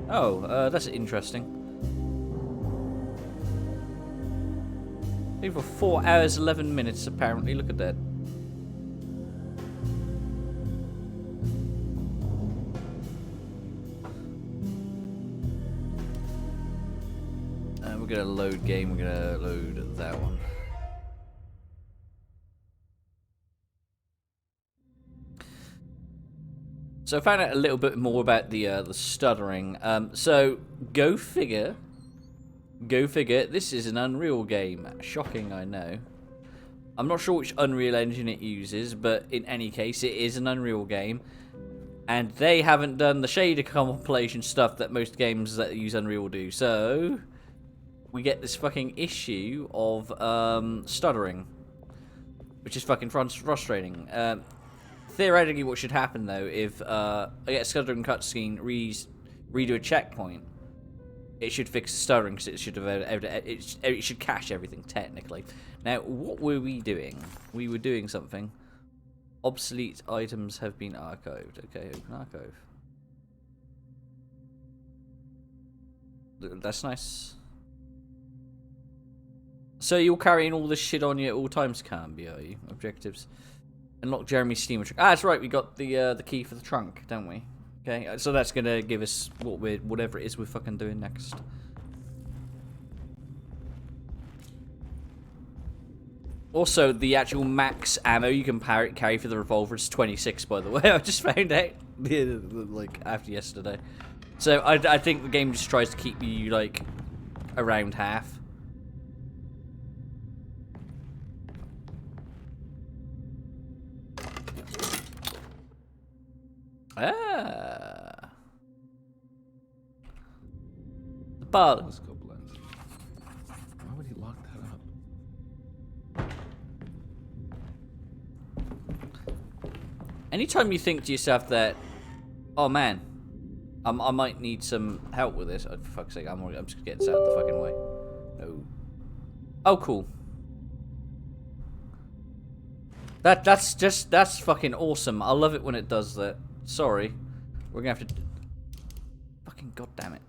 Oh, that's interesting. For 4 hours, 11 minutes, apparently. Look at that. We're gonna load game. We're gonna load that one. So I found out a little bit more about the stuttering. So go figure. Go figure. This is an Unreal game. Shocking, I know. I'm not sure which Unreal engine it uses, but in any case, it is an Unreal game. And they haven't done the shader compilation stuff that most games that use Unreal do. So we get this fucking issue of stuttering, which is fucking frustrating. Theoretically, what should happen though, if I get a stuttering cutscene, redo a checkpoint, it should fix the stuttering because it should have it should cache everything technically. Now, what were we doing? We were doing something. Obsolete items have been archived. Okay, open archive. That's nice. So you're carrying all this shit on you at all times, Canby, are you? Objectives. Unlock Jeremy's steamer trunk. Ah, that's right. We got the key for the trunk, don't we? Okay, so that's gonna give us whatever it is we're fucking doing next. Also, the actual max ammo you can carry for the revolver is 26, by the way. I just found out, like, after yesterday. So I think the game just tries to keep you, like, around half. Ah. The bar. Let's go, Blend. Why would he lock that up? Anytime you think to yourself that, oh man, I might need some help with this. Oh, for fuck's sake, I'm just getting this out of the fucking way. No. Oh, cool. That's fucking awesome. I love it when it does that. Sorry, we're gonna have to. Fucking goddamn it.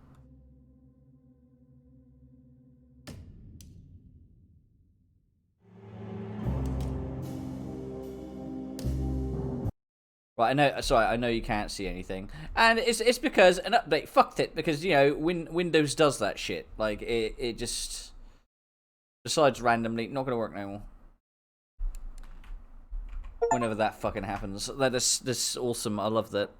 Right, I know. Sorry, I know you can't see anything, and it's because an update fucked it. Because you know, Windows does that shit. Like it just decides randomly, not gonna work no more. Whenever that fucking happens, that's awesome. I love that.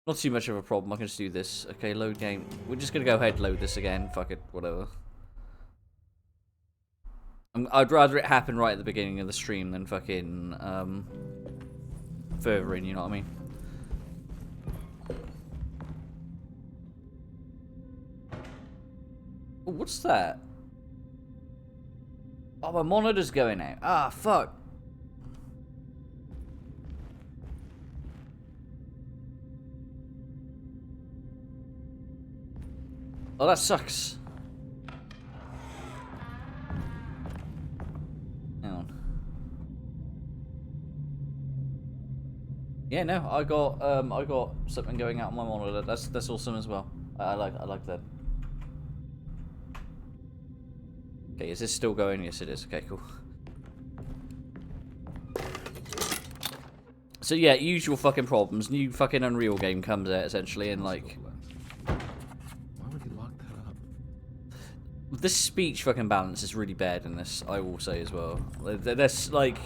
Not too much of a problem. I can just do this. Okay, load game. We're just gonna go ahead and load this again. Fuck it, whatever. I'd rather it happen right at the beginning of the stream than fucking further in. You know what I mean? Oh, what's that? Oh, my monitor's going out. Ah, fuck. Oh, that sucks. Hang on. Yeah, no, I got something going out on my monitor. That's awesome as well. I like that. Okay, is this still going? Yes, it is. Okay, cool. So yeah, usual fucking problems. New fucking Unreal game comes out essentially, and like. This speech fucking balance is really bad in this, I will say as well. That's like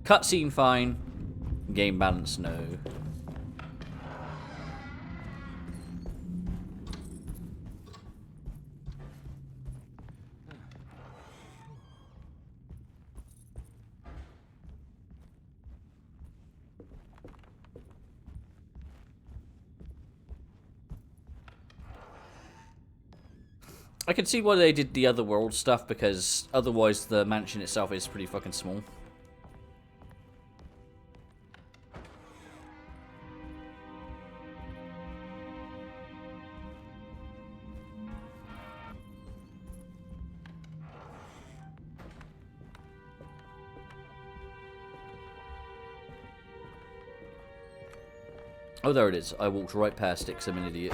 cutscene fine, game balance no. I can see why they did the other world stuff, because otherwise the mansion itself is pretty fucking small. Oh, there it is. I walked right past it because I'm an idiot.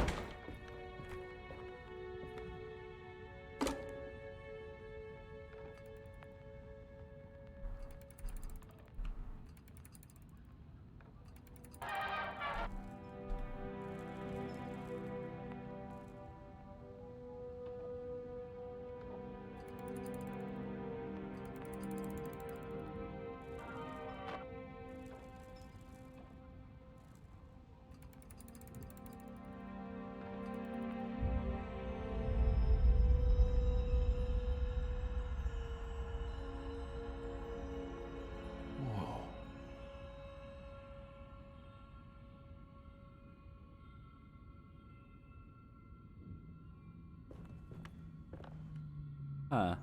Huh.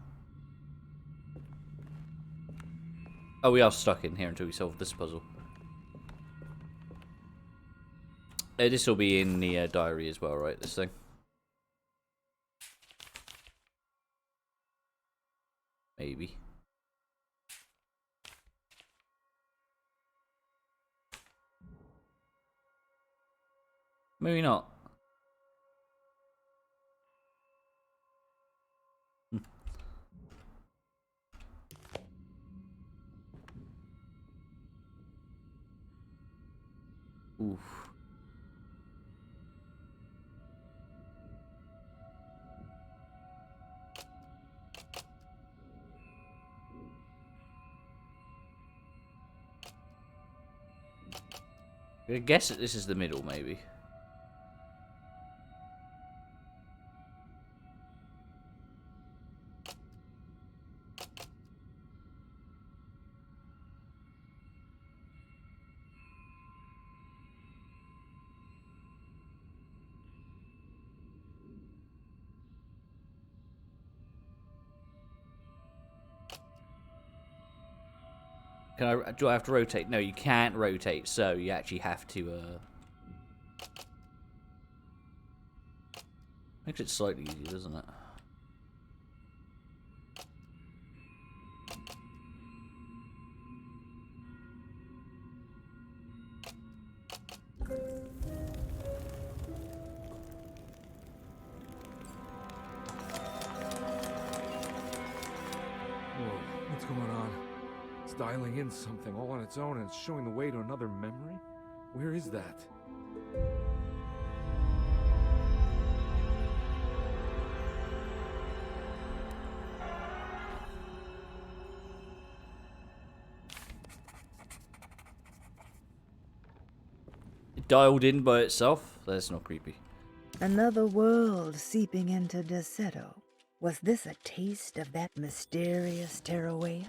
Oh, we are stuck in here until we solve this puzzle. This will be in the diary as well, right? This thing. Maybe. Maybe not. Oof. I guess that this is the middle, maybe. Do I have to rotate? No, you can't rotate, so you actually have to, Makes it slightly easier, doesn't it? Whoa, what's going on? It's dialing in something all on its own and it's showing the way to another memory? Where is that? It dialed in by itself? That's not creepy. Another world seeping into Deseto. Was this a taste of that mysterious Terrawea?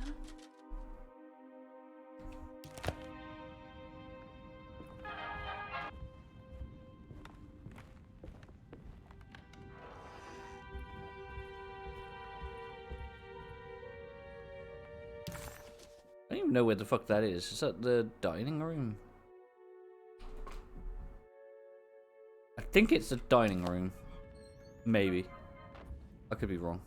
I don't even know where the fuck that is. Is that the dining room? I think it's the dining room. Maybe. I could be wrong.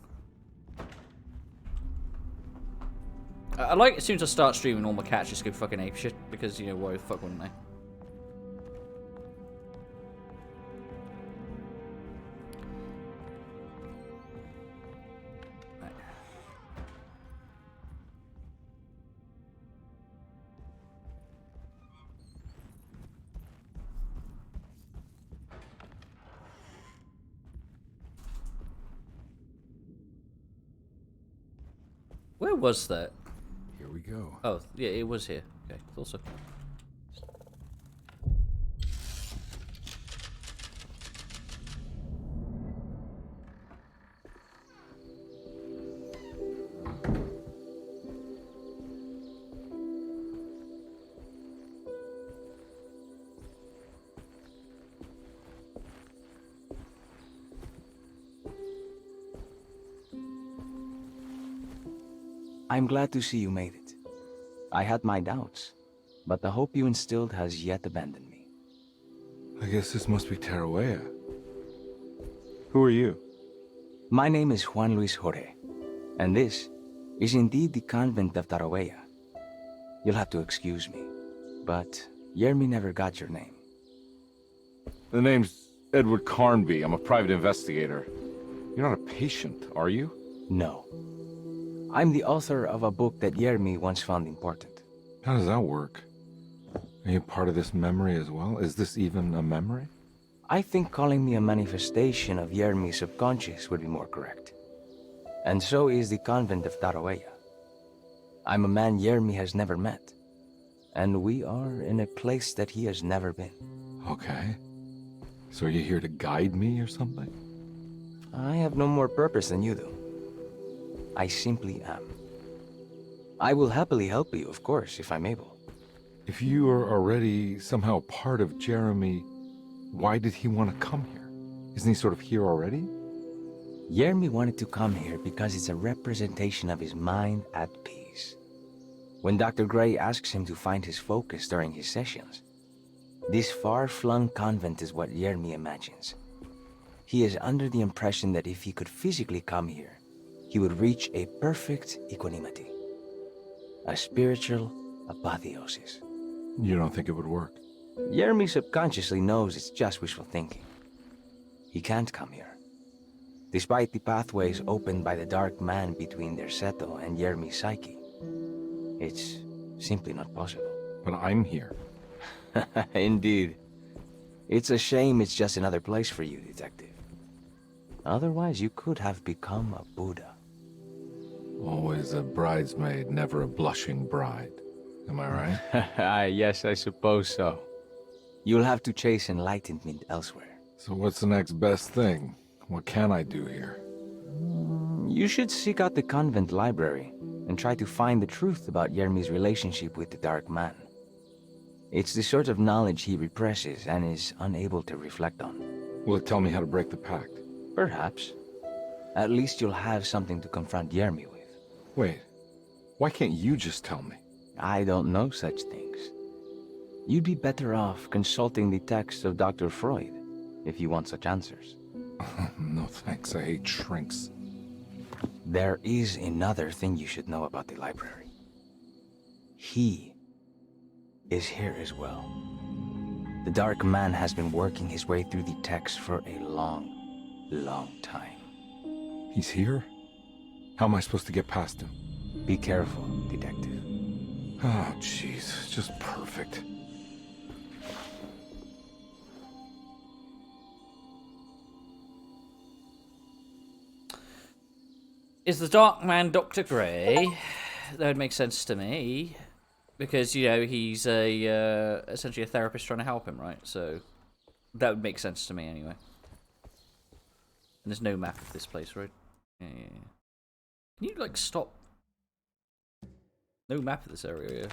I like as soon as I start streaming, all my cats just go fucking apeshit because, you know, why the fuck wouldn't they? Right. Where was that? Here we go. Oh, yeah, it was here. Okay, thought so. I'm glad to see you made it. I had my doubts, but the hope you instilled has yet abandoned me. I guess this must be Terrawea. Who are you? My name is Juan Luis Jorge, and this is indeed the convent of Tarawea. You'll have to excuse me, but Yermi never got your name. The name's Edward Carnby. I'm a private investigator. You're not a patient, are you? No. I'm the author of a book that Yermi once found important. How does that work? Are you part of this memory as well? Is this even a memory? I think calling me a manifestation of Yermi's subconscious would be more correct. And so is the convent of Tarawea. I'm a man Yermi has never met, and we are in a place that he has never been. Okay. So are you here to guide me or something? I have no more purpose than you do. I simply am. I will happily help you, of course, if I'm able. If you are already somehow part of Jeremy, why did he want to come here? Isn't he sort of here already? Yermi wanted to come here because it's a representation of his mind at peace. When Dr. Gray asks him to find his focus during his sessions, this far-flung convent is what Yermi imagines. He is under the impression that if he could physically come here, he would reach a perfect equanimity. A spiritual apotheosis. You don't think it would work? Yermi subconsciously knows it's just wishful thinking. He can't come here. Despite the pathways opened by the dark man between Derceto and Yermi's psyche, it's simply not possible. But I'm here. Indeed. It's a shame it's just another place for you, Detective. Otherwise, you could have become a Buddha. Always a bridesmaid, never a blushing bride. Am I right? Yes, I suppose so. You'll have to chase enlightenment elsewhere. So what's the next best thing? What can I do here? You should seek out the convent library and try to find the truth about Yermi's relationship with the Dark Man. It's the sort of knowledge he represses and is unable to reflect on. Will it tell me how to break the pact? Perhaps. At least you'll have something to confront Yermi with. Wait, why can't you just tell me? I don't know such things. You'd be better off consulting the text of Dr. Freud if you want such answers. No thanks, I hate shrinks. There is another thing you should know about the library. He is here as well. The Dark Man has been working his way through the text for a long time. He's here? How am I supposed to get past him? Be careful, Detective. Oh, jeez, just perfect. Is the Dark Man Dr. Gray? That would make sense to me. Because, you know, he's essentially a therapist trying to help him, right? So, that would make sense to me anyway. And there's no map of this place, right? Yeah. Can you, like, stop? No map of this area,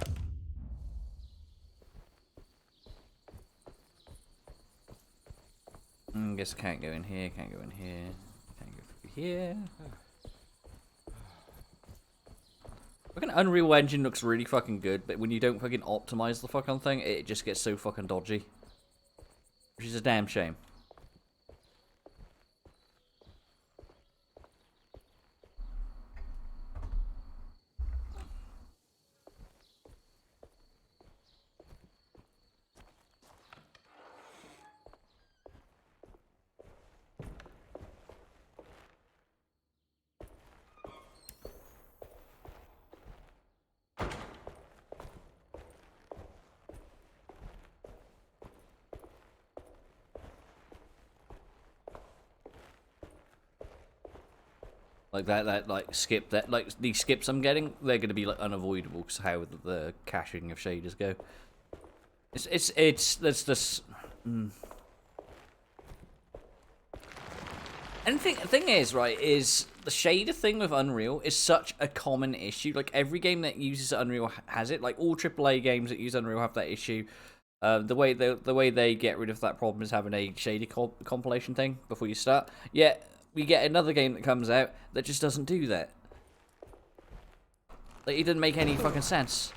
yeah. Guess I can't go in here, can't go in here, can't go through here. Fucking Unreal Engine looks really fucking good, but when you don't fucking optimize the fucking thing, it just gets so fucking dodgy. Which is a damn shame. Like these skips I'm getting, they're gonna be like unavoidable because how the caching of shaders go. There's this. And the thing is, right, is the shader thing with Unreal is such a common issue. Like every game that uses Unreal has it. Like all AAA games that use Unreal have that issue. The way they get rid of that problem is having a shader compilation thing before you start. Yeah. We get another game that comes out that just doesn't do that. Like, it doesn't make any fucking sense.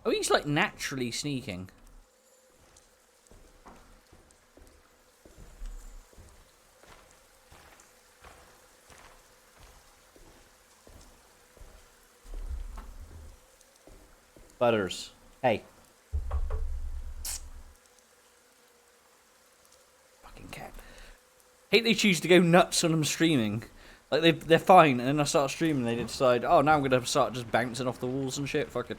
Oh, he's like naturally sneaking. Butters. Hey. Fucking cat. Hate they choose to go nuts when I'm streaming. Like, they're fine, and then I start streaming, they decide, oh, now I'm gonna start just bouncing off the walls and shit. Fuck it.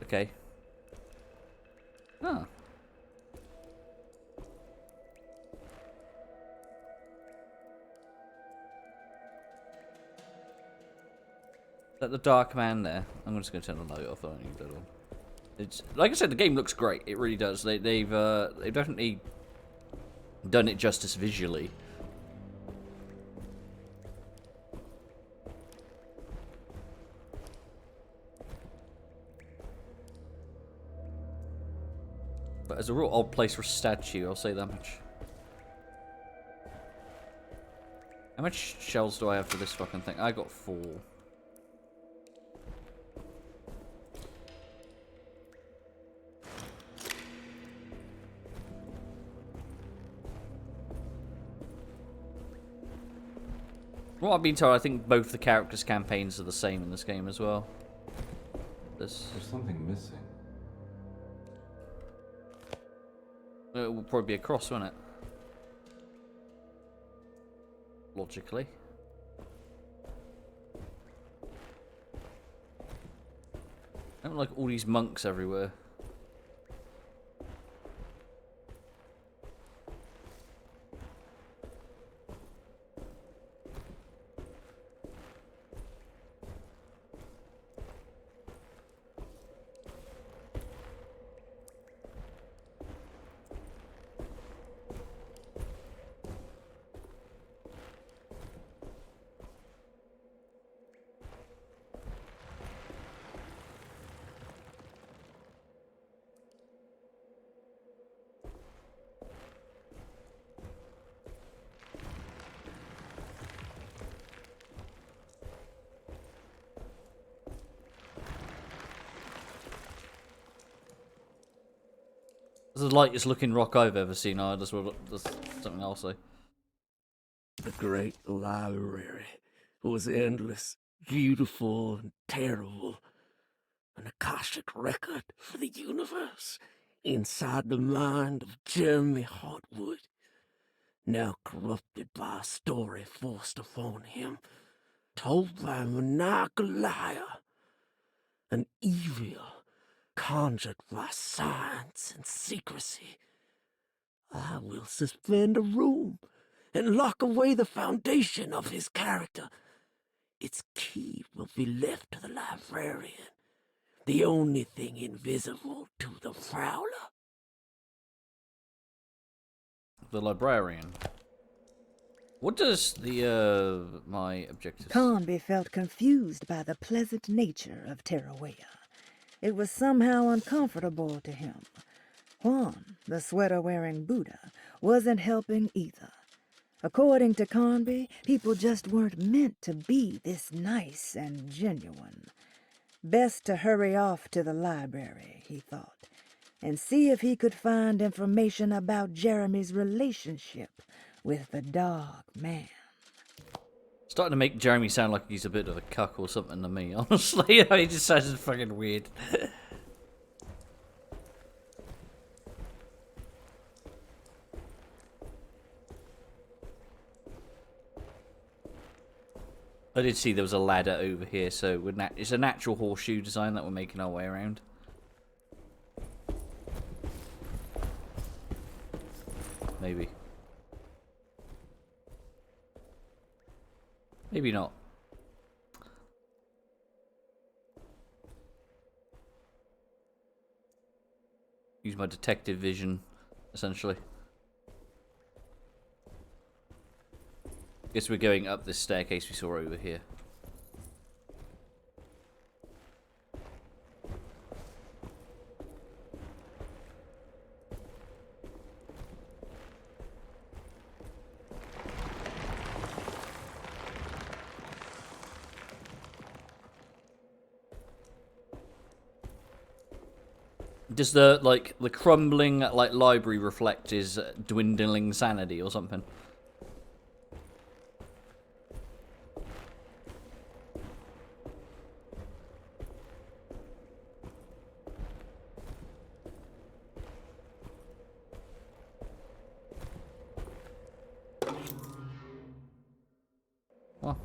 Okay. Oh. That the Dark Man there. I'm just gonna turn the light off. I don't need that on. It's like I said, the game looks great. It really does. They've definitely done it justice visually. It's a real odd place for a statue, I'll say that much. How much shells do I have for this fucking thing? I got 4. From what I've been told, I think both the characters' campaigns are the same in this game as well. There's something missing. It will probably be a cross, won't it? Logically. I don't like all these monks everywhere. This is the lightest looking rock I've ever seen. That's something I'll say. The great library was endless, beautiful, and terrible. An Akashic record for the universe inside the mind of Jeremy Hartwood. Now corrupted by a story forced upon him, told by a maniacal liar. An evil conjured by science and secrecy. I will suspend a room and lock away the foundation of his character. Its key will be left to the librarian, the only thing invisible to the prowler. The librarian. What does the, my objectives... Conby felt confused by the pleasant nature of Tarawea. It was somehow uncomfortable to him. Juan, the sweater-wearing Buddha, wasn't helping either. According to Conby, people just weren't meant to be this nice and genuine. Best to hurry off to the library, he thought, and see if he could find information about Jeremy's relationship with the dog man. Starting to make Jeremy sound like he's a bit of a cuck or something to me, honestly. He just sounds fucking weird. I did see there was a ladder over here, so it's a natural horseshoe design that we're making our way around. Maybe. Maybe not. Use my detective vision, essentially. Guess we're going up this staircase we saw over here. Does the crumbling library reflect his dwindling sanity or something? Well.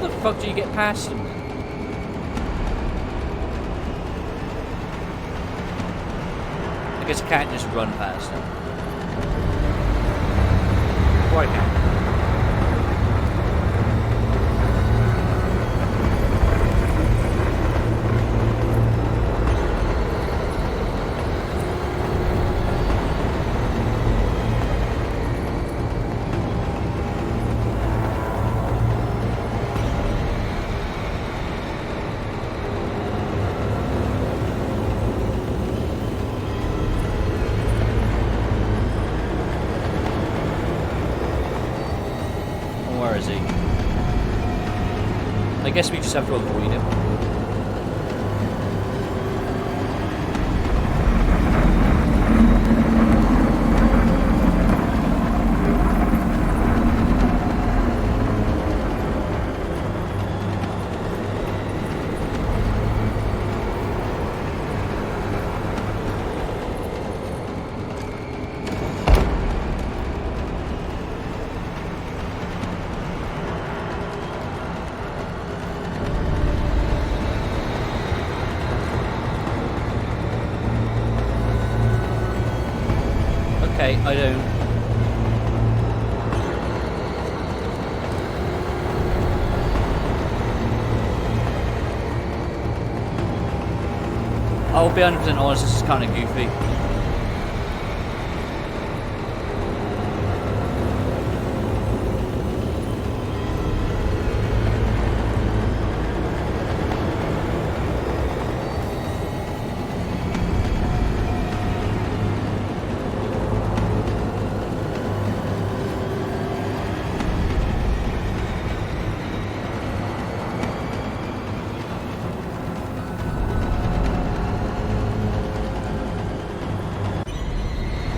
the fuck do you get past them? I guess I can't just run past them. Or I can. Where is he? I guess we just have to avoid him. Okay, I don't. I'll be 100% honest, this is kind of goofy.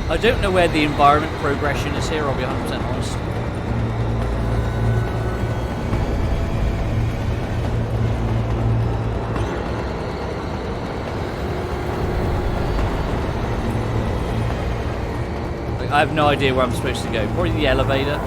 I don't know where the environment progression is here, I'll be 100% honest. Like, I have no idea where I'm supposed to go. Probably the elevator.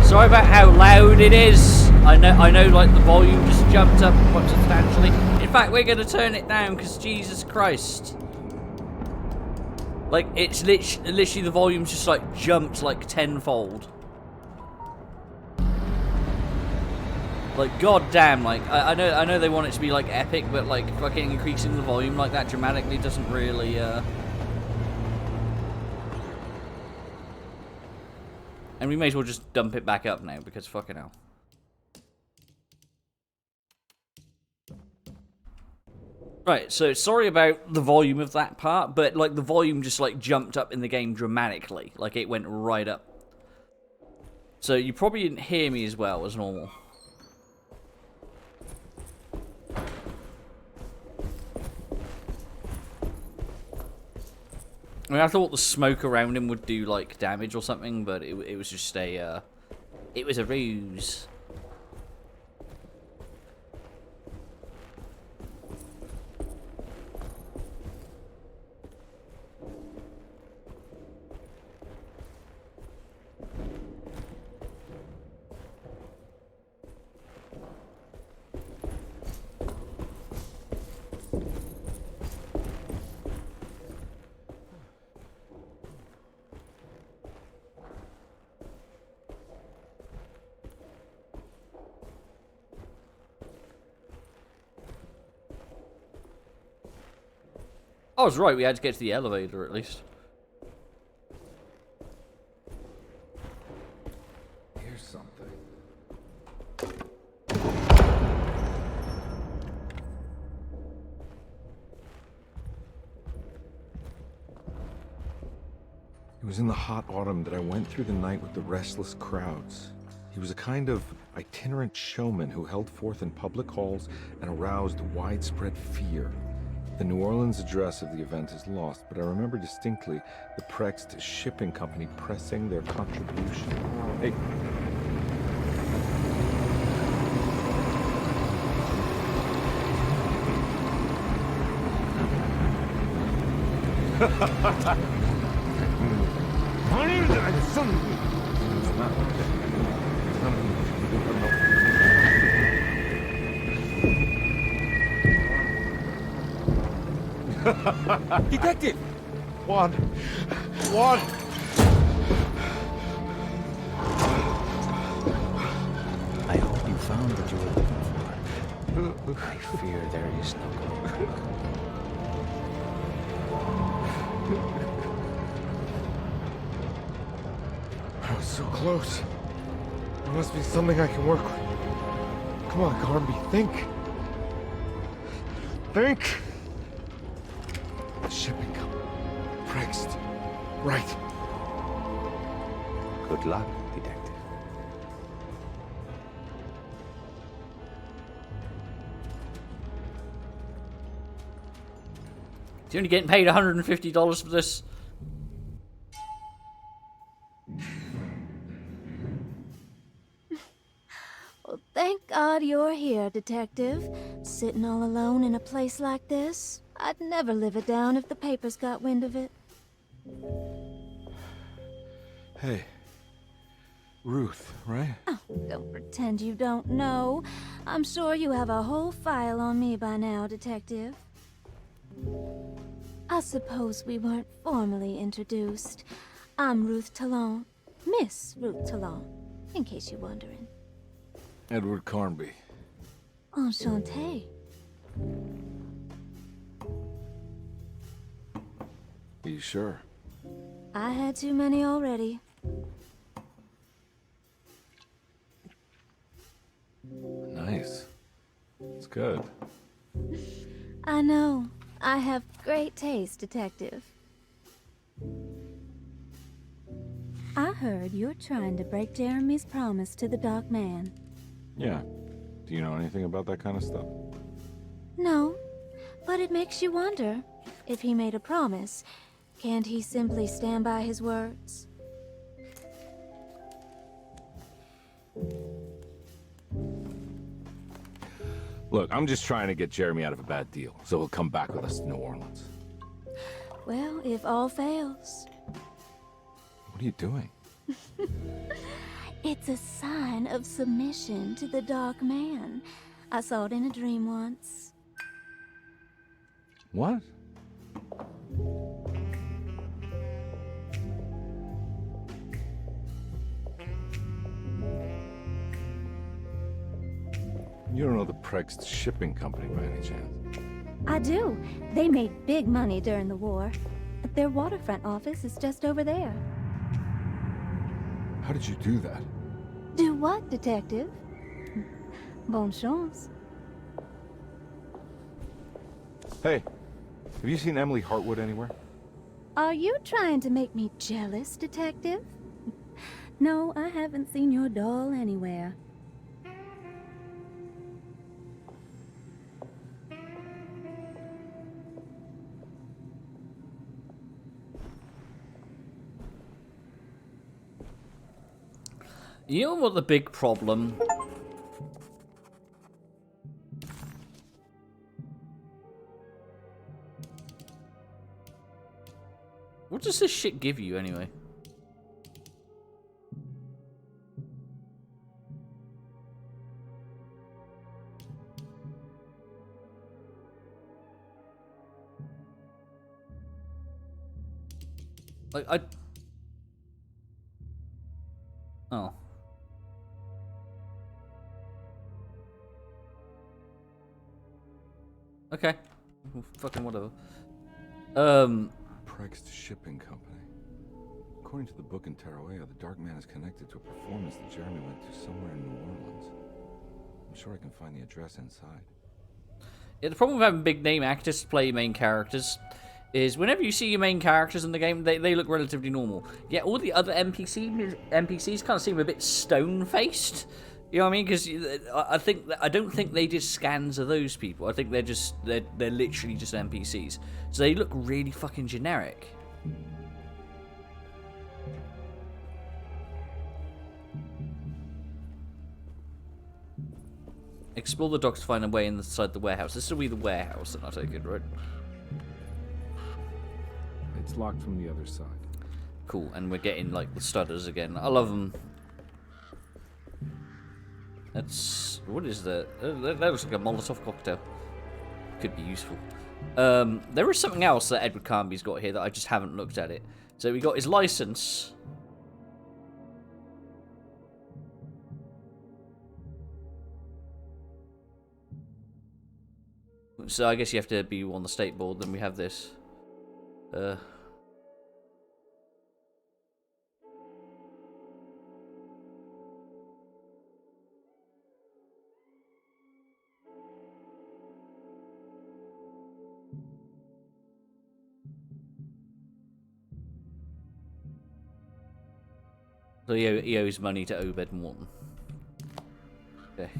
Sorry about how loud it is. I know, like the volume just jumped up quite substantially. In fact, we're gonna turn it down because Jesus Christ, like it's literally the volume's just like jumped like tenfold. Like goddamn, like I know they want it to be like epic, but like fucking increasing the volume like that dramatically doesn't really And we may as well just dump it back up now, because fucking hell. Right, so sorry about the volume of that part, but like the volume just like jumped up in the game dramatically. Like it went right up. So you probably didn't hear me as well as normal. I mean, I thought the smoke around him would do, like, damage or something, but it was just a, it was a ruse. I was right, we had to get to the elevator at least. Here's something. It was in the hot autumn that I went through the night with the restless crowds. He was a kind of itinerant showman who held forth in public halls and aroused widespread fear. The New Orleans address of the event is lost, but I remember distinctly the Prext shipping company pressing their contribution. Hey. Detective! Juan! Juan! I hope you found what you were looking for. I fear there is no going back. I was so close. There must be something I can work with. Come on, Garnby, think. Think! The shipping company. Prext. Right. Good luck, detective. Is he only getting paid $150 for this? Well, thank God you're here, Detective. Sitting all alone in a place like this? I'd never live it down if the papers got wind of it. Hey. Ruth, right? Oh, don't pretend you don't know. I'm sure you have a whole file on me by now, Detective. I suppose we weren't formally introduced. I'm Ruth Talon. Miss Ruth Talon, in case you're wondering. Edward Carnby. Enchanté. Are you sure? I had too many already. Nice. It's good. I know. I have great taste, Detective. I heard you're trying to break Jeremy's promise to the Dark Man. Yeah. Do you know anything about that kind of stuff? No, but it makes you wonder. If he made a promise, can't he simply stand by his words? Look, I'm just trying to get Jeremy out of a bad deal, so he'll come back with us to New Orleans. Well, if all fails. What are you doing? It's a sign of submission to the Dark Man. I saw it in a dream once. What? You don't know the Prext shipping company by any chance? I do. They made big money during the war. Their waterfront office is just over there. How did you do that? Do what, Detective? Bonne chance. Hey, have you seen Emily Hartwood anywhere? Are you trying to make me jealous, Detective? No, I haven't seen your doll anywhere. You know what the big problem? What does this shit give you anyway? Like, oh. Okay. Fucking whatever. Preg's Shipping Company. According to the book in Tarawea, the Dark Man is connected to a performance that Jeremy went to somewhere in New Orleans. I'm sure I can find the address inside. Yeah, the problem with having big name actors play main characters is whenever you see your main characters in the game, they look relatively normal. Yet all the other NPCs kind of seem a bit stone-faced. You know what I mean? Because I don't think they did scans of those people. I think they're literally just NPCs. So they look really fucking generic. Explore the docks to find a way inside the warehouse. This will be the warehouse, then I take it, right? It's locked from the other side. Cool, and we're getting, like, the stutters again. I love them. That's... What is that? That looks like a Molotov cocktail. Could be useful. There is something else that Edward Carnby's got here that I just haven't looked at it. So we got his license. So I guess you have to be on the state board. Then we have this. So he owes money to Obed Morton. Okay.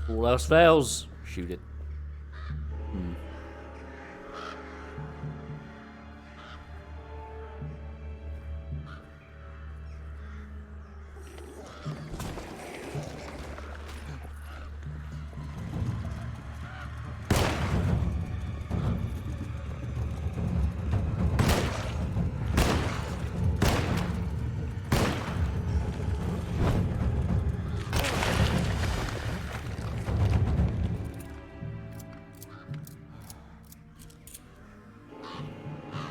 All else fails, shoot it.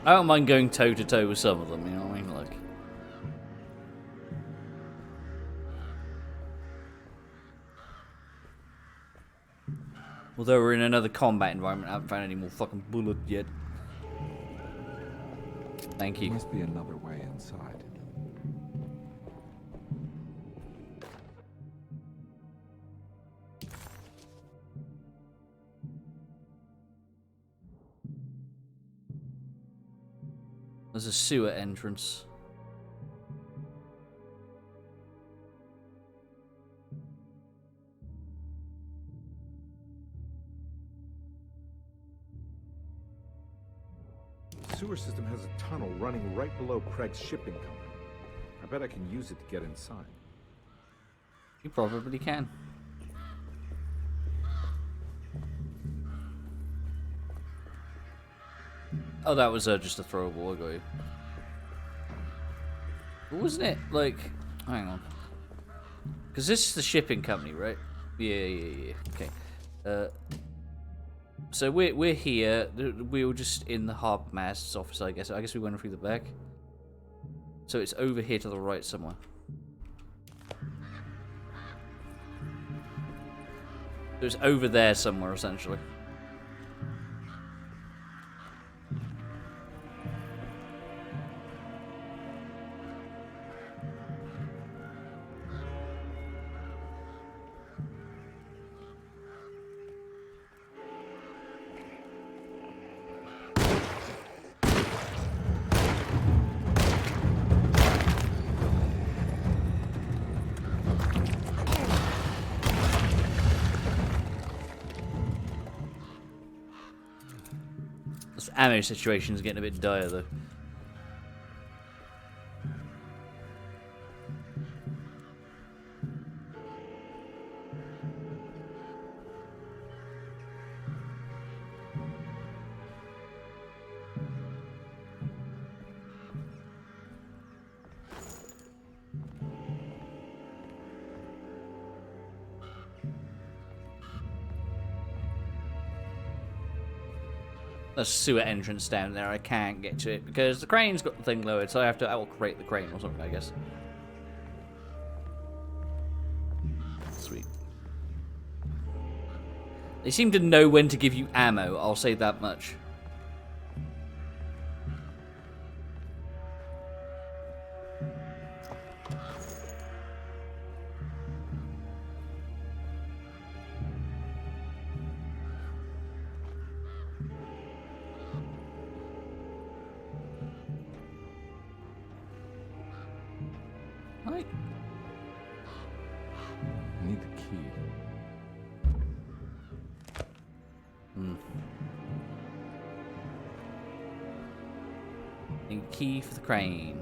I don't mind going toe to toe with some of them, you know what I mean? Like, although we're in another combat environment, I haven't found any more fucking bullets yet. Thank you. There must be another way inside. There's a sewer entrance. The sewer system has a tunnel running right below Preg's Shipping Company. I bet I can use it to get inside. You probably can. Oh, that was just a throwable. I got you. Wasn't it like? Hang on. Because this is the shipping company, right? Yeah. Okay. So we're here. We were just in the harbour master's office, I guess. I guess we went through the back. So it's over here to the right somewhere. So it's over there somewhere, essentially. This ammo situation is getting a bit dire, though. A sewer entrance down there. I can't get to it because the crane's got the thing lowered, so I have to outrate the crane or something, I guess. Sweet. They seem to know when to give you ammo, I'll say that much. Right. I need the key. Need a key for the crane.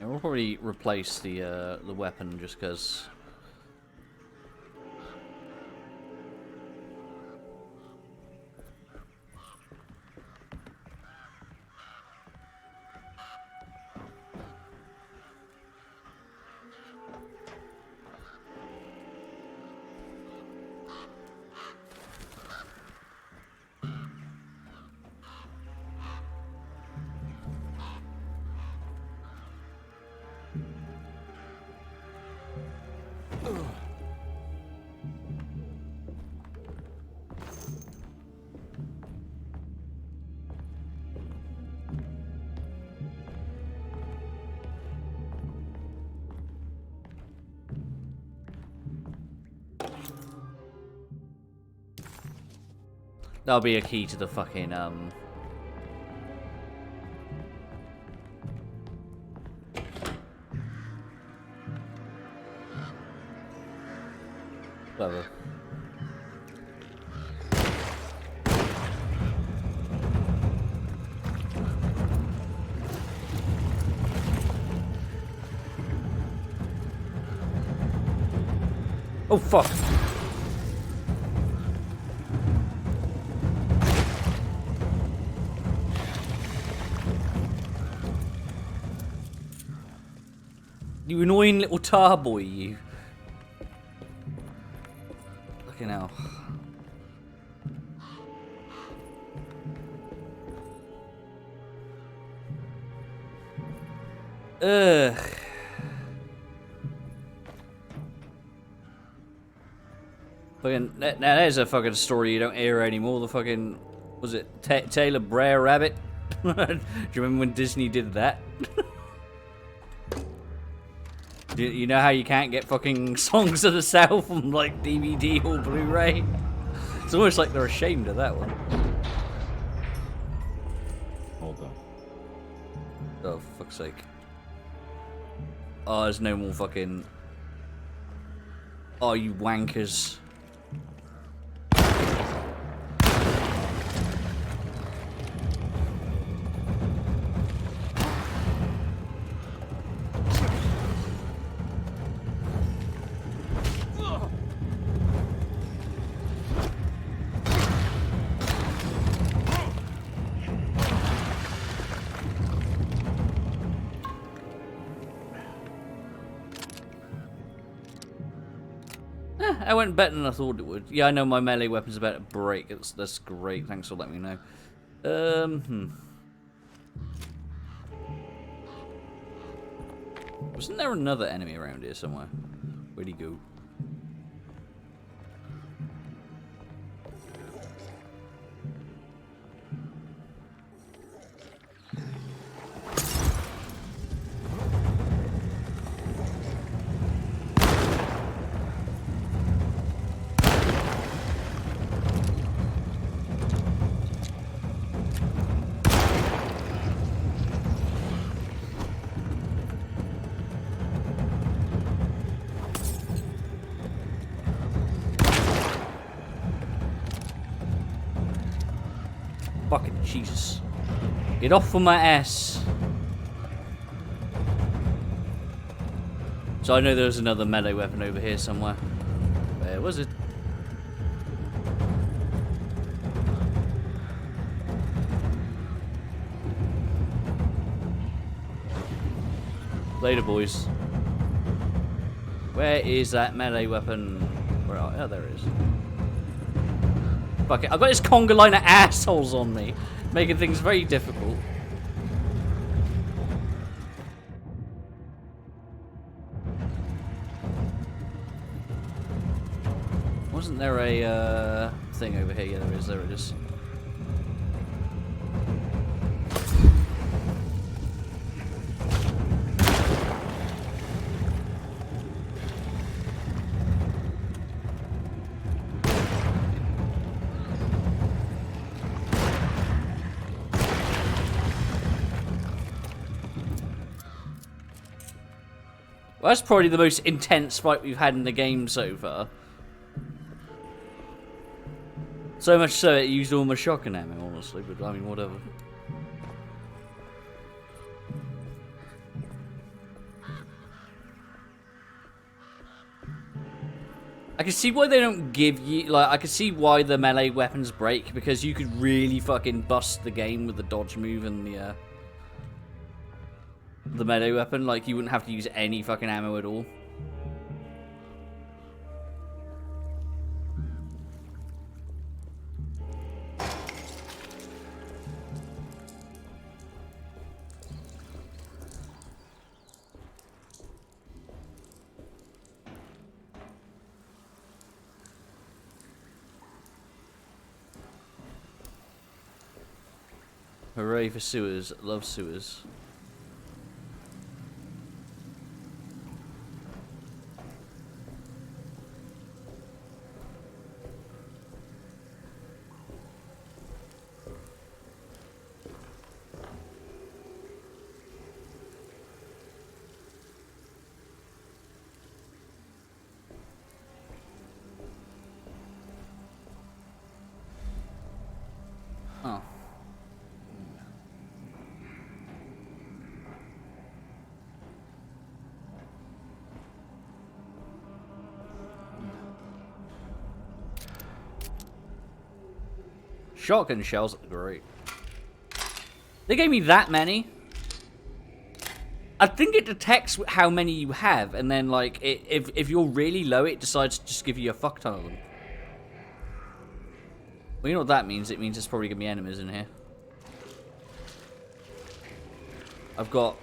Yeah, we'll probably replace the weapon just because. That'll be a key to the fucking whatever. Oh fuck. You annoying little tar boy, you. Fucking hell. Ugh. Fucking, now there's a fucking story you don't hear anymore. The fucking, was it Taylor Brer Rabbit? Do you remember when Disney did that? You know how you can't get fucking Songs of the South on like DVD or Blu-ray? It's almost like they're ashamed of that one. Hold on. Oh, fuck's sake. Oh, there's no more fucking... Oh, you wankers. I went better than I thought it would. Yeah, I know my melee weapon's about to break. That's great. Thanks for letting me know. Wasn't there another enemy around here somewhere? Where'd he go? Fucking Jesus. Get off of my ass. So I know there's another melee weapon over here somewhere. Where was it? Later, boys. Where is that melee weapon? Where are? Oh, there it is. Fuck it. I've got this conga line of assholes on me, making things very difficult. Wasn't there a thing over here? Yeah, there is. There it is. Well, that's probably the most intense fight we've had in the game so far. So much so it used all my shotgun ammo, honestly, but I mean, whatever. I can see why they don't give you, like, I can see why the melee weapons break, because you could really fucking bust the game with the dodge move and the melee weapon. Like, you wouldn't have to use any fucking ammo at all. Hooray for sewers. Love sewers. Oh. Shotgun shells are great. They gave me that many. I think it detects how many you have, and then like if you're really low, it decides to just give you a fuck ton of them. Well, you know what that means? It means there's probably gonna be enemies in here. I've got.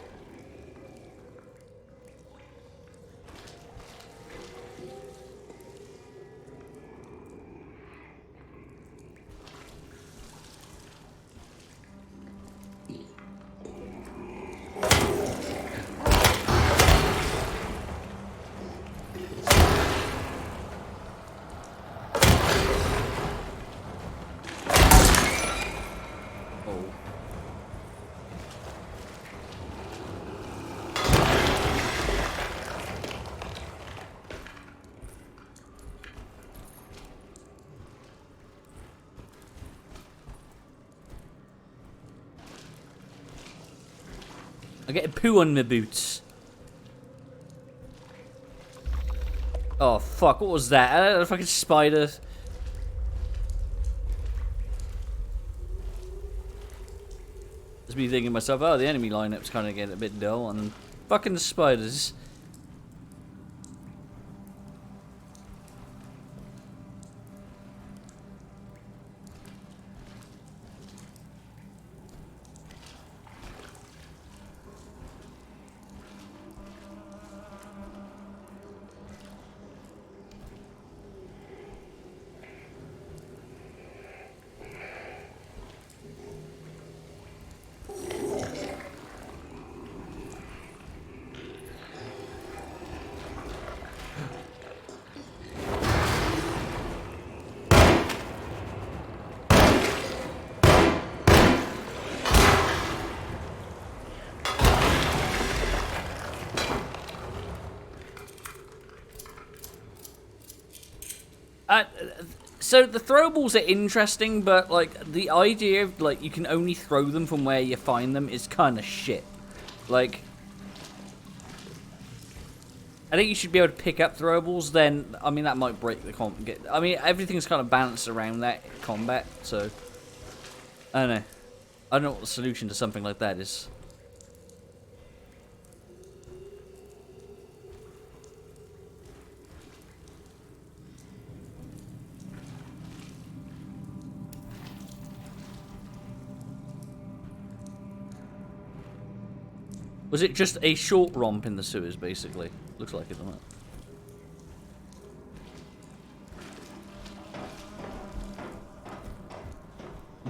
I get poo on my boots. Oh fuck! What was that? A fucking spider. Just me thinking to myself, oh, the enemy lineup's kind of getting a bit dull, and fucking the spiders. So the throwables are interesting, but like the idea of like you can only throw them from where you find them is kind of shit. Like, I think you should be able to pick up throwables. Then I mean that might break the combat. I mean everything's kind of balanced around that combat, so I don't know. I don't know what the solution to something like that is. Was it just a short romp in the sewers, basically? Looks like it, doesn't it?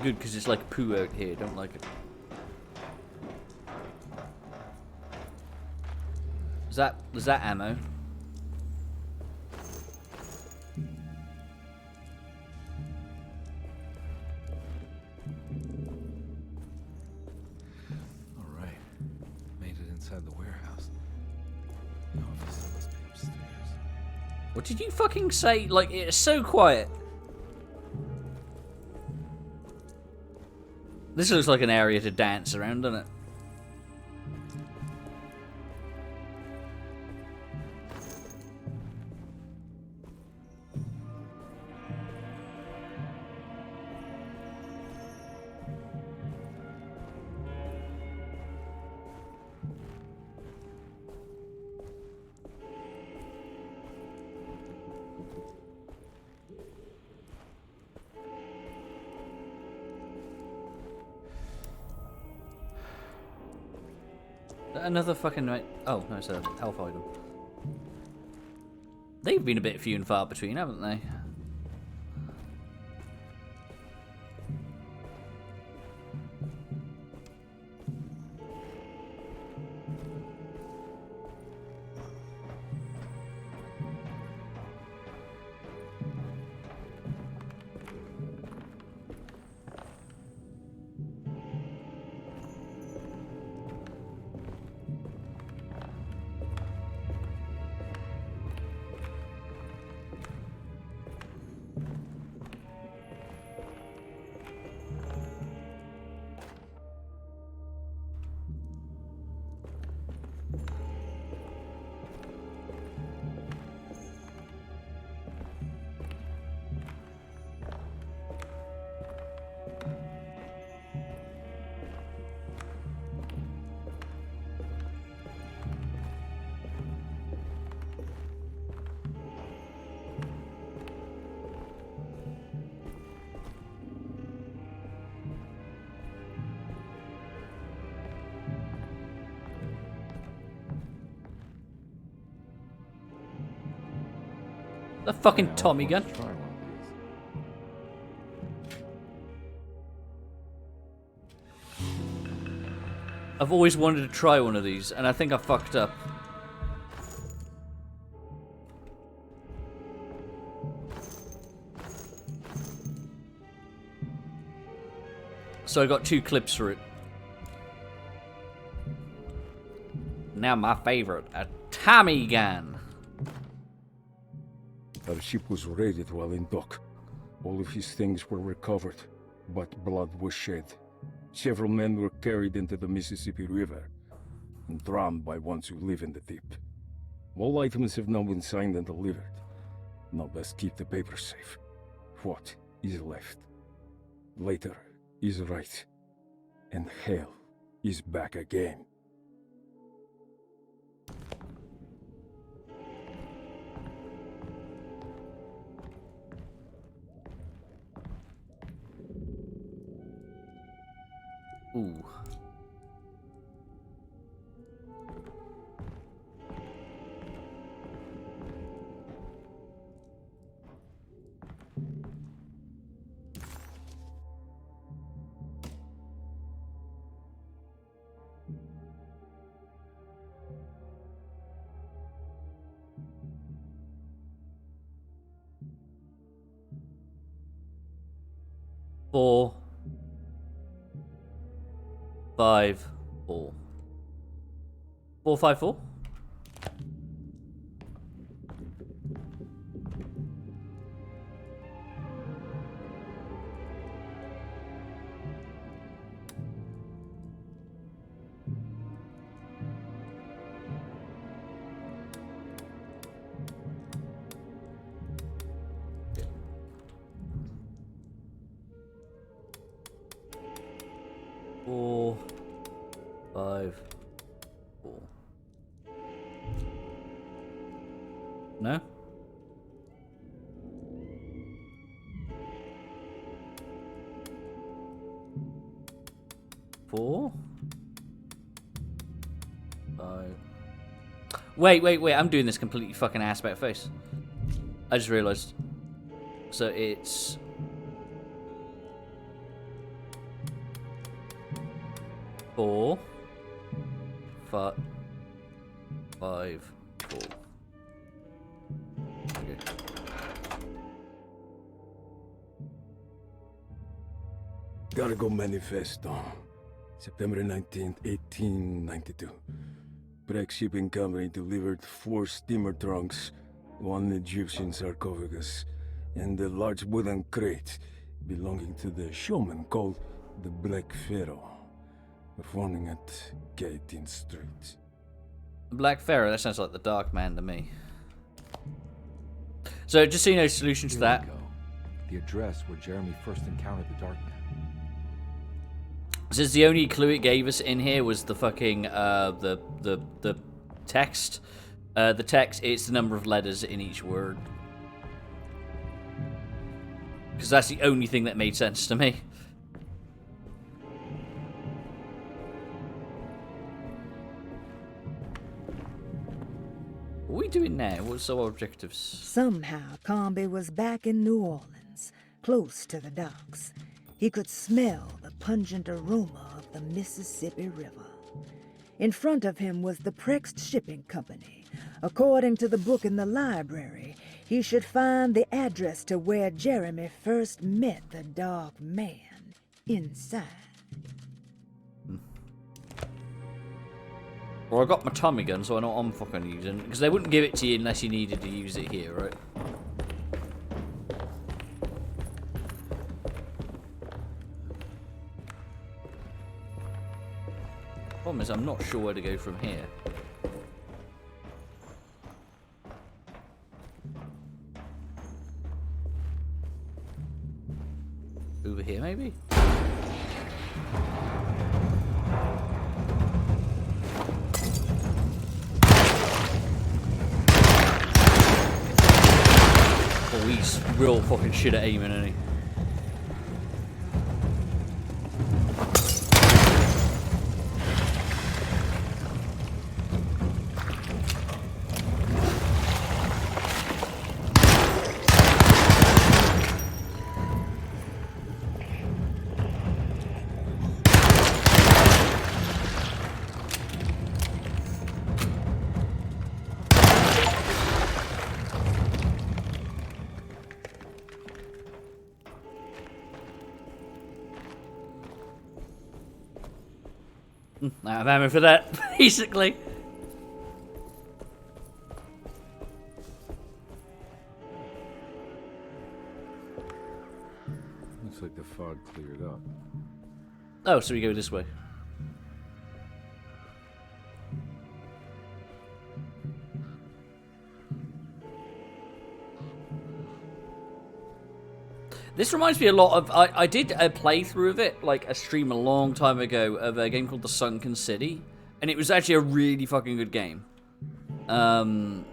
Good, because it's like poo out here. Don't like it. Is that ammo? Inside the warehouse. The office must be upstairs. What did you fucking say? Like, it's so quiet. This looks like an area to dance around, doesn't it? Another fucking... Oh, no, it's a health item. They've been a bit few and far between, haven't they? The fucking Tommy gun. Try one of these. I've always wanted to try one of these, and I think I fucked up. So I got 2 clips for it. Now my favorite, a Tommy gun. Our ship was raided while in dock. All of his things were recovered, but blood was shed. Several men were carried into the Mississippi River and drowned by ones who live in the deep. All items have now been signed and delivered. Now best keep the papers safe. What is left? Later is right, and hell is back again. Ooh. Four. 5, 4. 4, 5, 4? 5, 4. No? Four? 5. Wait. I'm doing this completely fucking ass about face. I just realised. So it's... 4, 5, 4. Okay. Cargo Manifesto, September 19th, 1892. Breck Shipping Company delivered 4 steamer trunks, 1 Egyptian sarcophagus, and a large wooden crate belonging to the showman called the Black Pharaoh, performing at 18th Street. Black Pharaoh, that sounds like the Dark Man to me. So just so you know, solution to Here that. we go. The address where Jeremy first encountered the Dark Man. Since the only clue it gave us in here was the fucking the text. The text, it's the number of letters in each word. Because that's the only thing that made sense to me. What are we doing now? What's our objectives? Somehow, Comby was back in New Orleans, close to the docks. He could smell the pungent aroma of the Mississippi River. In front of him was the Prext Shipping Company. According to the book in the library, he should find the address to where Jeremy first met the Dark Man inside. Well, I got my Tommy gun, so I know what I'm fucking using. Because they wouldn't give it to you unless you needed to use it here, right? Problem is, I'm not sure where to go from here. Over here, maybe? Oh, he's real fucking shit at aiming, isn't he? Out of ammo for that, basically. Looks like the fog cleared up. Oh, so we go this way. This reminds me a lot of... I did a playthrough of it, like a stream a long time ago, of a game called The Sunken City. And it was actually a really fucking good game. I'm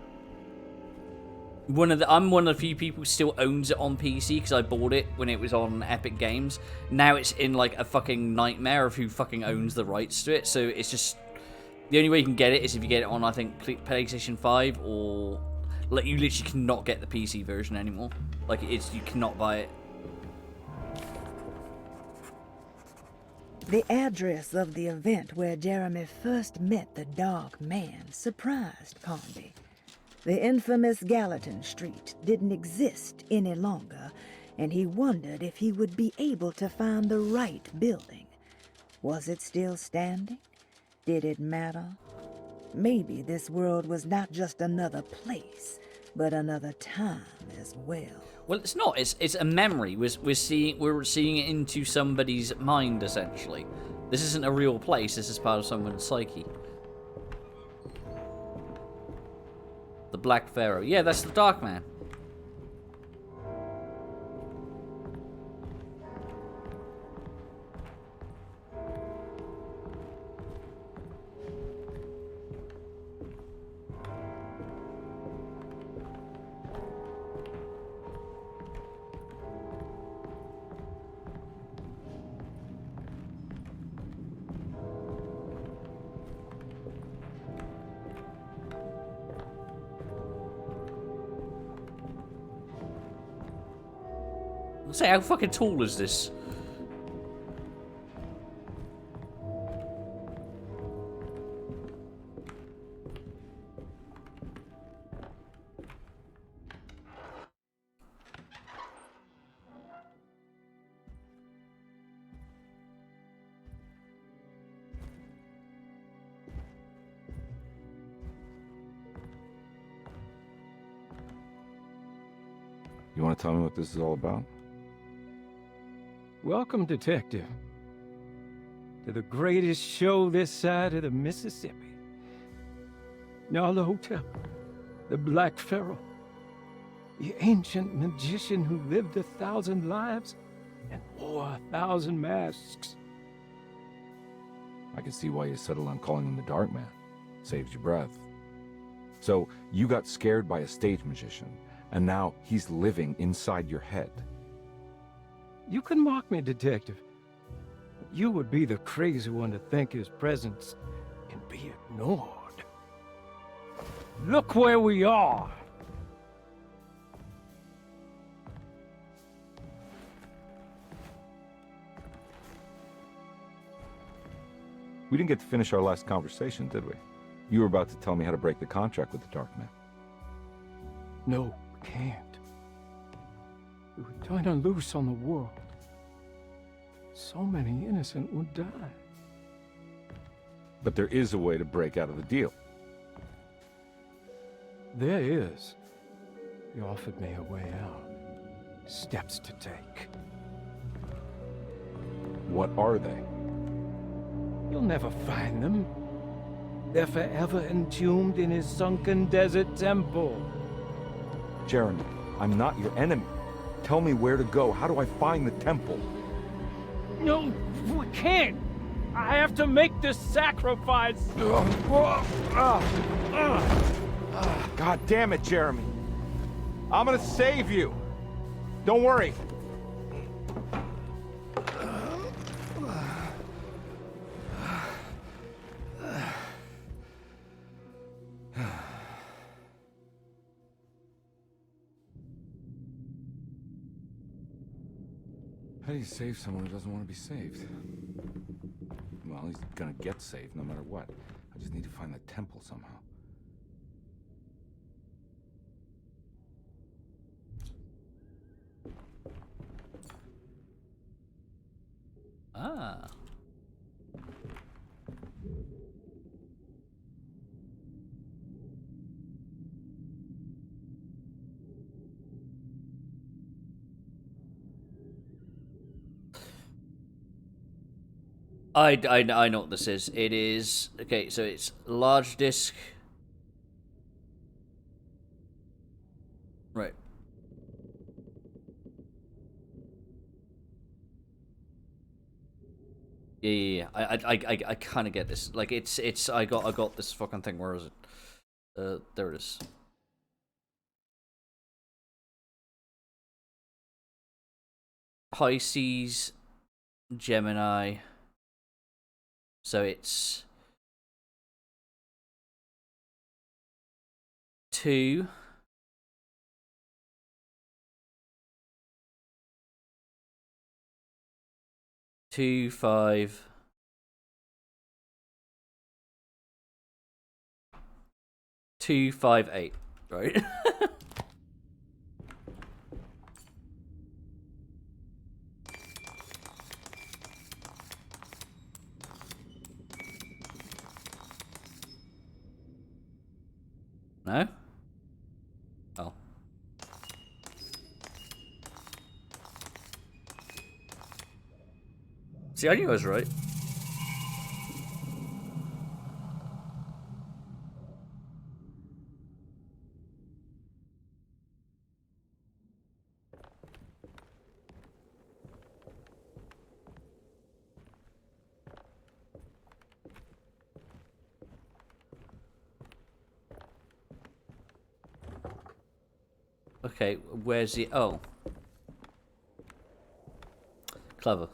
one of the few people who still owns it on PC, because I bought it when it was on Epic Games. Now it's in like a fucking nightmare of who fucking owns the rights to it. So it's just... The only way you can get it is if you get it on, I think, PlayStation 5, or... Like, you literally cannot get the PC version anymore. Like, you cannot buy it. The address of the event where Jeremy first met the Dark Man surprised Comby. The infamous Gallatin Street didn't exist any longer, and he wondered if he would be able to find the right building. Was it still standing? Did it matter? Maybe this world was not just another place, but another time as well. Well, it's not. It's a memory. We're seeing it into somebody's mind, essentially. This isn't a real place. This is part of someone's psyche. The Black Pharaoh. Yeah, that's the Dark Man. Say, how fucking tall is this? You want to tell me what this is all about? Welcome, Detective, to the greatest show this side of the Mississippi. Hotel, the Black Pharaoh, the ancient magician who lived 1,000 lives and wore 1,000 masks. I can see why you settled on calling him the Dark Man. Saves your breath. So, you got scared by a stage magician, and now he's living inside your head. You can mock me, Detective. You would be the crazy one to think his presence can be ignored. Look where we are! We didn't get to finish our last conversation, did we? You were about to tell me how to break the contract with the Dark Man. No, we can't. We would turn her loose on the world. So many innocent would die. But there is a way to break out of the deal. There is. He offered me a way out. Steps to take. What are they? You'll never find them. They're forever entombed in his sunken desert temple. Jeremy, I'm not your enemy. Tell me where to go. How do I find the temple? No, we can't. I have to make this sacrifice. God damn it, Jeremy. I'm gonna save you. Don't worry. How do you save someone who doesn't want to be saved? Well, he's gonna get saved no matter what. I just need to find the temple somehow. Ah. I know what this is. It is okay. So it's large disc. Right. Yeah. I kind of get this. Like it's. I got this fucking thing. Where is it? There it is. Pisces, Gemini. So it's 2, 2, 5, 2, 5, 8. Right. No? Oh. See, I knew I was right. Okay, where's the... Oh. Clever.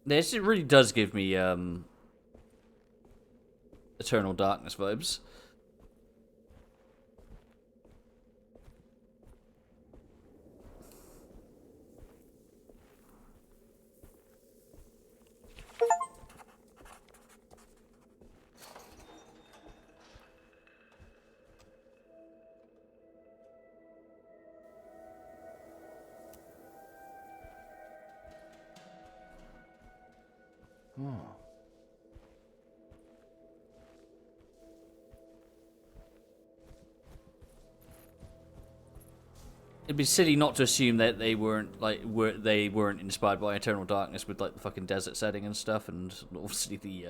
This it really does give me Eternal Darkness vibes. Oh. It'd be silly not to assume that they weren't inspired by Eternal Darkness with like the fucking desert setting and stuff, and obviously the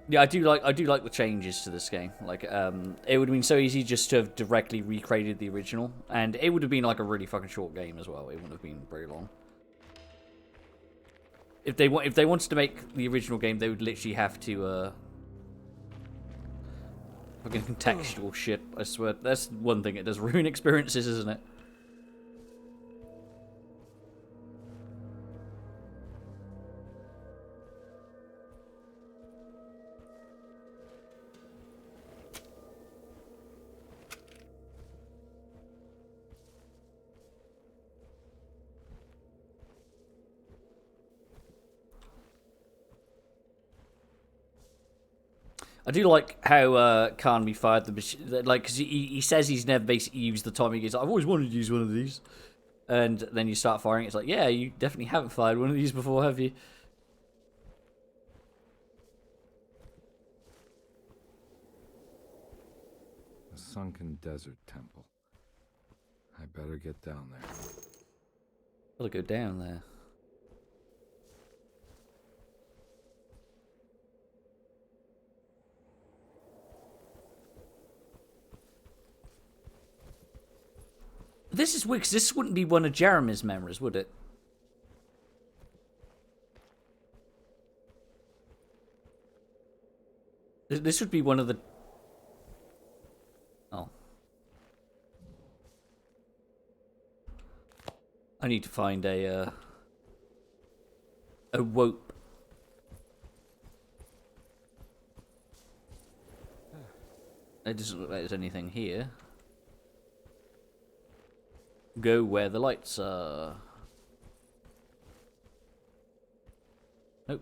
yeah, I do like the changes to this game. Like, it would have been so easy just to have directly recreated the original, and it would have been like a really fucking short game as well. It wouldn't have been very long. If they wanted to make the original game, they would literally have to fucking contextual shit. I swear, that's one thing it does ruin experiences, isn't it? I do like how Khan fired the machine, like, because he says he's never basically used the timing. He's like, I've always wanted to use one of these, and then you start firing. It's like, yeah, you definitely haven't fired one of these before, have you? A sunken desert temple. I better get down there. Gotta go down there. This is weird, 'cause this wouldn't be one of Jeremy's memories, would it? This would be one of the... Oh. I need to find a rope. It doesn't look like there's anything here. Go where the lights are. Nope.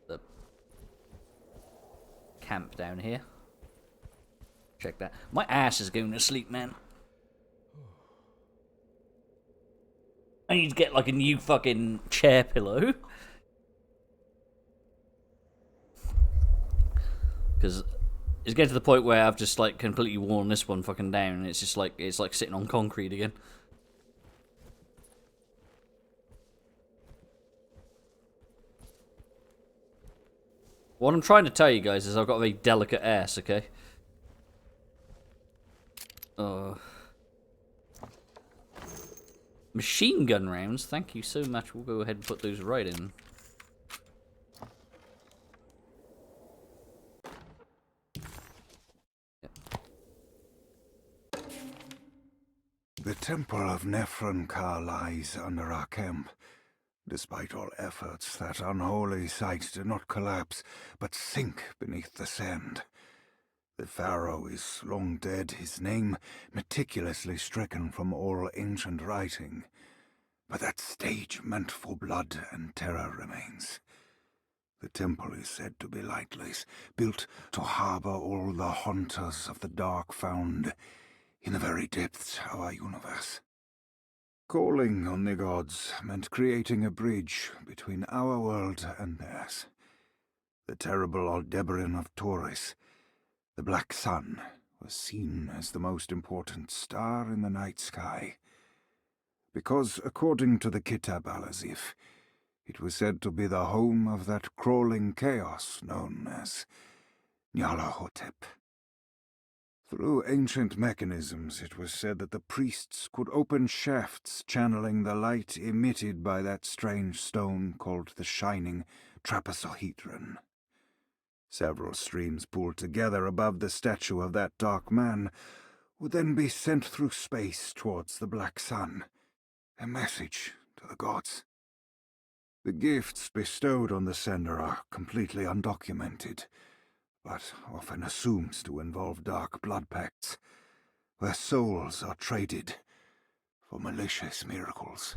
The camp down here. Check that. My ass is going to sleep, man. I need to get like a new fucking chair pillow. Because it's getting to the point where I've just like completely worn this one fucking down, and it's just like sitting on concrete again. What I'm trying to tell you guys is I've got a very delicate ass, okay? Machine gun rounds, thank you so much. We'll go ahead and put those right in. The Temple of Nephron-Ka lies under our camp. Despite all efforts, that unholy site did not collapse, but sink beneath the sand. The pharaoh is long dead, his name meticulously stricken from all ancient writing. But that stage meant for blood and terror remains. The temple is said to be lightless, built to harbor all the haunters of the dark found in the very depths of our universe. Calling on the gods meant creating a bridge between our world and theirs. The terrible Aldebaran of Taurus, the Black Sun, was seen as the most important star in the night sky. Because, according to the Kitab al-Azif, it was said to be the home of that crawling chaos known as Nyarlathotep. Through ancient mechanisms, it was said that the priests could open shafts channeling the light emitted by that strange stone called the Shining Trapezohedron. Several streams pooled together above the statue of that dark man, would then be sent through space towards the Black Sun, a message to the gods. The gifts bestowed on the sender are completely undocumented, but often assumed to involve dark blood pacts, where souls are traded for malicious miracles.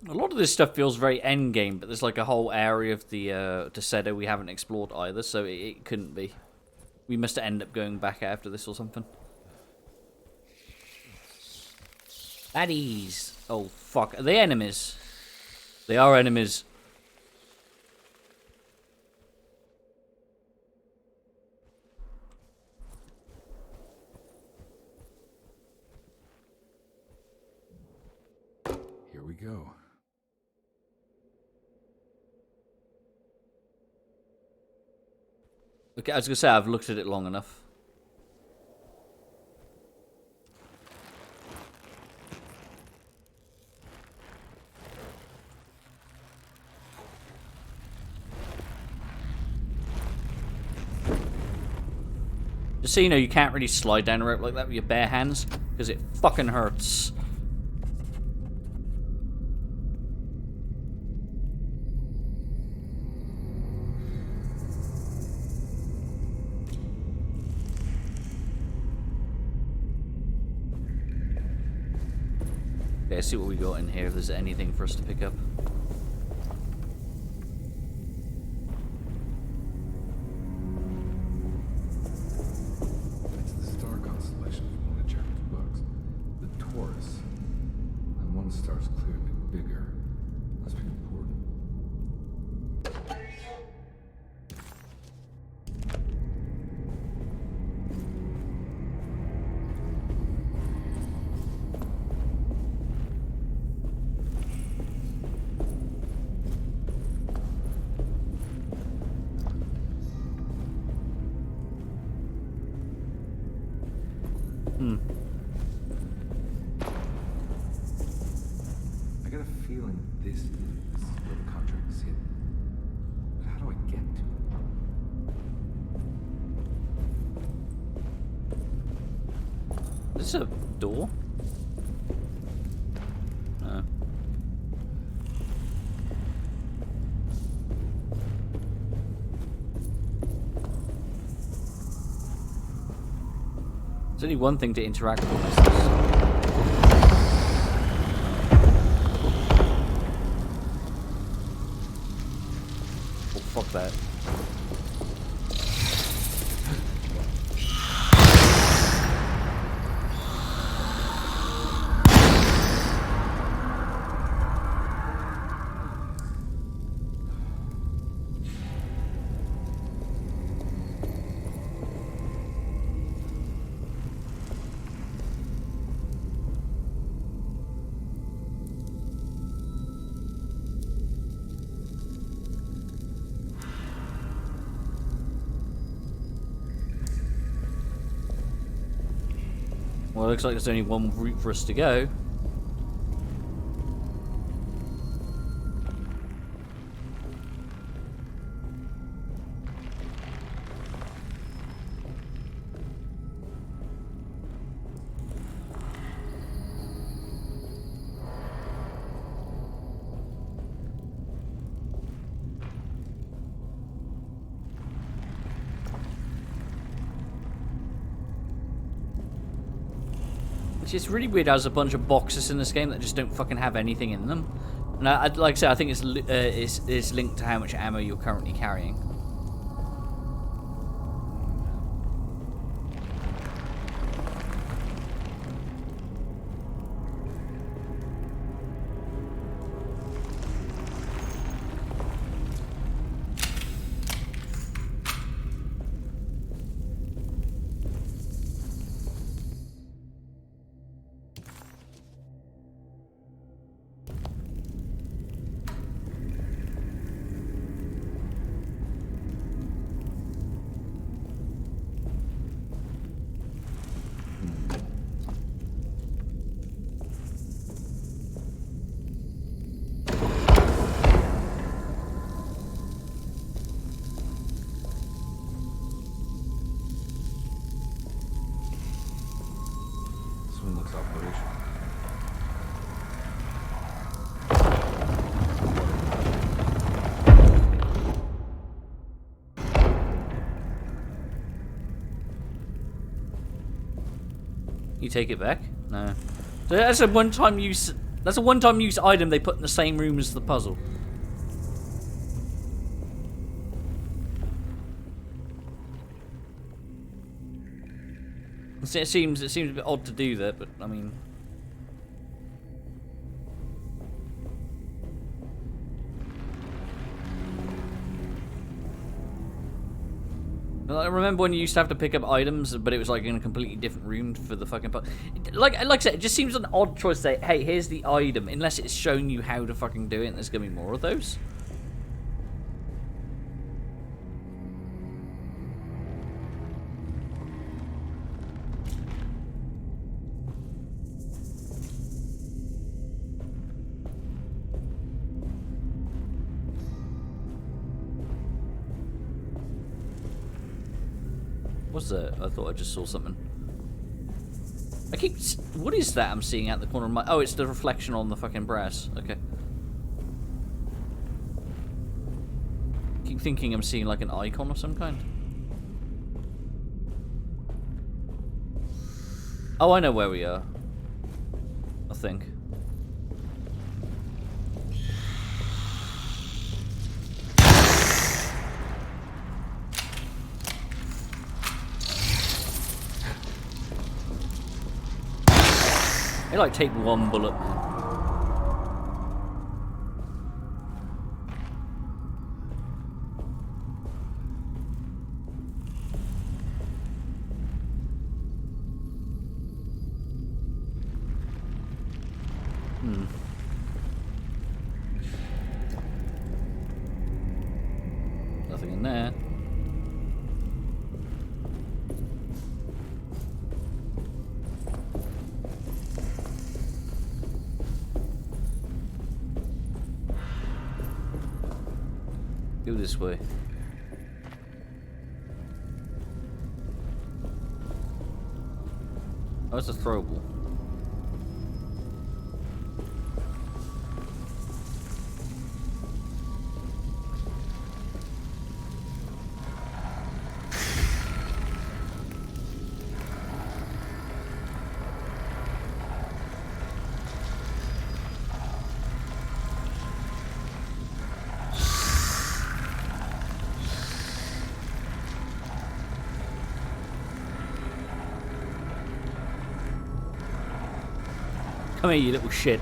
A lot of this stuff feels very endgame, but there's like a whole area of the Desedo we haven't explored either, so it couldn't be. We must end up going back after this or something. Baddies! Oh, fuck. Are they enemies? They are enemies. Here we go. Okay, I was gonna say, I've looked at it long enough. Just so you know, you can't really slide down a rope like that with your bare hands, because it fucking hurts. Okay, let's see what we got in here, if there's anything for us to pick up. It's the star constellation from one of Jared's books. The Taurus. And one star's clearly bigger. Must be important. I got a feeling this is where the contract is hidden. But how do I get to it? Is this a door? No. There's only one thing to interact with. Is this. Oh, fuck that. Well, it looks like there's only one route for us to go. It's really weird. There's a bunch of boxes in this game that just don't fucking have anything in them. And like I said, I think it's linked to how much ammo you're currently carrying. you take it back? No. So that's a one-time use. That's a one-time use item they put in the same room as the puzzle. It seems a bit odd to do that, but I mean. I remember when you used to have to pick up items, but it was like in a completely different room for the fucking like I said, it just seems an odd choice to say, hey, here's the item, unless it's showing you how to fucking do it, and there's gonna be more of those. What's that? I thought I just saw something. What is that I'm seeing out the corner of my... Oh, it's the reflection on the fucking brass. Okay. I keep thinking I'm seeing like an icon of some kind. Oh, I know where we are. I think. They like take one bullet, man. Nothing in there. Go this way. Oh, it's a throwable. Come here, you little shit.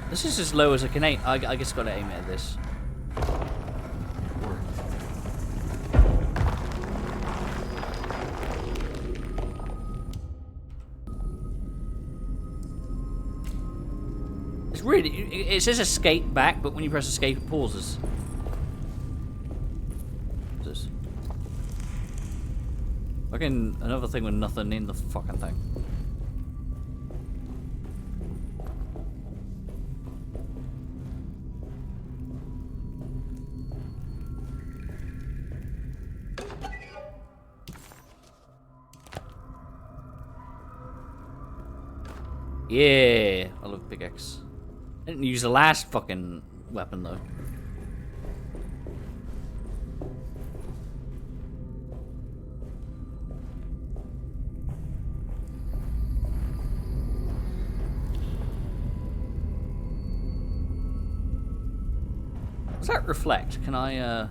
This is as low as I can aim. I just gotta aim at this. It's really, it says escape back, but when you press escape, it pauses. What's this? Fucking another thing with nothing in the fucking thing. Yeah, I love pickaxe. I didn't use the last fucking weapon though. Does that reflect? Can I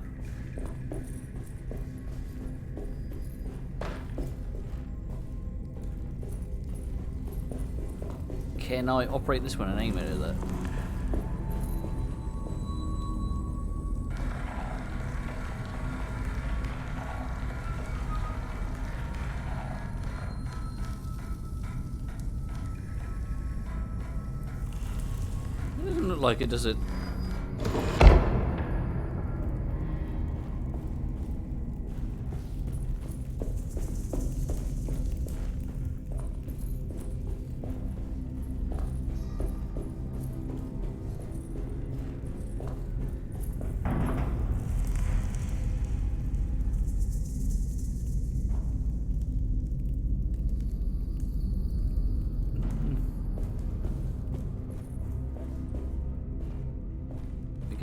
Can I operate this one and aim it at that? It doesn't look like it, does it?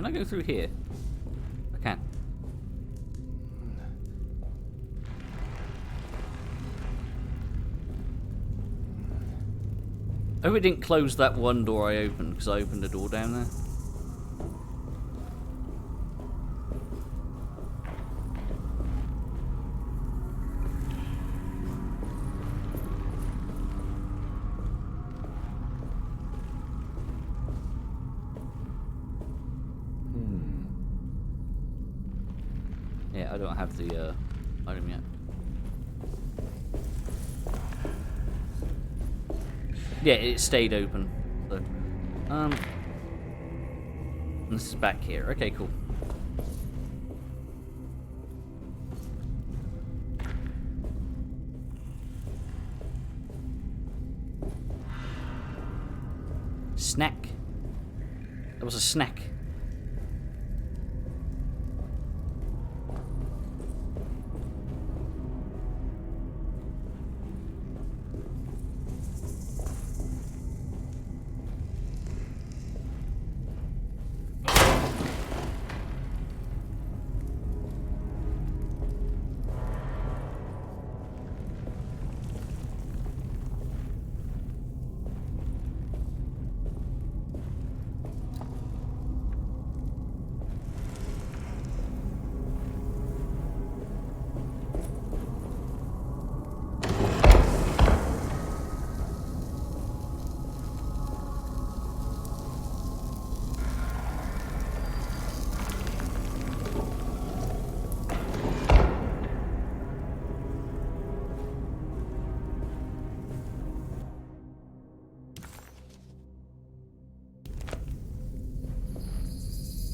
Can I go through here? I can. I hope it didn't close that one door I opened, because I opened the door down there. Yeah, I don't have the item yet. Yeah, it stayed open. So, this is back here. Okay, cool. Snack. That was a snack.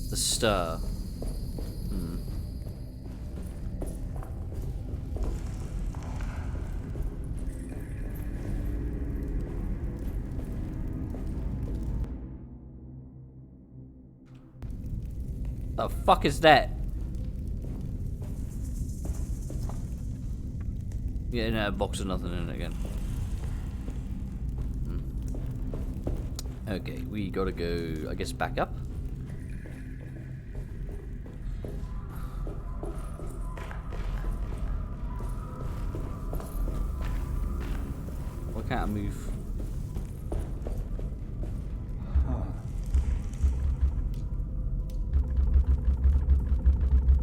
The star. The fuck is that? Yeah, no, a box of nothing in it again. Okay, we gotta go, I guess, back up. Why can't I move?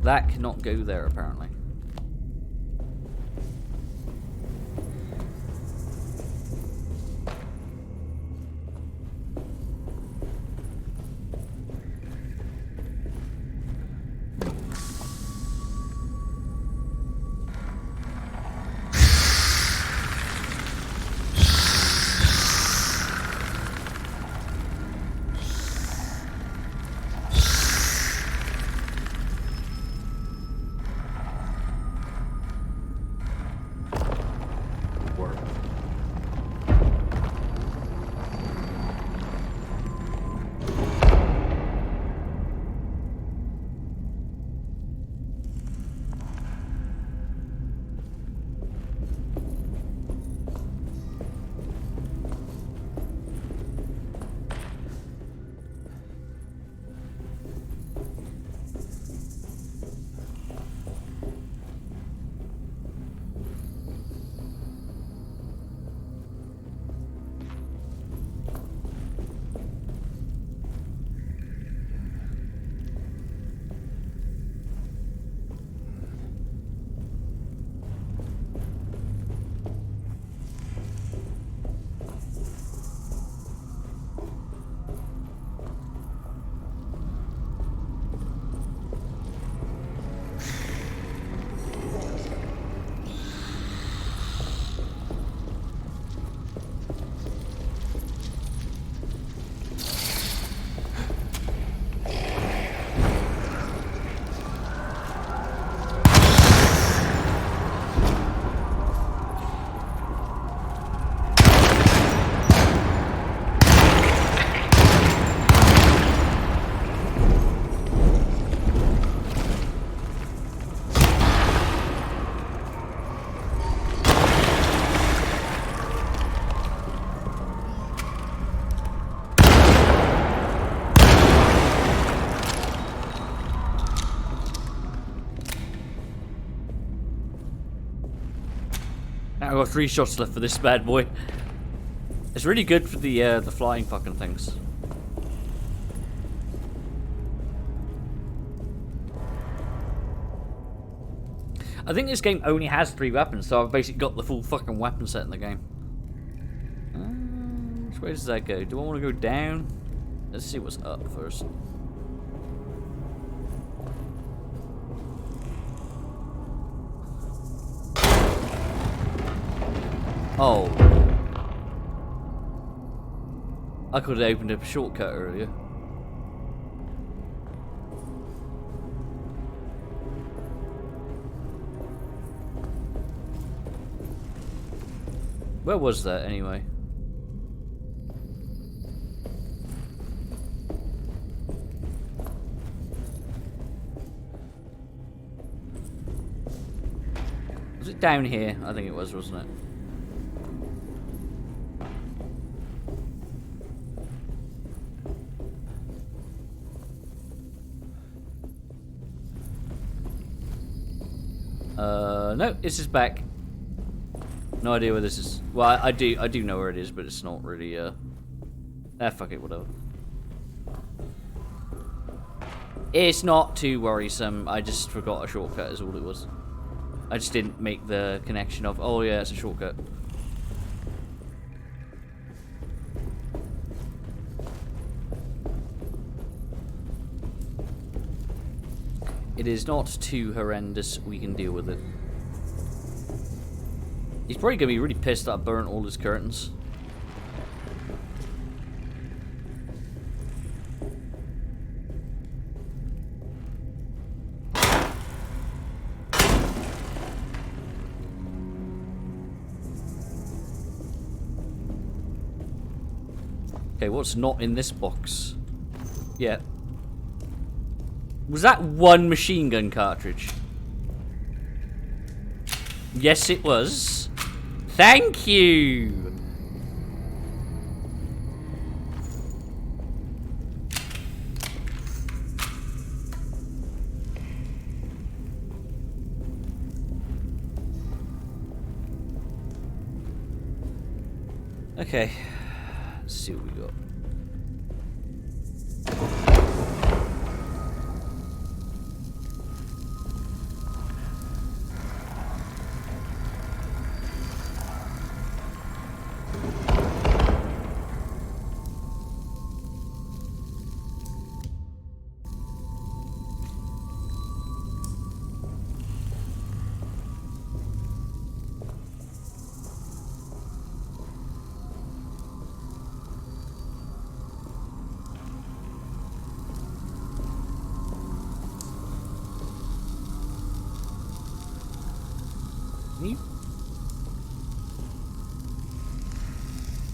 That cannot go there, apparently. I've got 3 shots left for this bad boy. It's really good for the flying fucking things. I think this game only has 3 weapons, so I've basically got the full fucking weapon set in the game. Which way does that go? Do I want to go down? Let's see what's up first. Oh. I could have opened up a shortcut earlier. Where was that anyway? Was it down here? I think it was, wasn't it? No, this is back. No idea where this is. Well, I do know where it is, but it's not really, fuck it, whatever. It's not too worrisome. I just forgot a shortcut is all it was. I just didn't make the connection of, oh yeah, it's a shortcut. It is not too horrendous. We can deal with it. He's probably going to be really pissed that I burnt all his curtains. Okay, what's not in this box? Yeah. Was that one machine gun cartridge? Yes, it was. Thank you! Okay. Let's see what we got.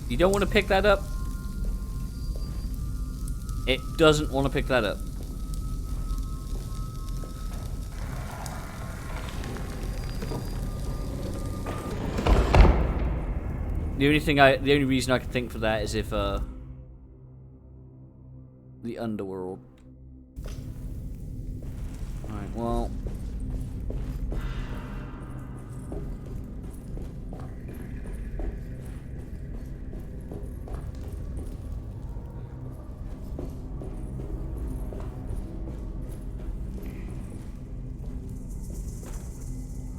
You don't want to pick that up? It doesn't want to pick that up. The only reason I can think for that is if the underworld. Alright, well.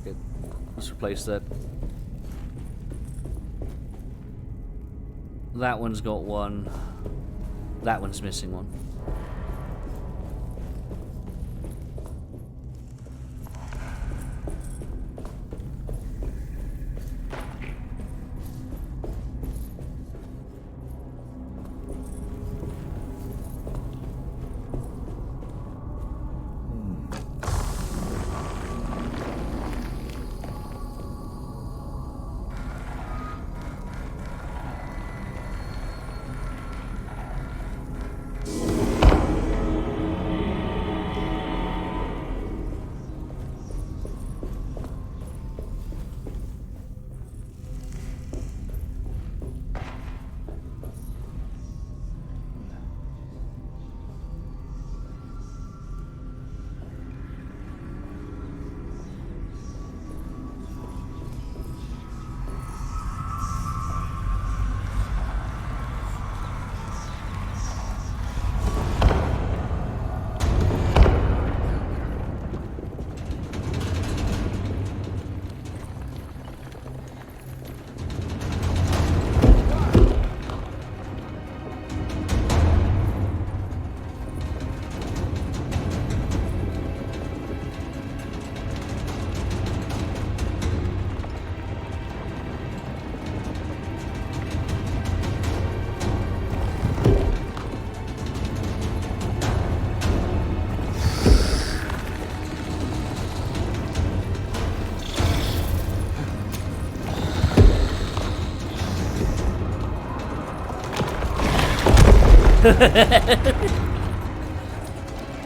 Okay, let's replace that. That one's got one. That one's missing one.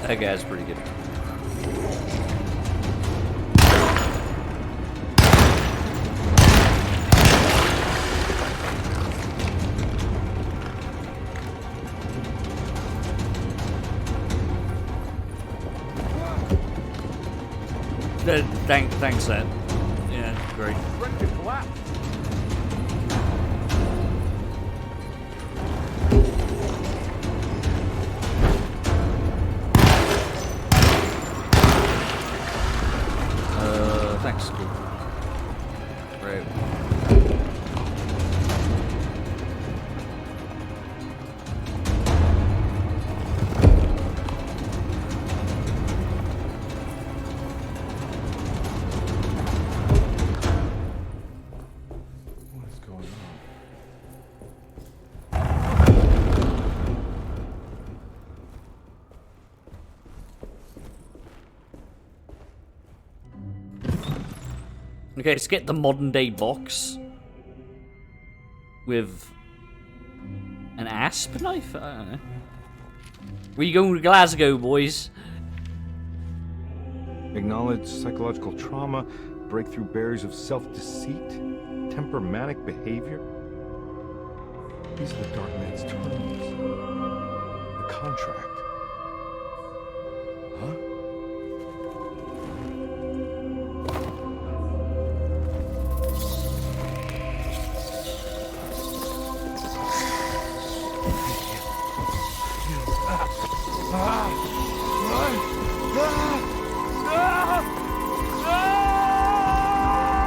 That guy's pretty good. Thanks, Ed. Yeah, great. Ready to collapse. Thanks, cool. Right. What is going on? Okay, let's get the modern day box with an asp knife. I don't know. Where you going to Glasgow, boys? Acknowledge psychological trauma, break through barriers of self-deceit, temper manic behavior. These are the Dark Man's terms. The contract. Huh?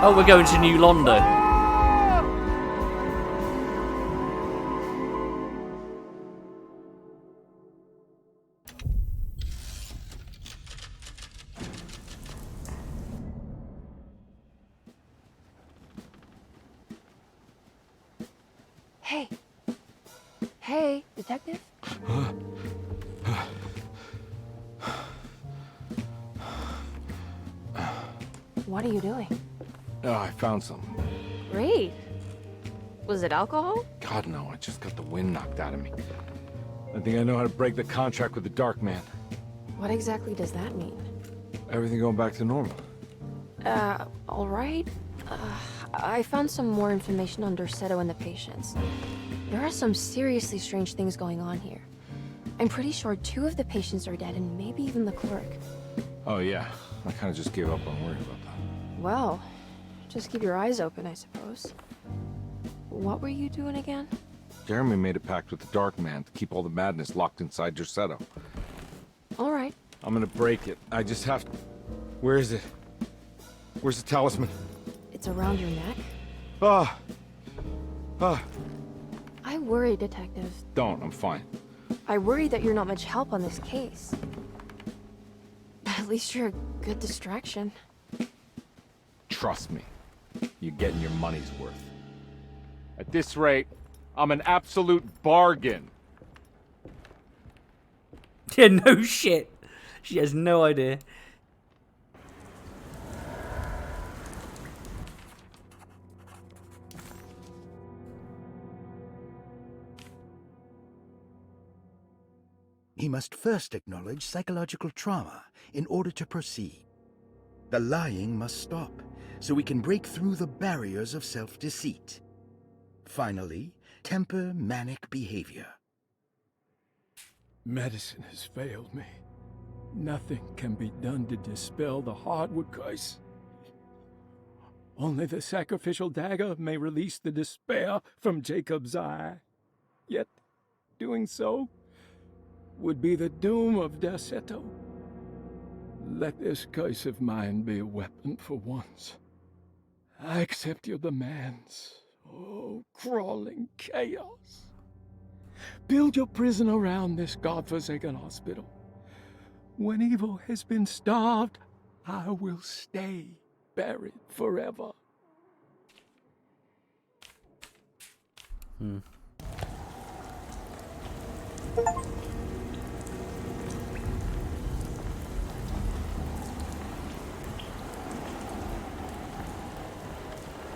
Oh, we're going to New London. Hey. Hey, detective? What are you doing? Oh, I found something. Great. Was it alcohol? God, no, I just got the wind knocked out of me. I think I know how to break the contract with the Dark Man. What exactly does that mean? Everything going back to normal. All right. I found some more information on Dorsetto and the patients. There are some seriously strange things going on here. I'm pretty sure 2 of the patients are dead and maybe even the clerk. Oh, yeah. I kind of just gave up on worrying about that. Well, just keep your eyes open, I suppose. What were you doing again? Jeremy made a pact with the Dark Man to keep all the madness locked inside Dorsetto. All right. I'm gonna break it. I just have to... Where is it? Where's the talisman? It's around your neck? Ah! Ah! I worry, Detective. Don't, I'm fine. I worry that you're not much help on this case. At least you're a good distraction. Trust me. You're getting your money's worth. At this rate, I'm an absolute bargain. Yeah, no shit. She has no idea. He must first acknowledge psychological trauma in order to proceed. The lying must stop, so we can break through the barriers of self-deceit. Finally, temper manic behavior. Medicine has failed me. Nothing can be done to dispel the hardwood curse. Only the sacrificial dagger may release the despair from Jacob's eye. Yet, doing so would be the doom of Dorsetto. Let this curse of mine be a weapon for once. I accept your demands. Oh, crawling chaos. Build your prison around this godforsaken hospital. When evil has been starved, I will stay buried forever. Is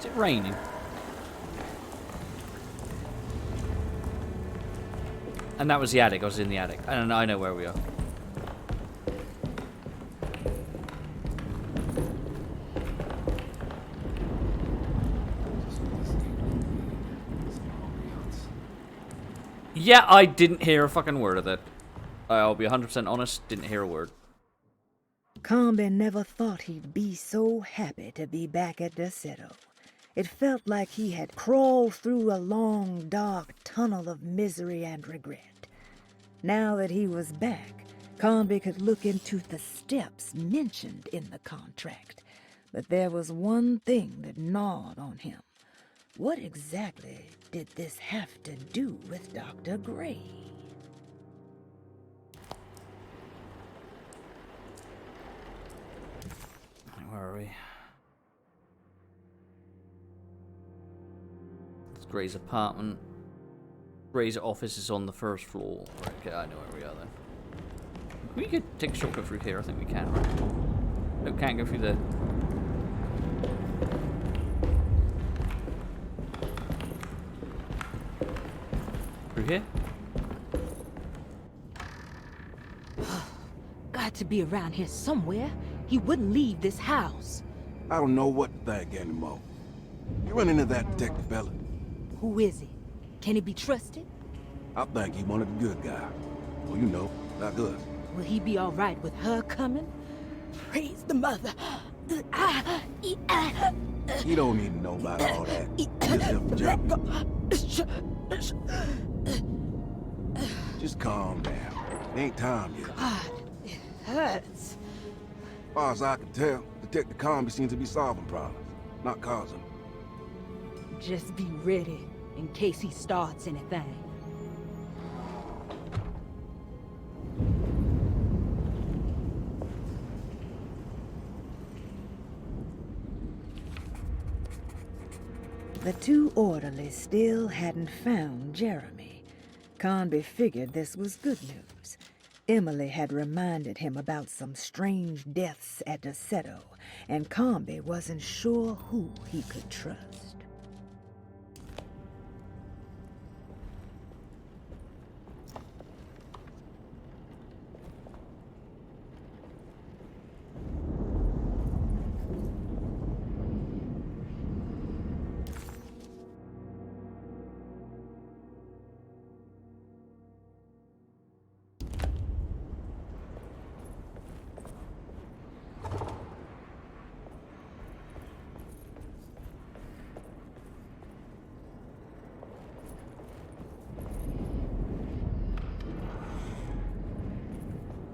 it raining? And that was the attic. I was in the attic. And I know where we are. Yeah, I didn't hear a fucking word of that. I'll be 100% honest, didn't hear a word. Combe never thought he'd be so happy to be back at Deseto. It felt like he had crawled through a long, dark tunnel of misery and regret. Now that he was back, Combe could look into the steps mentioned in the contract. But there was one thing that gnawed on him. What exactly did this have to do with Dr. Gray? Where are we? It's Gray's apartment. Gray's office is on the first floor. Right, okay, I know where we are then. We could take a shortcut through here. I think we can, right? No, can't go through there. Through here? Got to be around here somewhere. He wouldn't leave this house. I don't know what to think anymore. You run into that detective fella? Who is he? Can he be trusted? I think he one of the good guys. Well, you know, like us. Will he be all right with her coming? Praise the mother. You don't need to know about all that. Just calm down. It ain't time yet. God, it hurts. As far as I can tell, Detective Combe seems to be solving problems, not causing them. Just be ready in case he starts anything. The two orderlies still hadn't found Jeremy. Conby figured this was good news. Emily had reminded him about some strange deaths at Deseto, and Conby wasn't sure who he could trust.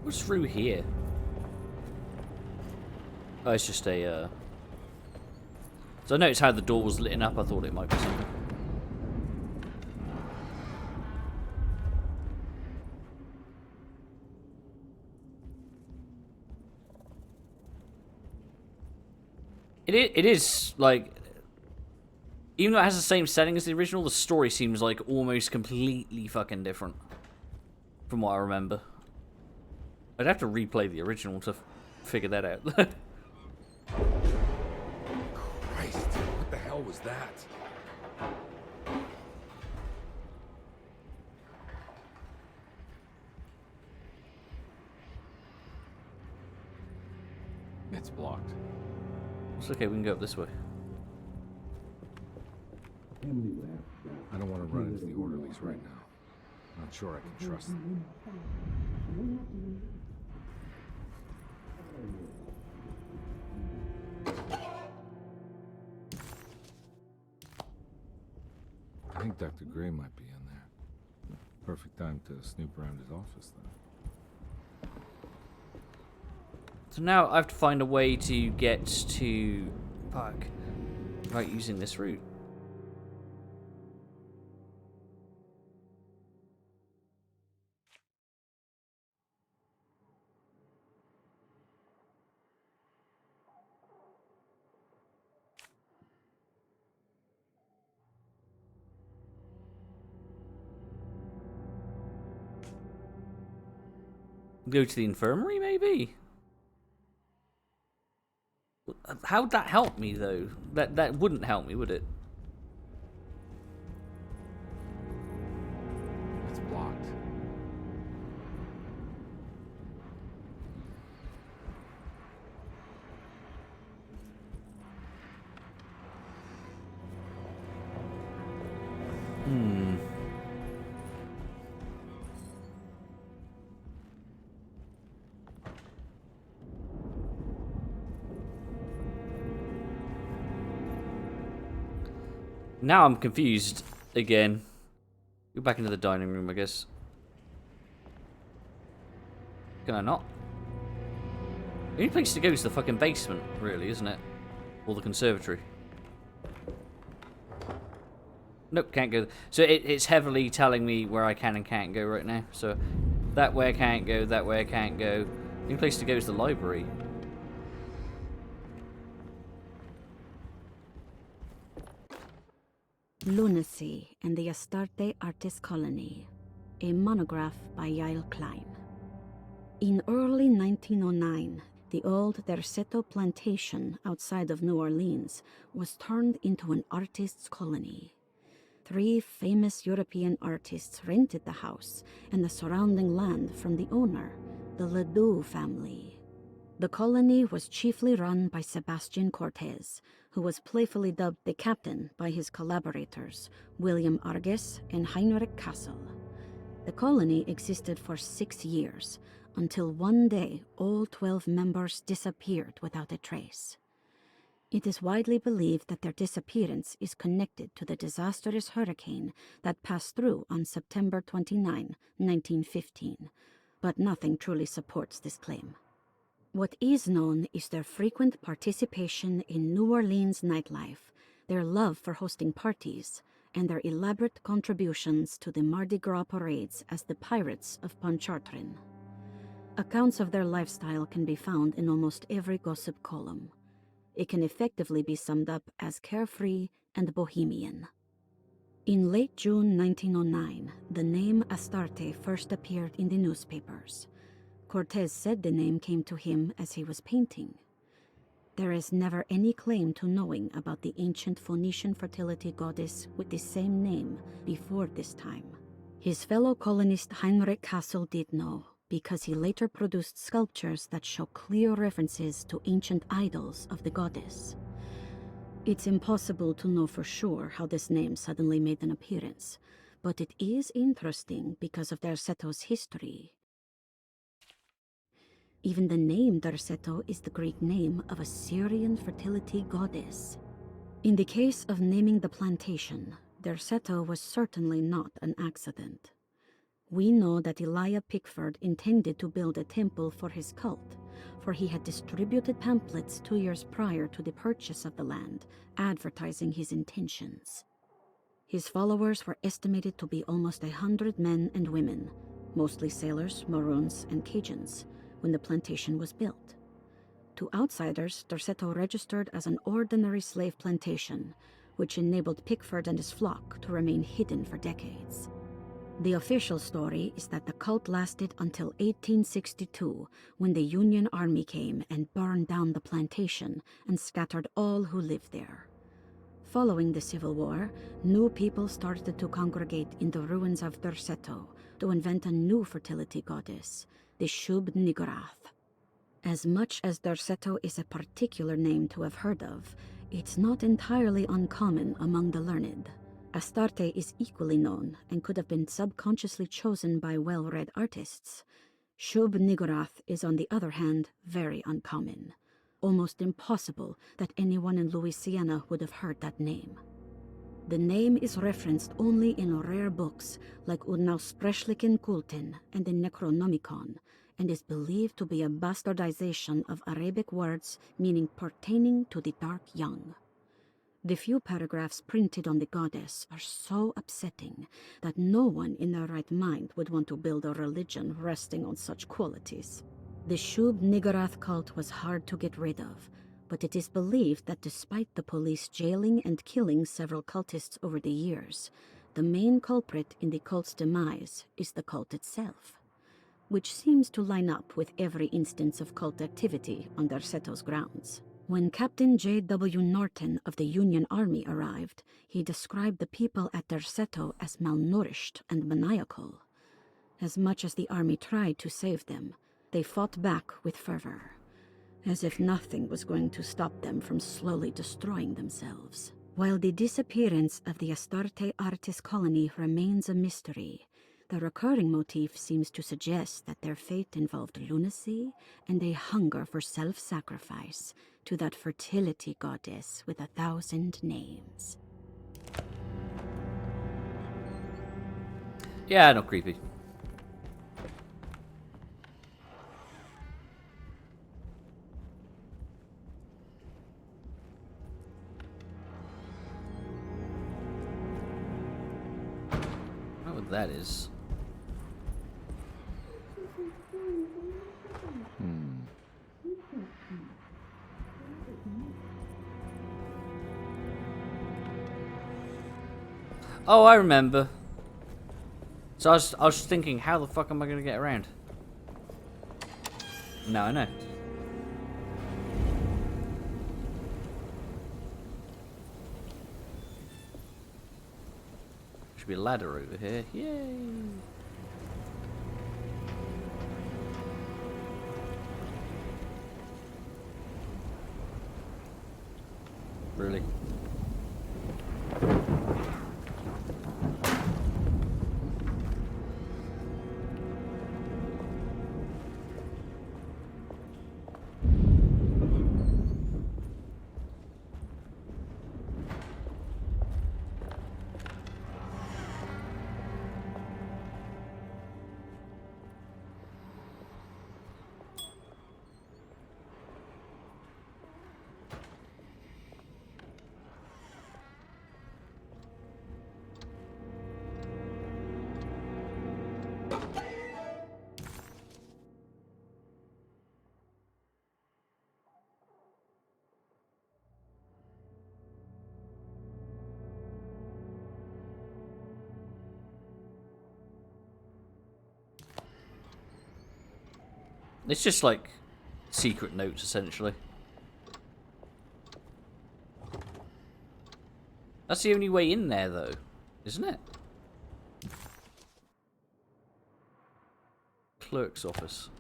What's through here? Oh, it's just a, So I noticed how the door was lit up. I thought it might be something. It is, like... Even though it has the same setting as the original, the story seems, like, almost completely fucking different. From what I remember. I'd have to replay the original to figure that out. Christ, what the hell was that? It's blocked. It's okay, we can go up this way. I don't want to run into the orderlies right now. Not sure I can trust them. I think Dr. Gray might be in there. Perfect time to snoop around his office, then. So now I have to find a way to get to Park without using this route. Go to the infirmary, maybe? How'd that help me, though? That wouldn't help me, would it? It's blocked. Now I'm confused again. Go back into the dining room, I guess. Can I not? The only place to go is the fucking basement, really, isn't it? Or the conservatory. Nope, can't go. So it's heavily telling me where I can and can't go right now. So that way I can't go, that way I can't go. The only place to go is the library. Lunacy and the Astarte Artist Colony, a monograph by Yael Klein. In early 1909, the old Derceto plantation outside of New Orleans was turned into an artist's colony. 3 famous European artists rented the house and the surrounding land from the owner, the Ledoux family. The colony was chiefly run by Sebastian Cortez, who was playfully dubbed the captain by his collaborators, William Arges and Heinrich Kassel. The colony existed for 6 years, until one day all 12 members disappeared without a trace. It is widely believed that their disappearance is connected to the disastrous hurricane that passed through on September 29, 1915, but nothing truly supports this claim. What is known is their frequent participation in New Orleans nightlife, their love for hosting parties, and their elaborate contributions to the Mardi Gras parades as the Pirates of Pontchartrain. Accounts of their lifestyle can be found in almost every gossip column. It can effectively be summed up as carefree and bohemian. In late June 1909, the name Astarte first appeared in the newspapers. Cortez said the name came to him as he was painting. There is never any claim to knowing about the ancient Phoenician fertility goddess with the same name before this time. His fellow colonist Heinrich Kassel did know, because he later produced sculptures that show clear references to ancient idols of the goddess. It's impossible to know for sure how this name suddenly made an appearance, but it is interesting because of Derceto's history. Even the name Derceto is the Greek name of a Syrian fertility goddess. In the case of naming the plantation, Derceto was certainly not an accident. We know that Elijah Pickford intended to build a temple for his cult, for he had distributed pamphlets 2 years prior to the purchase of the land, advertising his intentions. His followers were estimated to be almost 100 men and women, mostly sailors, Maroons, and Cajuns, when the plantation was built. To outsiders, Derceto registered as an ordinary slave plantation, which enabled Pickford and his flock to remain hidden for decades. The official story is that the cult lasted until 1862, when the Union Army came and burned down the plantation and scattered all who lived there. Following the Civil War, new people started to congregate in the ruins of Derceto to invent a new fertility goddess, the Shub-Niggurath. As much as Derceto is a particular name to have heard of, it's not entirely uncommon among the learned. Astarte is equally known and could have been subconsciously chosen by well-read artists. Shub-Niggurath is, on the other hand, very uncommon. Almost impossible that anyone in Louisiana would have heard that name. The name is referenced only in rare books like Unaussprechlichen Kulten and the Necronomicon, and is believed to be a bastardization of Arabic words meaning pertaining to the dark young. The few paragraphs printed on the goddess are so upsetting that no one in their right mind would want to build a religion resting on such qualities. The Shub-Niggurath cult was hard to get rid of, but it is believed that despite the police jailing and killing several cultists over the years, the main culprit in the cult's demise is the cult itself, which seems to line up with every instance of cult activity on Derceto's grounds. When Captain J.W. Norton of the Union Army arrived, he described the people at Derceto as malnourished and maniacal. As much as the army tried to save them, they fought back with fervor, as if nothing was going to stop them from slowly destroying themselves. While the disappearance of the Astarte Artist Colony remains a mystery, the recurring motif seems to suggest that their fate involved lunacy and a hunger for self-sacrifice to that fertility goddess with 1,000 names. Yeah, not creepy. I don't know what that is. Oh, I remember. So I was thinking, how the fuck am I gonna get around? Now I know. Should be a ladder over here. Yay! Really? It's just like secret notes, essentially. That's the only way in there, though, isn't it? Clerk's office.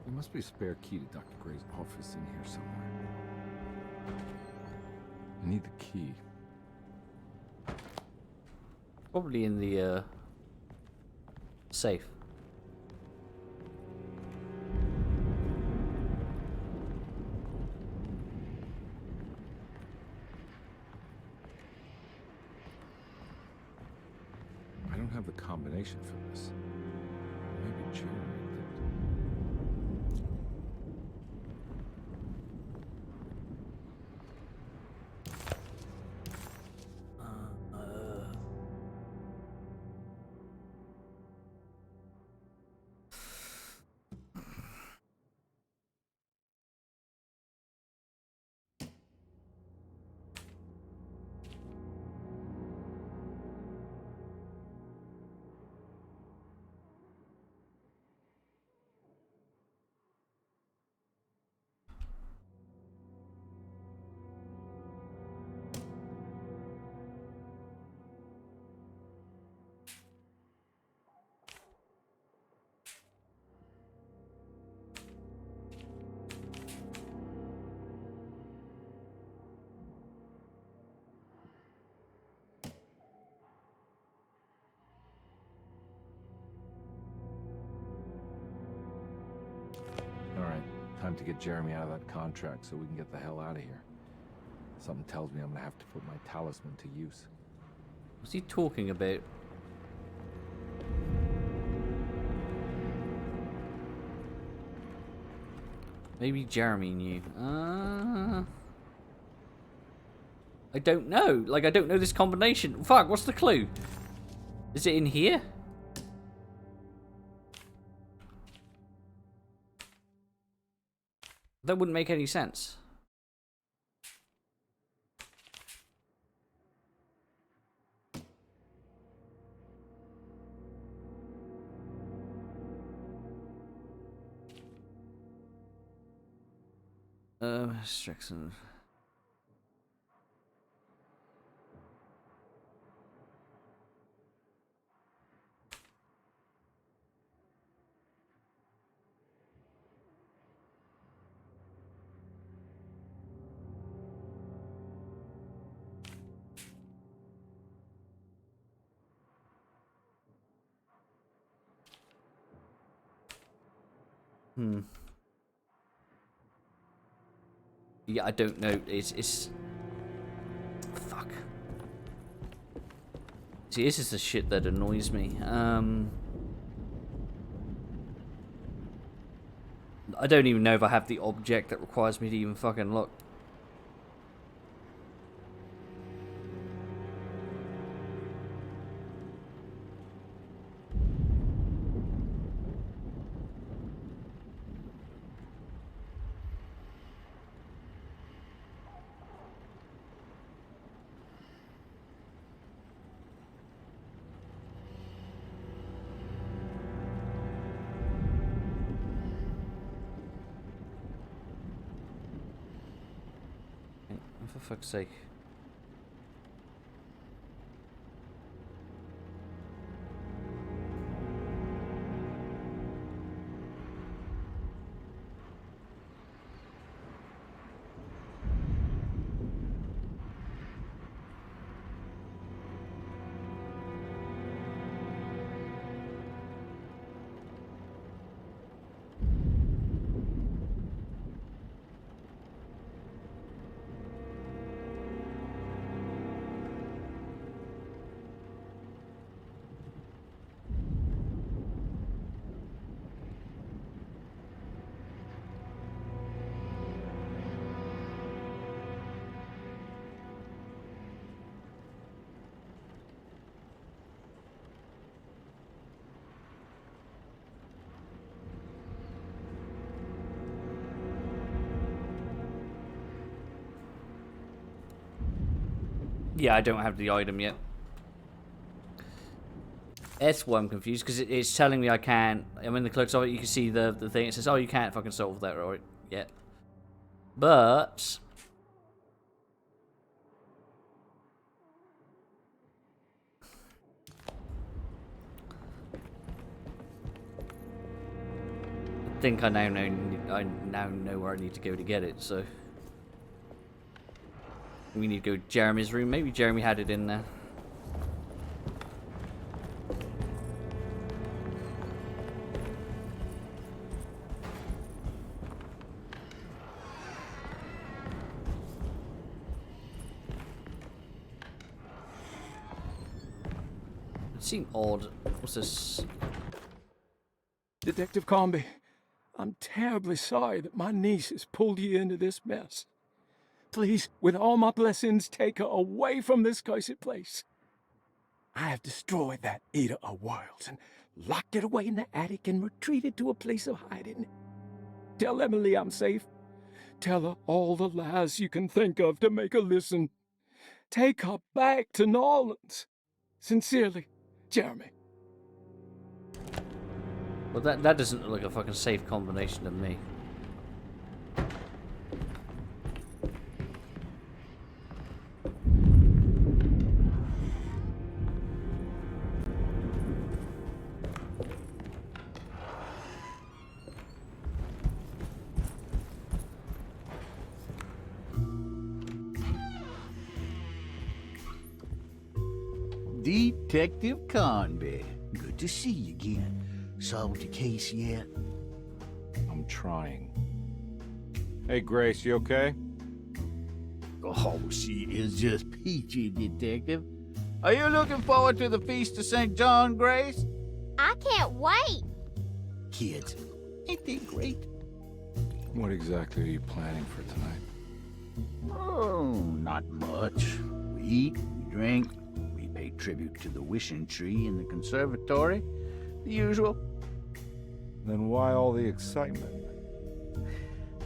There must be a spare key to Dr. Gray's office in here somewhere. I need the key. Probably in the safe. I don't have the combination for this. Maybe Jeremy did. Alright, time to get Jeremy out of that contract so we can get the hell out of here. Something tells me I'm gonna have to put my talisman to use. What's he talking about? Maybe Jeremy knew. I don't know. Like, I don't know this combination. Fuck, what's the clue? Is it in here? That wouldn't make any sense. Strixon. Yeah, I don't know. It's fuck. See, this is the shit that annoys me. I don't even know if I have the object that requires me to even fucking look. For fuck's sake. Yeah, I don't have the item yet. That's why I'm confused, because it's telling me I can't. I'm in the clerk's office, you can see the thing. It says, oh, you can't fucking solve that right yet. But... I think I now know where I need to go to get it, so... We need to go to Jeremy's room. Maybe Jeremy had it in there. It seemed odd. What's this? Detective Comby, I'm terribly sorry that my niece has pulled you into this mess. Please, with all my blessings, take her away from this cursed place. I have destroyed that eater of worlds and locked it away in the attic and retreated to a place of hiding. Tell Emily I'm safe. Tell her all the lies you can think of to make her listen. Take her back to New Orleans. Sincerely, Jeremy. Well, that doesn't look like a fucking safe combination to me. Detective Conby. Good to see you again. Solved your case yet? I'm trying. Hey, Grace, you okay? Oh, she is just peachy, Detective. Are you looking forward to the Feast of St. John, Grace? I can't wait. Kids, ain't they great? What exactly are you planning for tonight? Oh, not much. We eat, we drink, we pay tribute to the wishing tree in the conservatory. The usual. Then why all the excitement?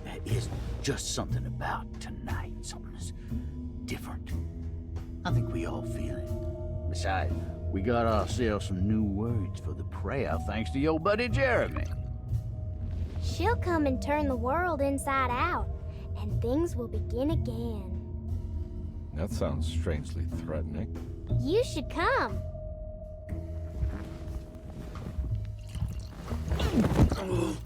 There is just something about tonight. Something's different. I think we all feel it. Besides, we got ourselves some new words for the prayer thanks to your buddy Jeremy. She'll come and turn the world inside out, and things will begin again. That sounds strangely threatening. You should come. Oh,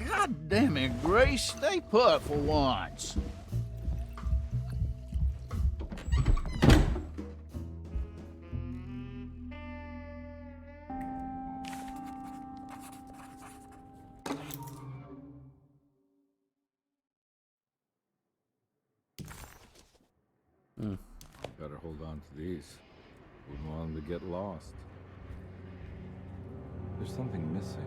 God damn it, Grace. Stay put for once. Better hold on to these. Wouldn't want them to get lost. There's something missing.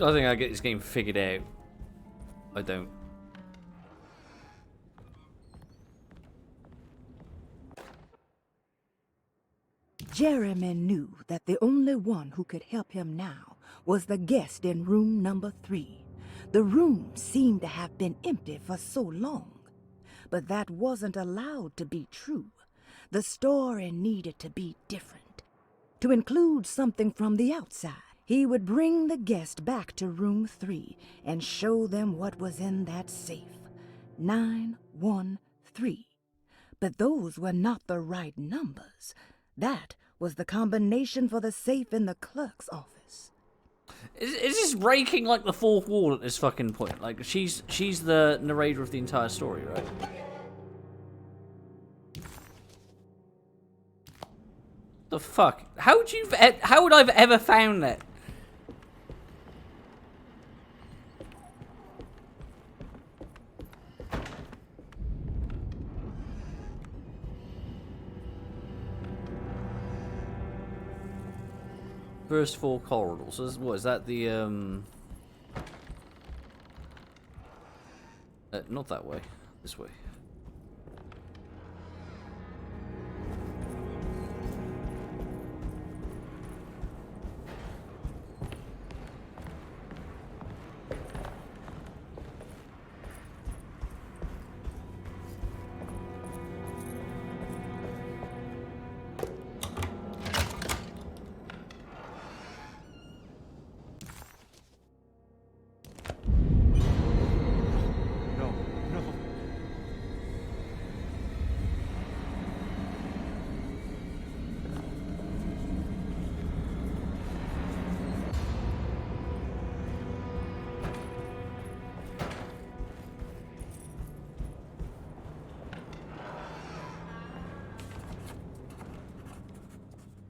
I think I get this game figured out. I don't. Jeremy knew that the only one who could help him now was the guest in room number 3. The room seemed to have been empty for so long. But that wasn't allowed to be true. The story needed to be different. To include something from the outside. He would bring the guest back to room 3 and show them what was in that safe. 913. But those were not the right numbers. That was the combination for the safe in the clerk's office. Is this breaking like the fourth wall at this fucking point? Like she's the narrator of the entire story, right? The fuck? How would I've ever found that? First 4 corridors. What is that? The not that way. This way.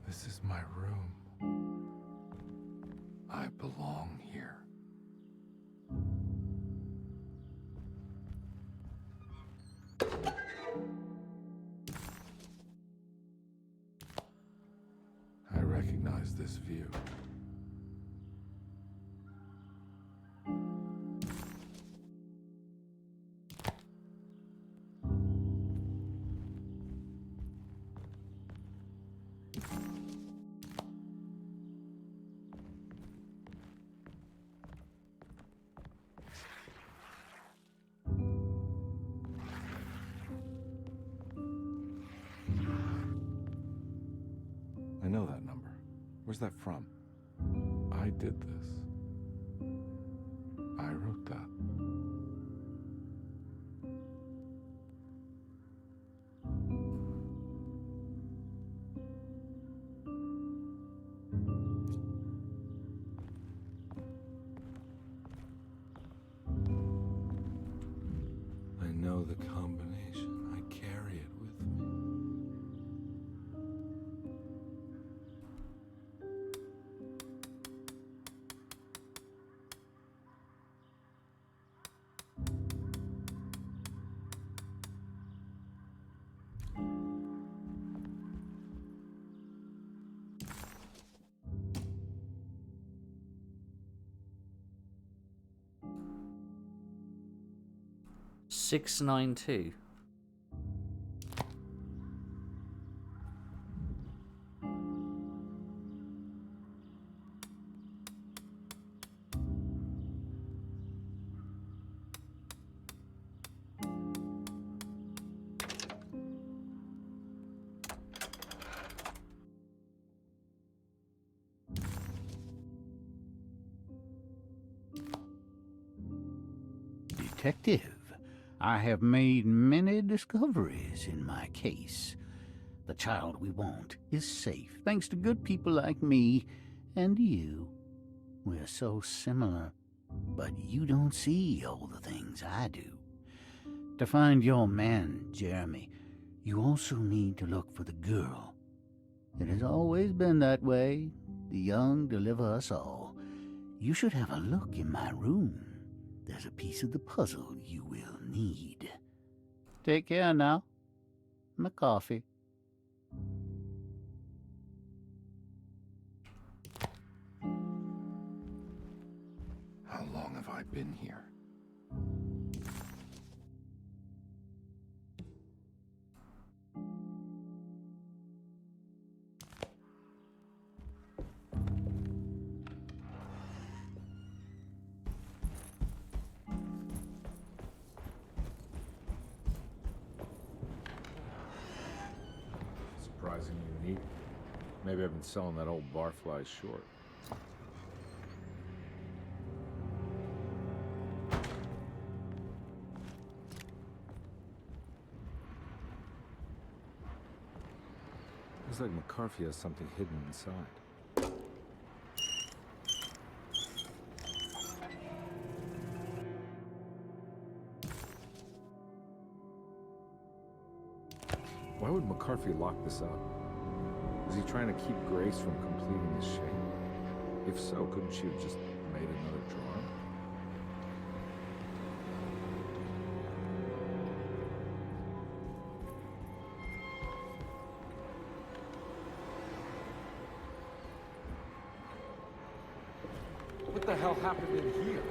This is my room. I belong here. I recognize this view. I know that number. Where's that from? I did this. I wrote that. I know the combination. I carry it with me. Six 9-2. Detective, I have made many discoveries in my case. The child we want is safe, thanks to good people like me and you. We're so similar, but you don't see all the things I do. To find your man, Jeremy, you also need to look for the girl. It has always been that way. The young deliver us all. You should have a look in my room. There's a piece of the puzzle you will need. Take care now. My coffee. How long have I been here? Surprisingly neat. Maybe I've been selling that old barfly short. Looks like McCarthy has something hidden inside. Why would McCarthy lock this up? Was he trying to keep Grace from completing his shape? If so, couldn't she have just made another drawing? What the hell happened in here?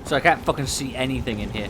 So I can't fucking see anything in here.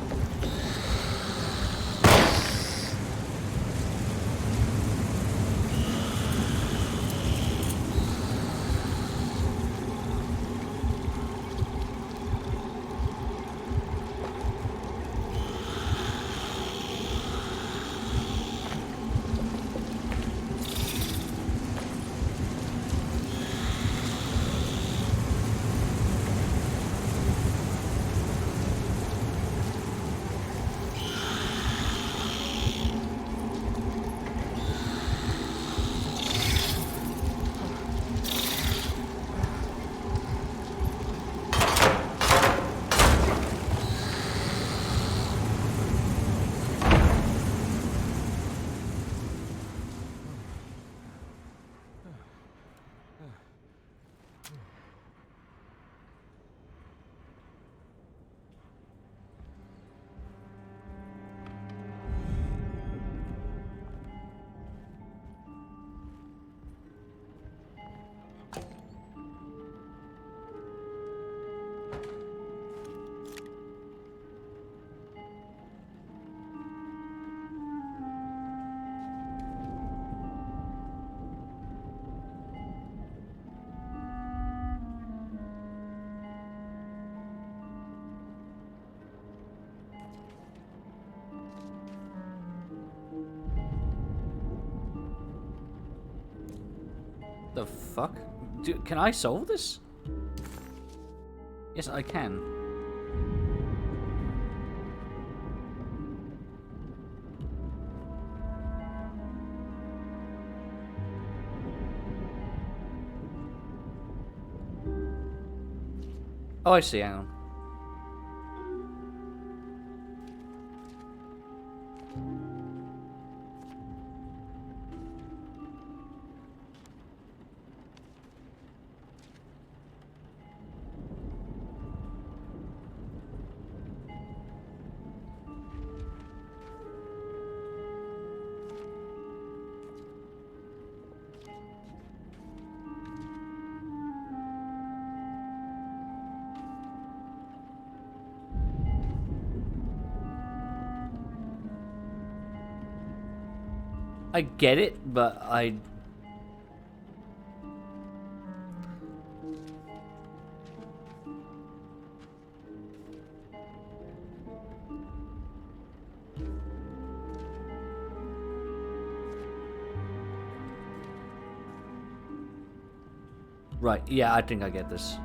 The fuck? Can I solve this? Yes, I can. Oh, I see, hang on. I get it, but I... Right, yeah, I think I get this.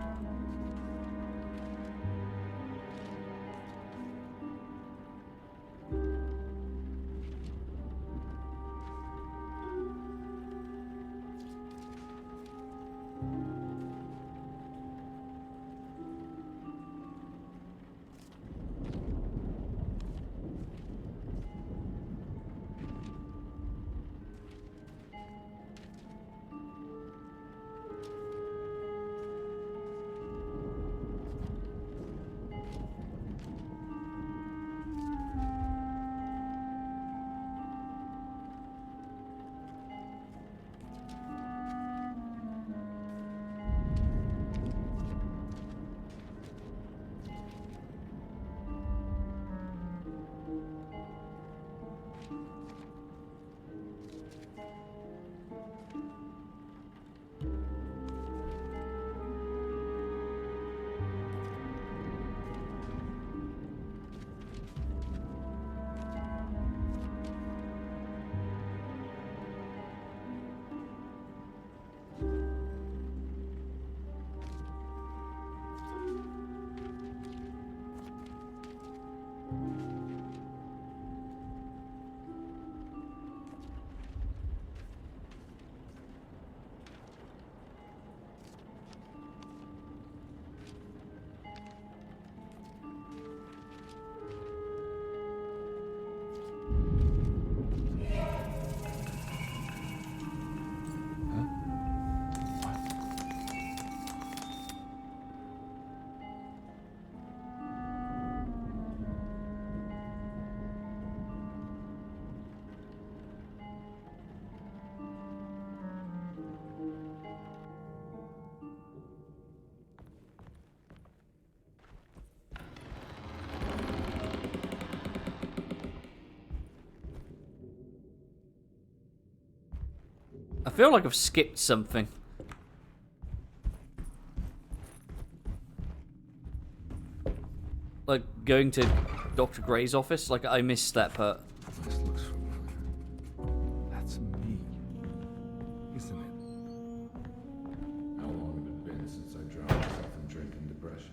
I feel like I've skipped something. Like going to Dr. Gray's office, like I missed that part. This looks familiar. That's me, isn't it? How long had it been since I drowned myself in drink and depression?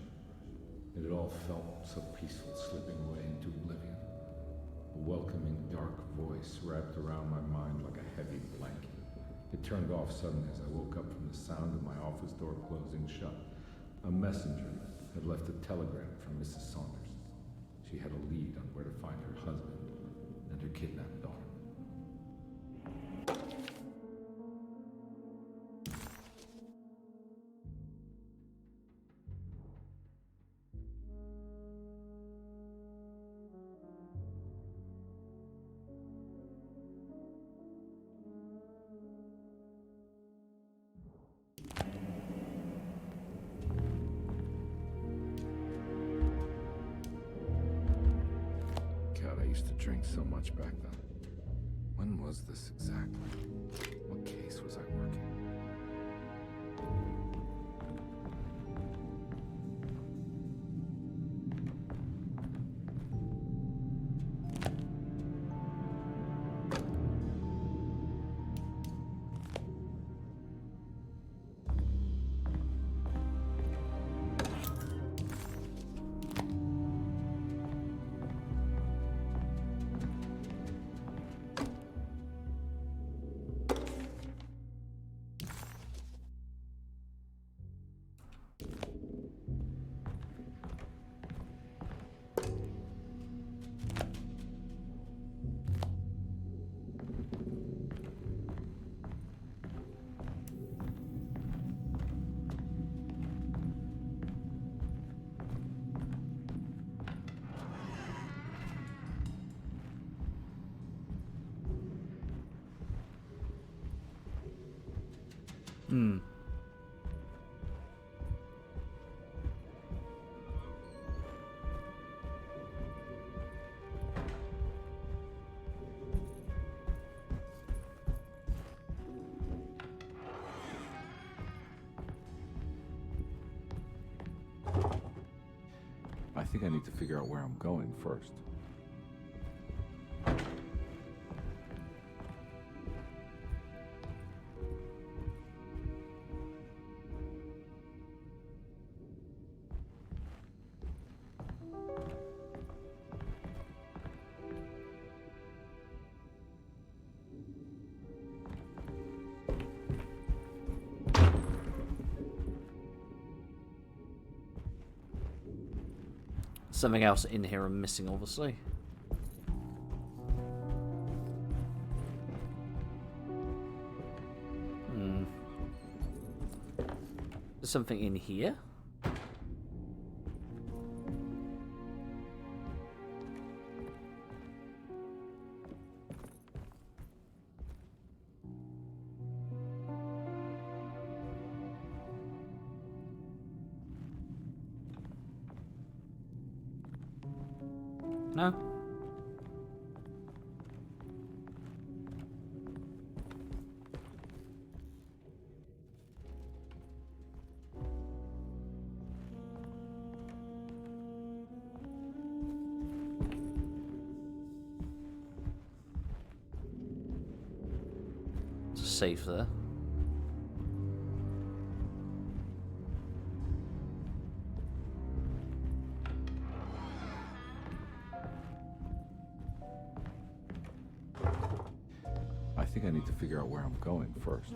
It had all felt so peaceful, slipping away into oblivion. A welcoming, dark voice wrapped around my mind like a heavy blanket. It turned off suddenly as I woke up from the sound of my office door closing shut. A messenger had left a telegram from Mrs. Saunders. She had a lead on where to find her husband and her kidnapped daughter. God, I used to drink so much back then. When was this exactly? What case was I working? Hmm. I think I need to figure out where I'm going first. Something else in here I'm missing, obviously. Hmm. There's something in here? No? It's a safe there. I think I need to figure out where I'm going first.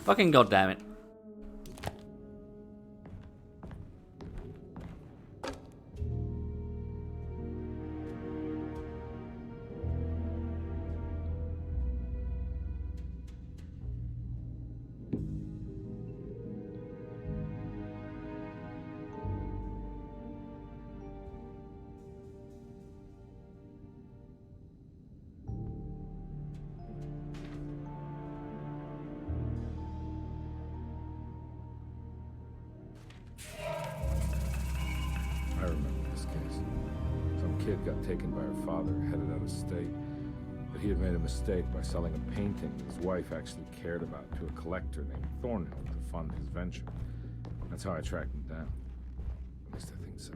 Fucking goddamn it. I remember this case. Some kid got taken by her father, headed out of state. But he had made a mistake by selling a painting his wife actually cared about to a collector named Thornhill to fund his venture. That's how I tracked him down. At least I think so.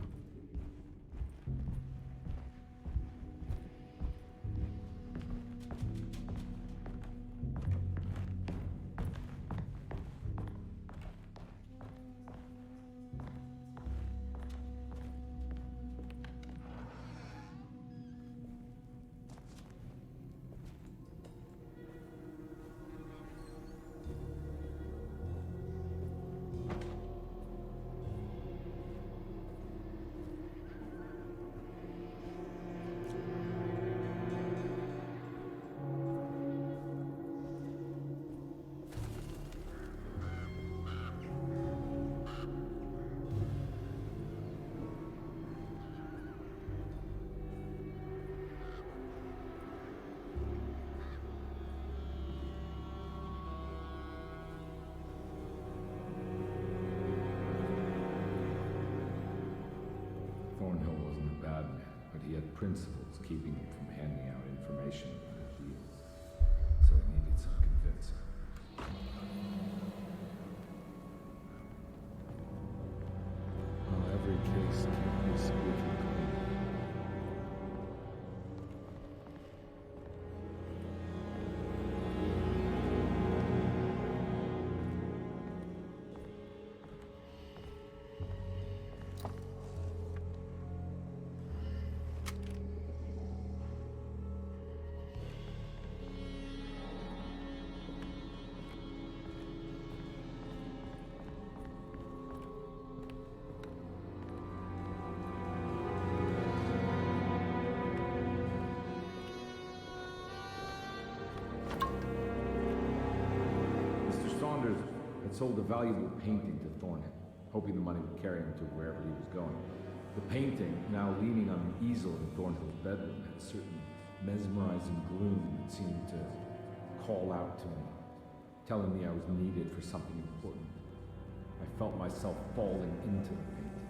Thornhill wasn't a bad man, but he had principles keeping him from handing out information about his deals. So it needed some convincing. Well, every case can't be squeaky clean. sold a valuable painting to Thornhill, hoping the money would carry him to wherever he was going. The painting, now leaning on an easel in Thornhill's bedroom, had a certain mesmerizing gloom that seemed to call out to me, telling me I was needed for something important. I felt myself falling into the painting,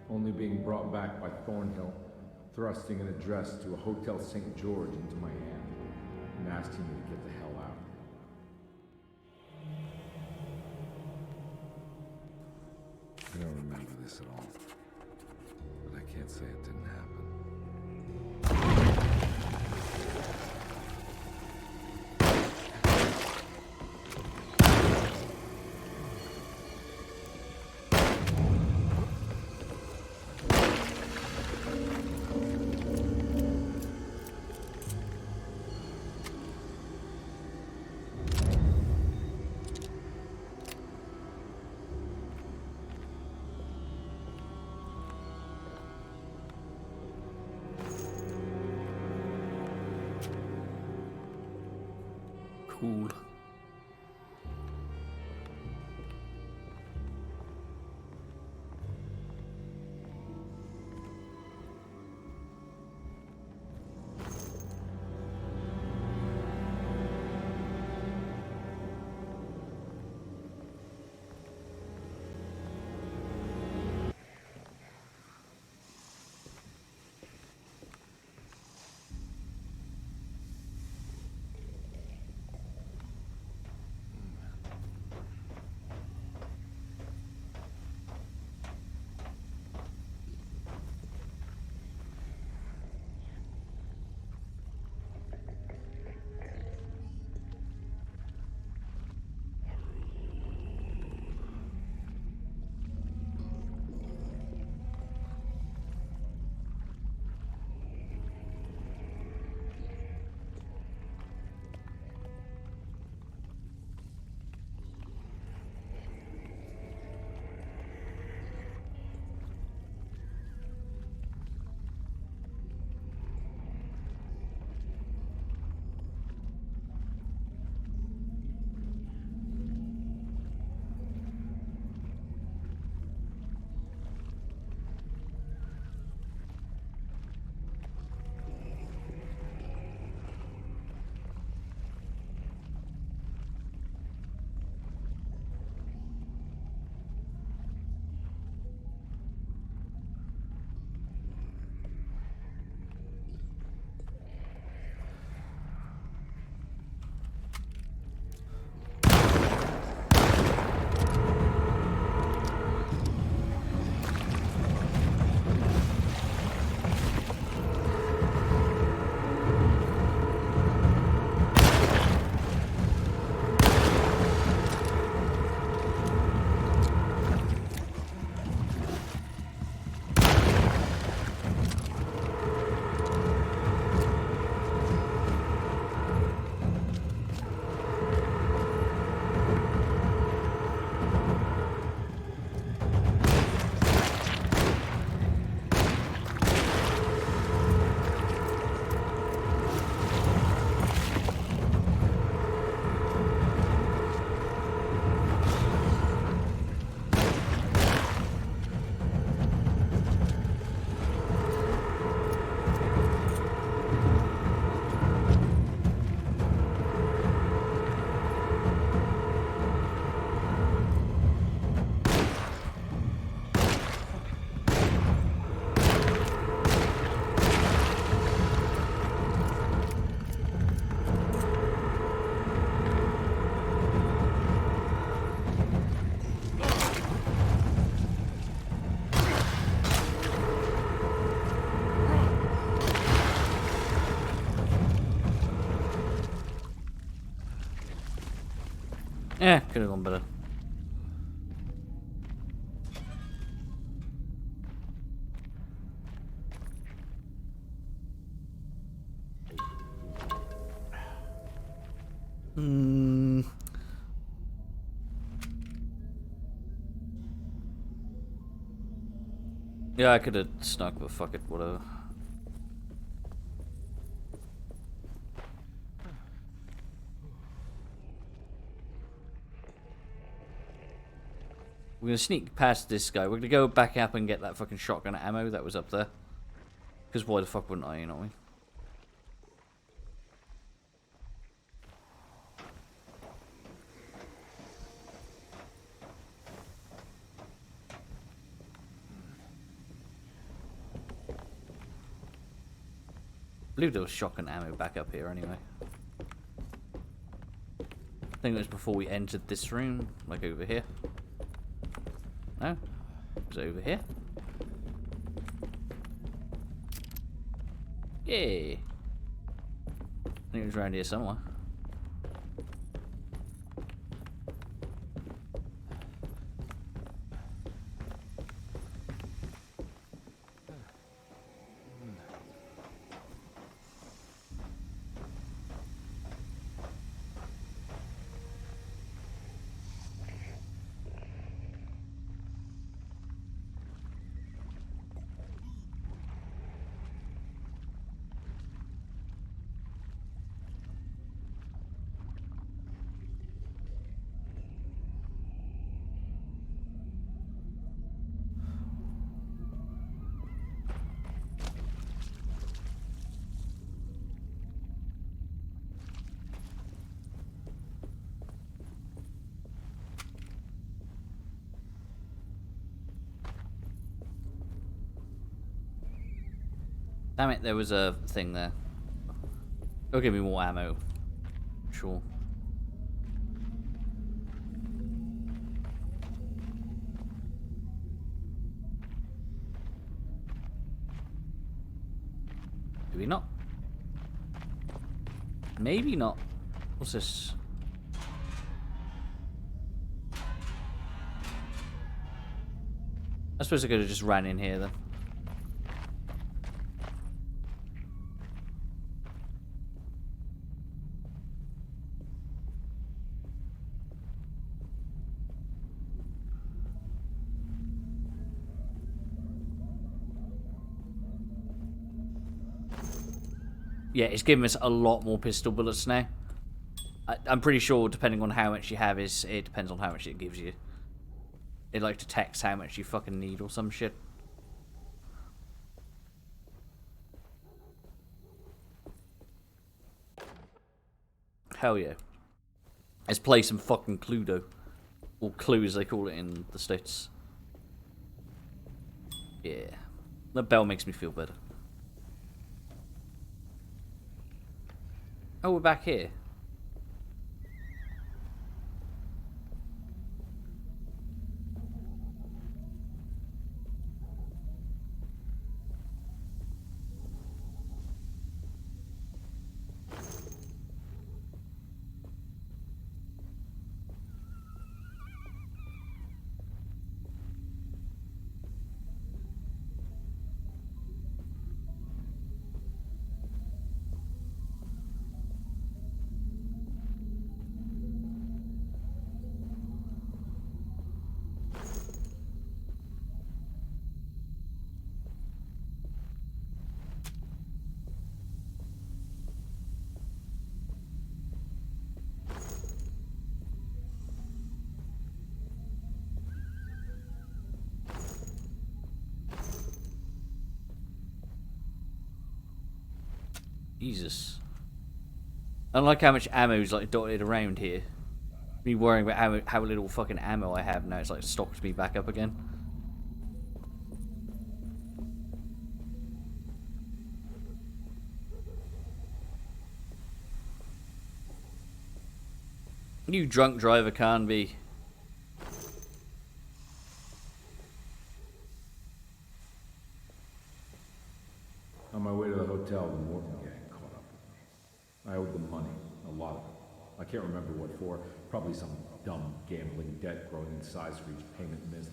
only being brought back by Thornhill, thrusting an address to a Hotel St. George into my hand and asking me to get the hell out. I don't remember this at all, but I can't say it didn't happen. Cool. Yeah, could have gone better. Yeah, I could have snuck, but fuck it, whatever. We're gonna sneak past this guy. We're gonna go back up and get that fucking shotgun ammo that was up there. Because why the fuck wouldn't I, you know what I mean? I believe there was shotgun ammo back up here anyway. I think it was before we entered this room, like over here. No? It was over here. Yeah. I think it was around here somewhere. Damn it, there was a thing there. It'll give me more ammo. Sure. Maybe not. Maybe not. What's this? I suppose I could have just ran in here then. Yeah, it's giving us a lot more pistol bullets now. I'm pretty sure, depending on how much you have, it depends on how much it gives you. It like detects how much you fucking need or some shit. Hell yeah. Let's play some fucking Cluedo. Or Clue as they call it in the States. Yeah. The bell makes me feel better. Oh, we're back here. Jesus. I don't like how much ammo's like dotted around here. Me worrying about how little fucking ammo I have now. It's like stocked me back up again. You drunk driver can't be. On my way to the hotel, the Morton gang caught up with me. I owed them money, a lot of it. I can't remember what for, probably some dumb gambling debt growing in size for each payment missed.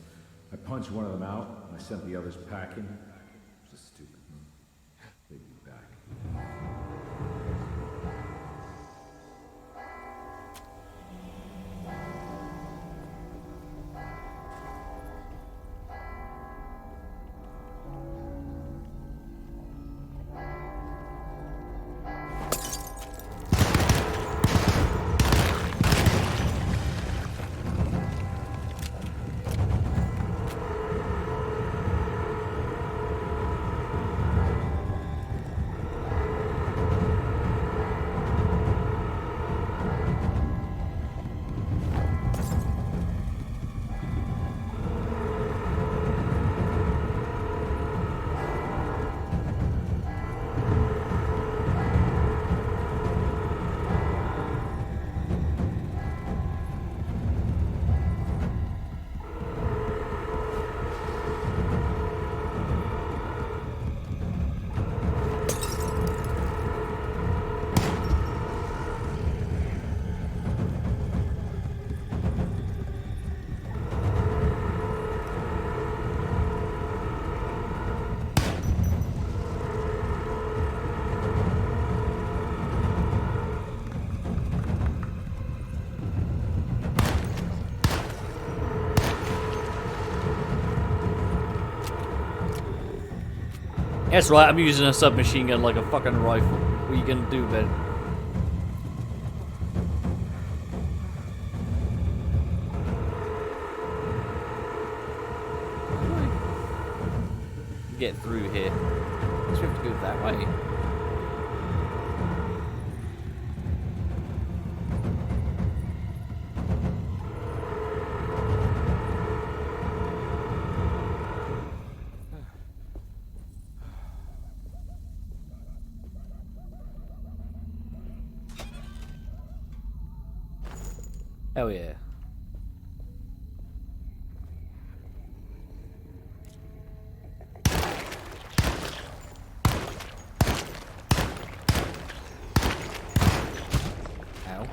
I punched one of them out, and I sent the others packing. It was a stupid move. They'd be back. That's right, I'm using a submachine gun like a fucking rifle. What are you gonna do, Ben? Get through here. So we have to go that way. Hell yeah. Ow.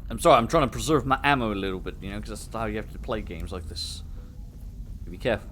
I'm sorry, I'm trying to preserve my ammo a little bit, you know, because that's how you have to play games like this. Be careful.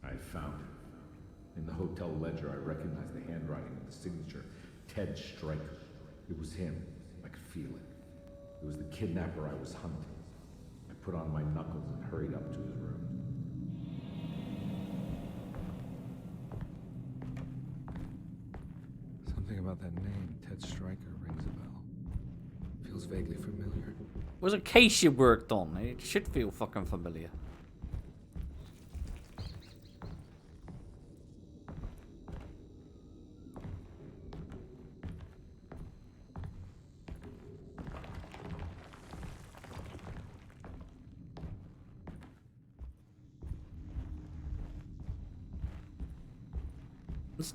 I found it. In the hotel ledger, I recognized the handwriting of the signature. Ted Stryker. It was him. I could feel it. It was the kidnapper I was hunting. I put on my knuckles and hurried up to his room. Something about that name, Ted Stryker, rings a bell. Feels vaguely familiar. It was a case you worked on. It should feel fucking familiar.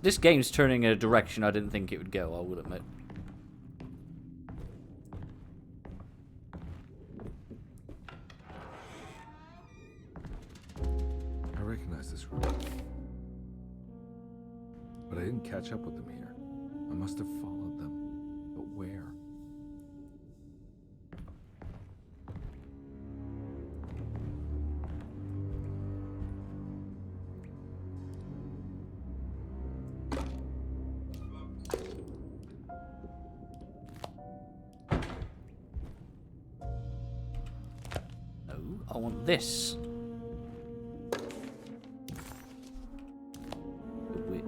This game's turning in a direction I didn't think it would go, I will admit. I recognize this room. But I didn't catch up with them here. I must have followed them. But where? I want this. The wit.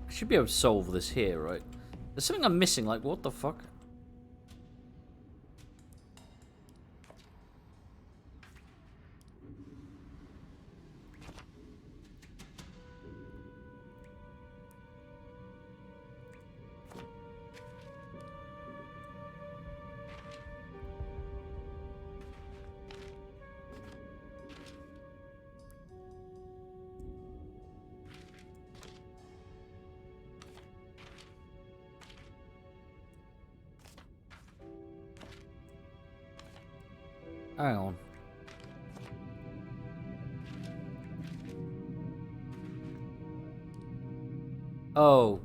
I should be able to solve this here, right? There's something I'm missing, like, what the fuck? Hang on. Oh.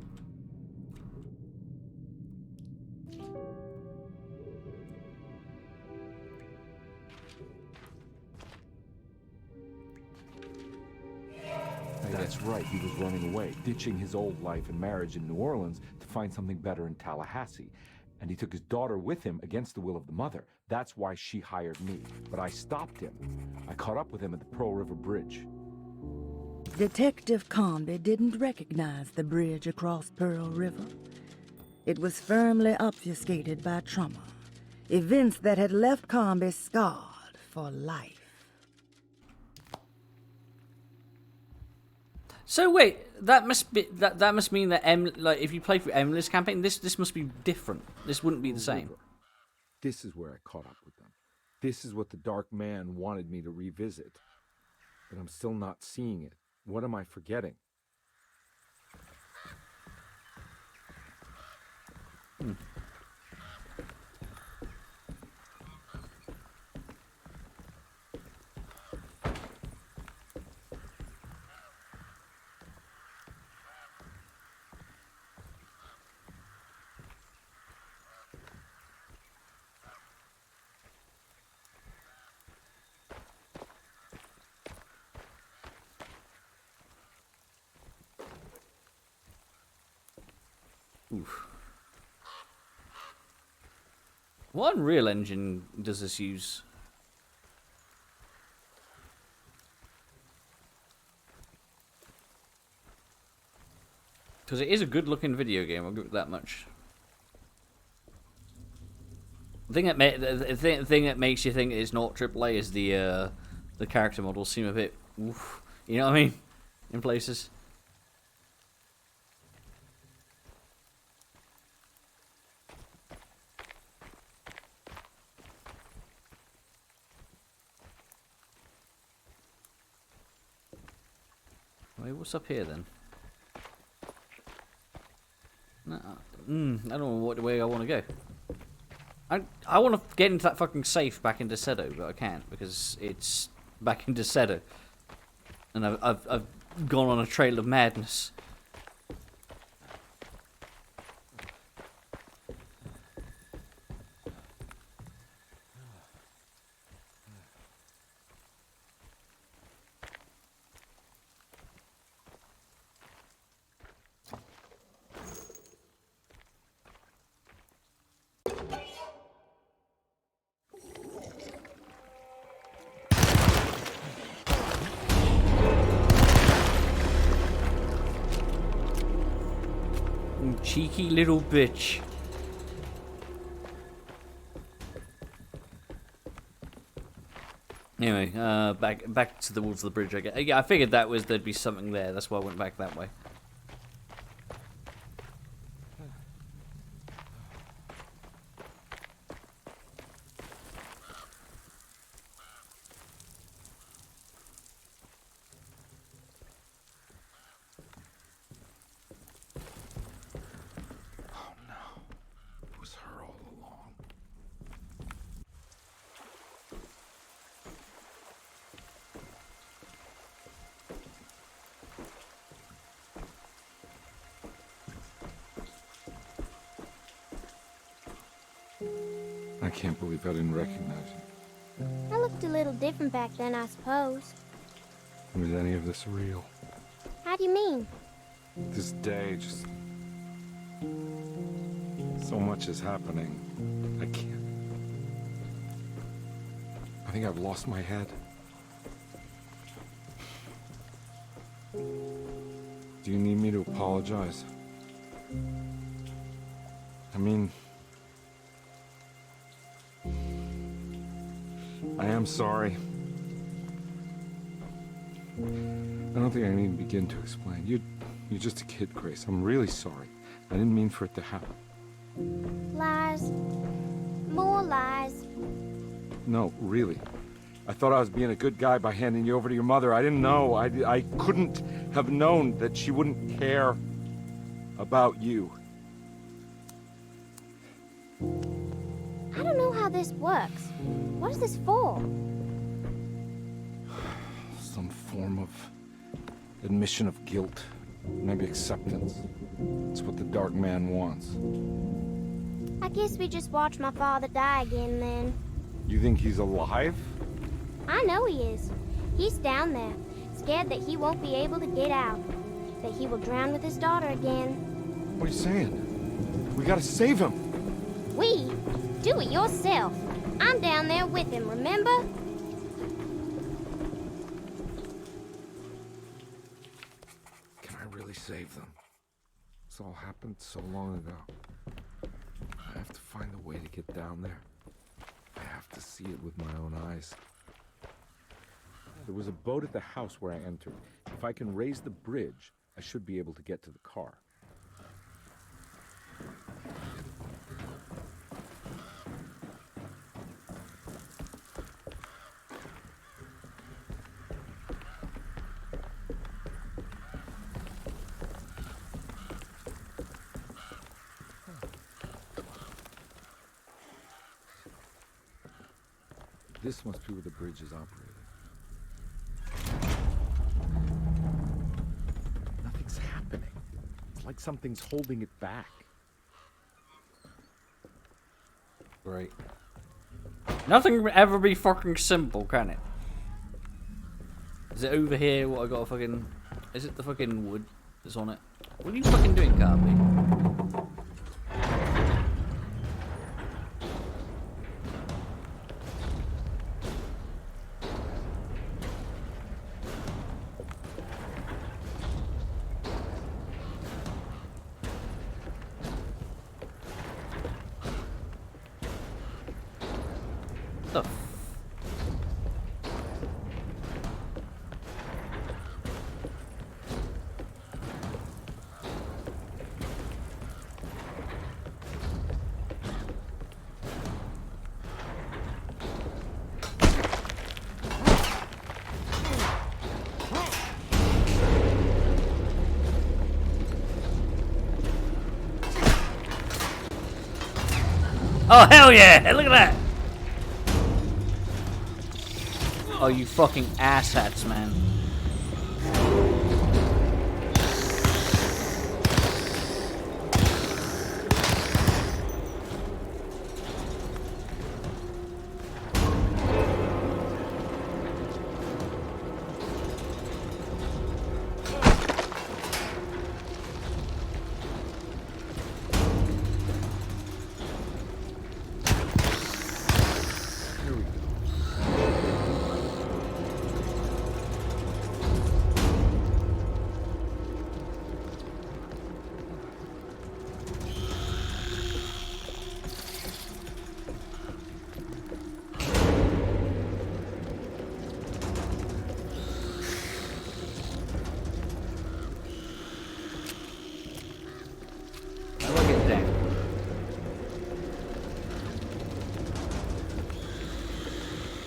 That's right, he was running away, ditching his old life and marriage in New Orleans to find something better in Tallahassee. And he took his daughter with him against the will of the mother. That's why she hired me. But I stopped him. I caught up with him at the Pearl River Bridge. Detective Comby didn't recognize the bridge across Pearl River. It was firmly obfuscated by trauma, events that had left Comby scarred for life. So wait, that must mean that like if you play through Emily's campaign, this must be different. This wouldn't be the same. This is where I caught up with them. This is what the Dark Man wanted me to revisit. But I'm still not seeing it. What am I forgetting? Oof. What Unreal Engine does this use? Because it is a good-looking video game. I'll give it that much. The thing that makes you think it's not AAA is the character models seem a bit, oof, you know what I mean, in places. Wait, what's up here then? No, I don't know what way I want to go. I want to get into that fucking safe back into Sedo, but I can't because it's back into Sedo, and I've gone on a trail of madness. Cheeky little bitch. Anyway, back towards the bridge. I guess. Yeah, I figured there'd be something there. That's why I went back that way. I can't believe I didn't recognize you. I looked a little different back then, I suppose. Was any of this real? How do you mean? This day, just... so much is happening. I can't... I think I've lost my head. Do you need me to apologize? I mean... I am sorry. I don't think I need to begin to explain. You're just a kid, Grace. I'm really sorry. I didn't mean for it to happen. Lies. More lies. No, really. I thought I was being a good guy by handing you over to your mother. I didn't know. I couldn't have known that she wouldn't care about you. I don't know how this works. What is this for? Some form of admission of guilt. Maybe acceptance. It's what the Dark Man wants. I guess we just watch my father die again then. You think he's alive? I know he is. He's down there, scared that he won't be able to get out. That he will drown with his daughter again. What are you saying? We gotta save him! We? Do it yourself. I'm down there with him, remember? Can I really save them? This all happened so long ago. I have to find a way to get down there. I have to see it with my own eyes. There was a boat at the house where I entered. If I can raise the bridge, I should be able to get to the car. This must be where the bridge is operated. Nothing's happening. It's like something's holding it back. Great. Nothing can ever be fucking simple, can it? Is it over here? What I got a fucking... Is it the fucking wood that's on it? What are you fucking doing, Carby? The f... Oh, hell yeah! Look at that! Oh, you fucking asshats, man.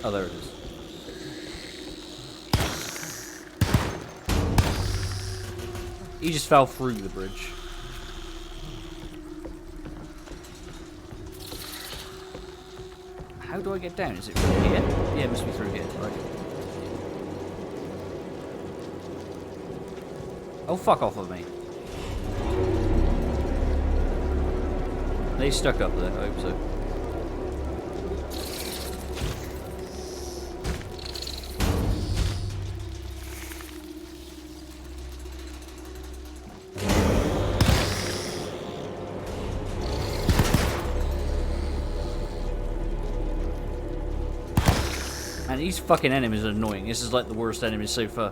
Oh, there it is. He just fell through the bridge. How do I get down? Is it through here? Yeah, it must be through here, right? Oh, fuck off of me. They stuck up there, I hope so. And these fucking enemies are annoying. This is like the worst enemies so far.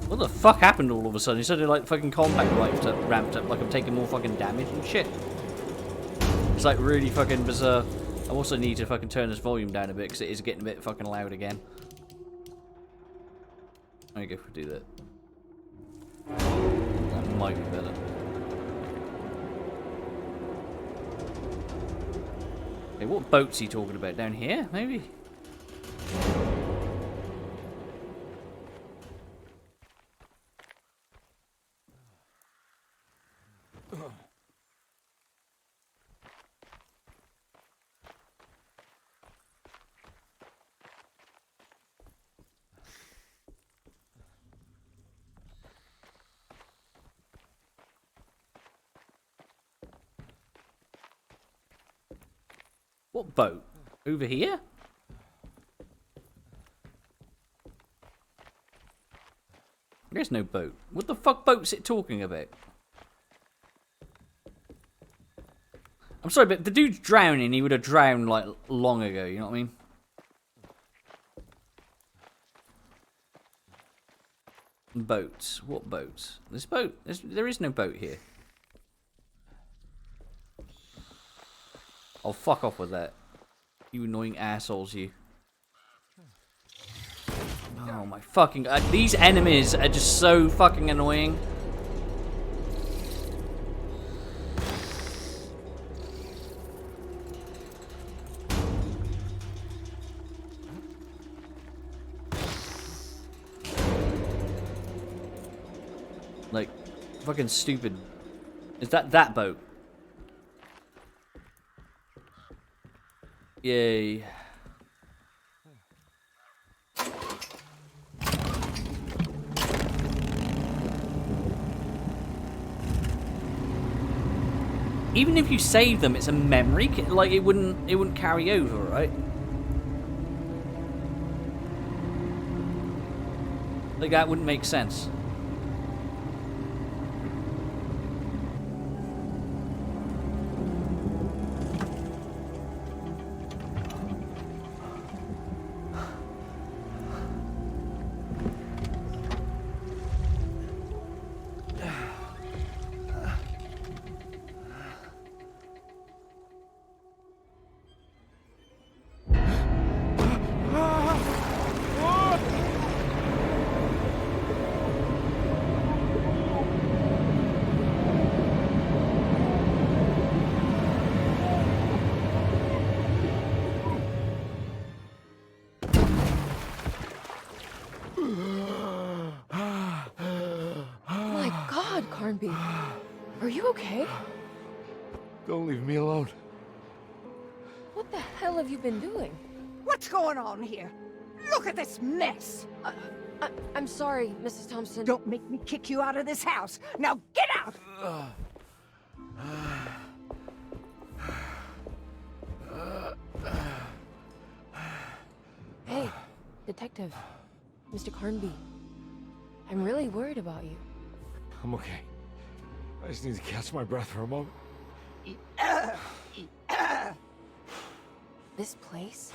What the fuck happened all of a sudden? He suddenly like fucking combat ramped up like I'm taking more fucking damage and shit. It's like really fucking bizarre. I also need to fucking turn this volume down a bit because it is getting a bit fucking loud again. There you go, do that. That might be better. Hey, what boat's he talking about? Down here, maybe? What boat? Over here? There's no boat. What the fuck boat's it talking about? I'm sorry, but the dude's drowning. He would have drowned like long ago, you know what I mean? Boats. What boats? This boat? There is no boat here. Oh, fuck off with that. You annoying assholes, you. Oh my fucking... these enemies are just so fucking annoying. Like, fucking stupid. Is that boat? Yay. Even if you save them, it's a memory. Like it wouldn't carry over, right? Like that wouldn't make sense. Are you okay? Don't leave me alone. What the hell have you been doing? What's going on here? Look at this mess! I'm sorry, Mrs. Thompson. Don't make me kick you out of this house. Now get out! Hey, Detective. Mr. Carnby. I'm really worried about you. I'm okay. I just need to catch my breath for a moment. This place?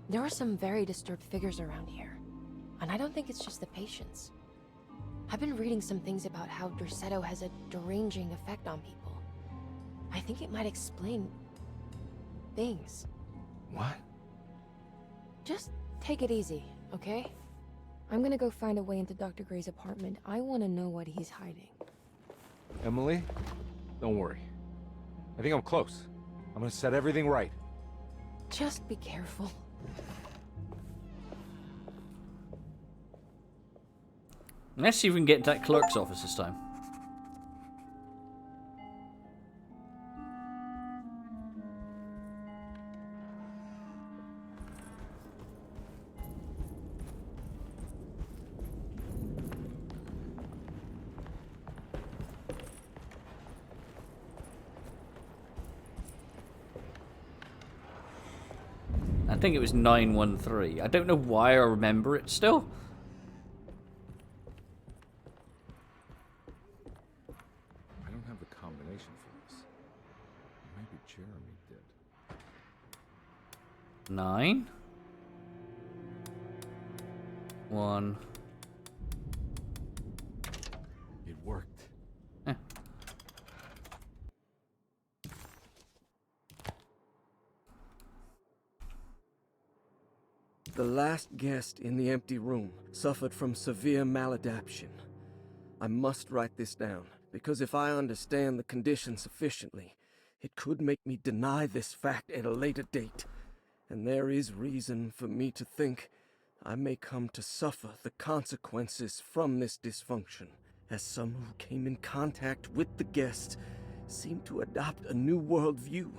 There are some very disturbed figures around here. And I don't think it's just the patients. I've been reading some things about how Derceto has a deranging effect on people. I think it might explain... things. What? Just take it easy, okay? I'm gonna go find a way into Dr. Gray's apartment. I want to know what he's hiding. Emily, don't worry. I think I'm close. I'm gonna set everything right. Just be careful. Let's see if we can get into that clerk's office this time. I think it was 913. I don't know why I remember it still. I don't have the combination for this. Maybe Jeremy did. 9 1. It worked. Eh. The last guest in the empty room suffered from severe maladaptation. I must write this down, because if I understand the condition sufficiently, it could make me deny this fact at a later date, and there is reason for me to think I may come to suffer the consequences from this dysfunction, as some who came in contact with the guest seem to adopt a new worldview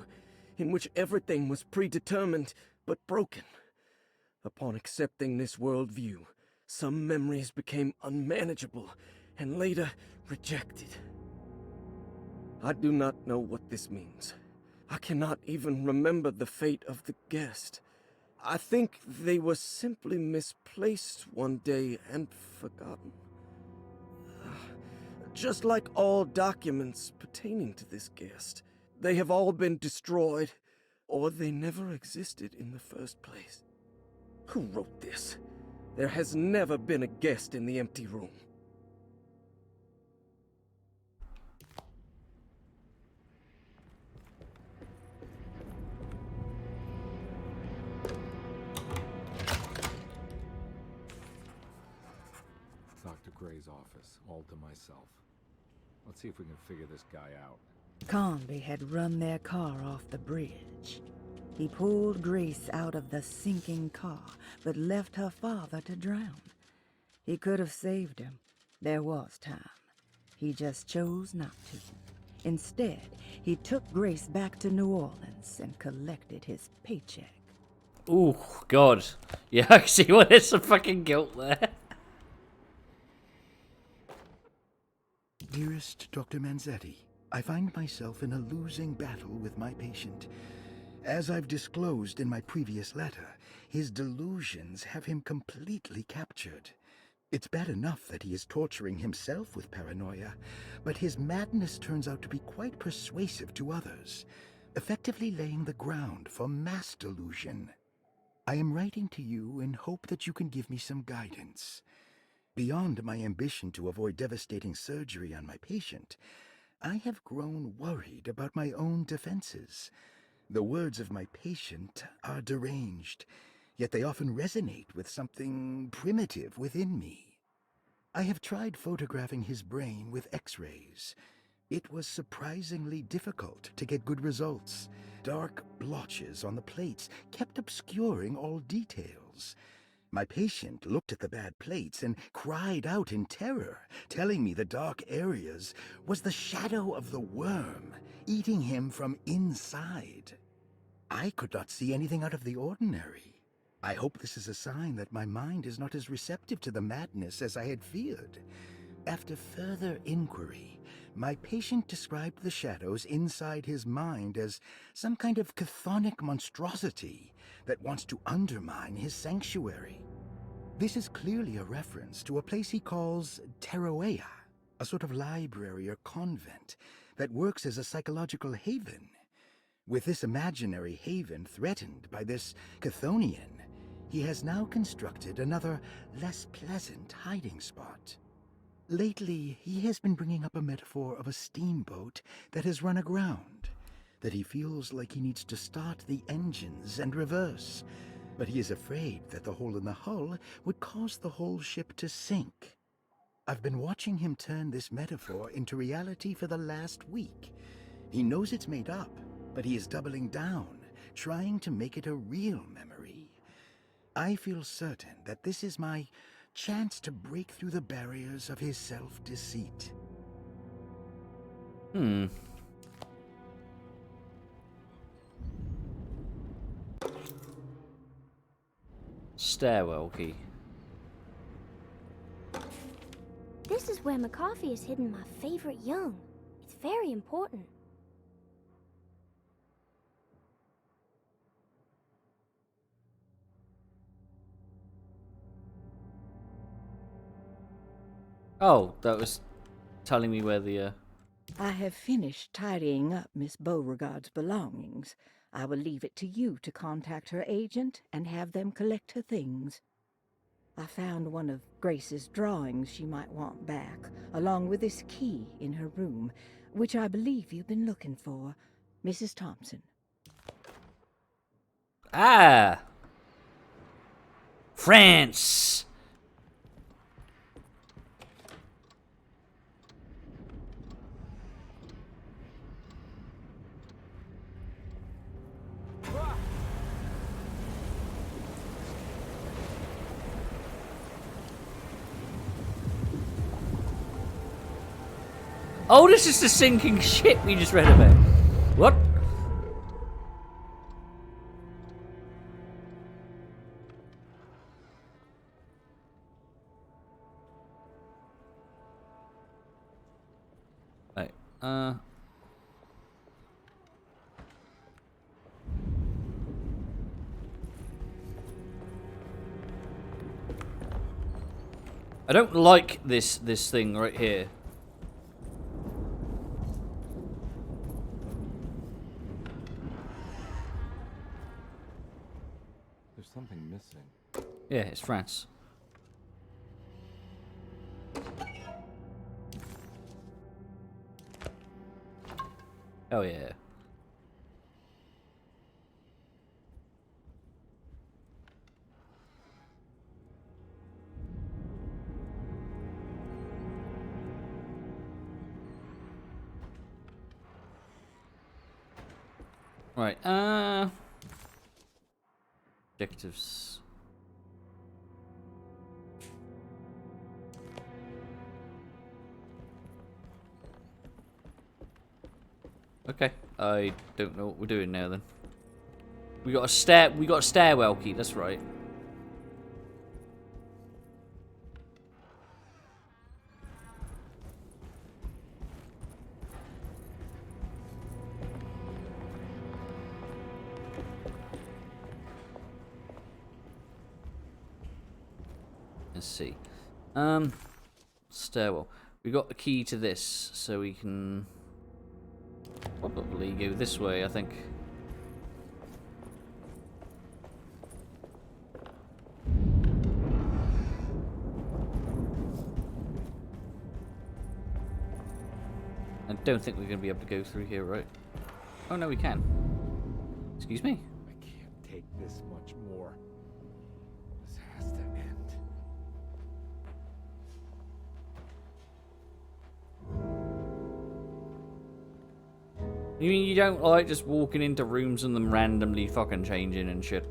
in which everything was predetermined but broken. Upon accepting this worldview, some memories became unmanageable and later rejected. I do not know what this means. I cannot even remember the fate of the guest. I think they were simply misplaced one day and forgotten. Just like all documents pertaining to this guest, they have all been destroyed, or they never existed in the first place. Who wrote this? There has never been a guest in the empty room. Dr. Gray's office, all to myself. Let's see if we can figure this guy out. Conby had run their car off the bridge. He pulled Grace out of the sinking car, but left her father to drown. He could have saved him. There was time. He just chose not to. Instead, he took Grace back to New Orleans and collected his paycheck. Ooh, God. Yeah, I see why there's some fucking guilt there. Dearest Dr. Manzetti, I find myself in a losing battle with my patient. As I've disclosed in my previous letter, his delusions have him completely captured. It's bad enough that he is torturing himself with paranoia, but his madness turns out to be quite persuasive to others, effectively laying the ground for mass delusion. I am writing to you in hope that you can give me some guidance. Beyond my ambition to avoid devastating surgery on my patient, I have grown worried about my own defenses. The words of my patient are deranged, yet they often resonate with something primitive within me. I have tried photographing his brain with X-rays. It was surprisingly difficult to get good results. Dark blotches on the plates kept obscuring all details. My patient looked at the bad plates and cried out in terror, telling me the dark areas was the shadow of the worm, eating him from inside. I could not see anything out of the ordinary. I hope this is a sign that my mind is not as receptive to the madness as I had feared. After further inquiry, my patient described the shadows inside his mind as some kind of chthonic monstrosity that wants to undermine his sanctuary. This is clearly a reference to a place he calls Teroea, a sort of library or convent that works as a psychological haven. With this imaginary haven threatened by this Chthonian, he has now constructed another, less pleasant hiding spot. Lately, he has been bringing up a metaphor of a steamboat that has run aground, that he feels like he needs to start the engines and reverse, but he is afraid that the hole in the hull would cause the whole ship to sink. I've been watching him turn this metaphor into reality for the last week. He knows it's made up, but he is doubling down, trying to make it a real memory. I feel certain that this is my chance to break through the barriers of his self-deceit. Stairwell key. This is where McCarthy has hidden my favorite young. It's very important. Oh, that was telling me where the, I have finished tidying up Miss Beauregard's belongings. I will leave it to you to contact her agent and have them collect her things. I found one of Grace's drawings she might want back, along with this key in her room, which I believe you've been looking for. Mrs. Thompson. Ah! France! Oh, this is the sinking ship we just read about. What? Right, I don't like this thing right here. There's something missing. Yeah, it's France. Oh yeah. Right, objectives. Okay, I don't know what we're doing now then. We got a stairwell key, that's right. Let's see. Stairwell. We got the key to this, so we can probably go this way, I think. I don't think we're going to be able to go through here, right? Oh, no, we can. Excuse me? I can't take this much more. This has to end. You mean you don't like just walking into rooms and them randomly fucking changing and shit?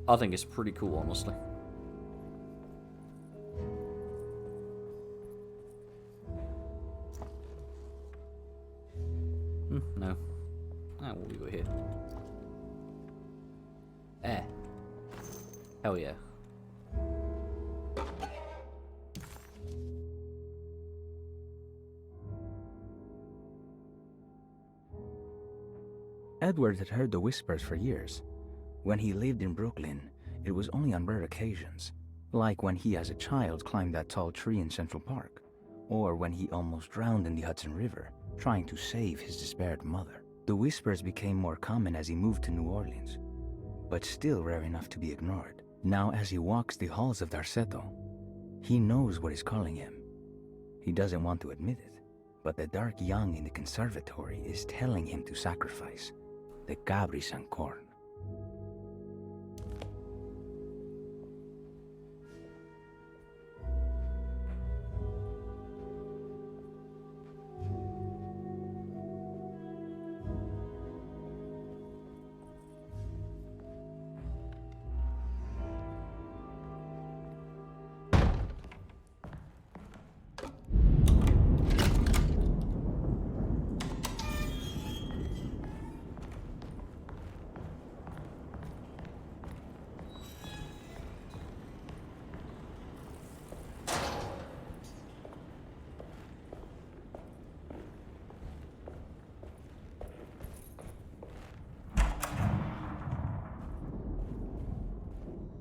I think it's pretty cool, honestly. No. Ah, what we got here? Eh. Hell yeah. Edward had heard the whispers for years. When he lived in Brooklyn, it was only on rare occasions, like when he as a child climbed that tall tree in Central Park, or when he almost drowned in the Hudson River, trying to save his despaired mother. The whispers became more common as he moved to New Orleans, but still rare enough to be ignored. Now as he walks the halls of Darceto, he knows what is calling him. He doesn't want to admit it, but the dark young in the conservatory is telling him to sacrifice the Cabris and corn.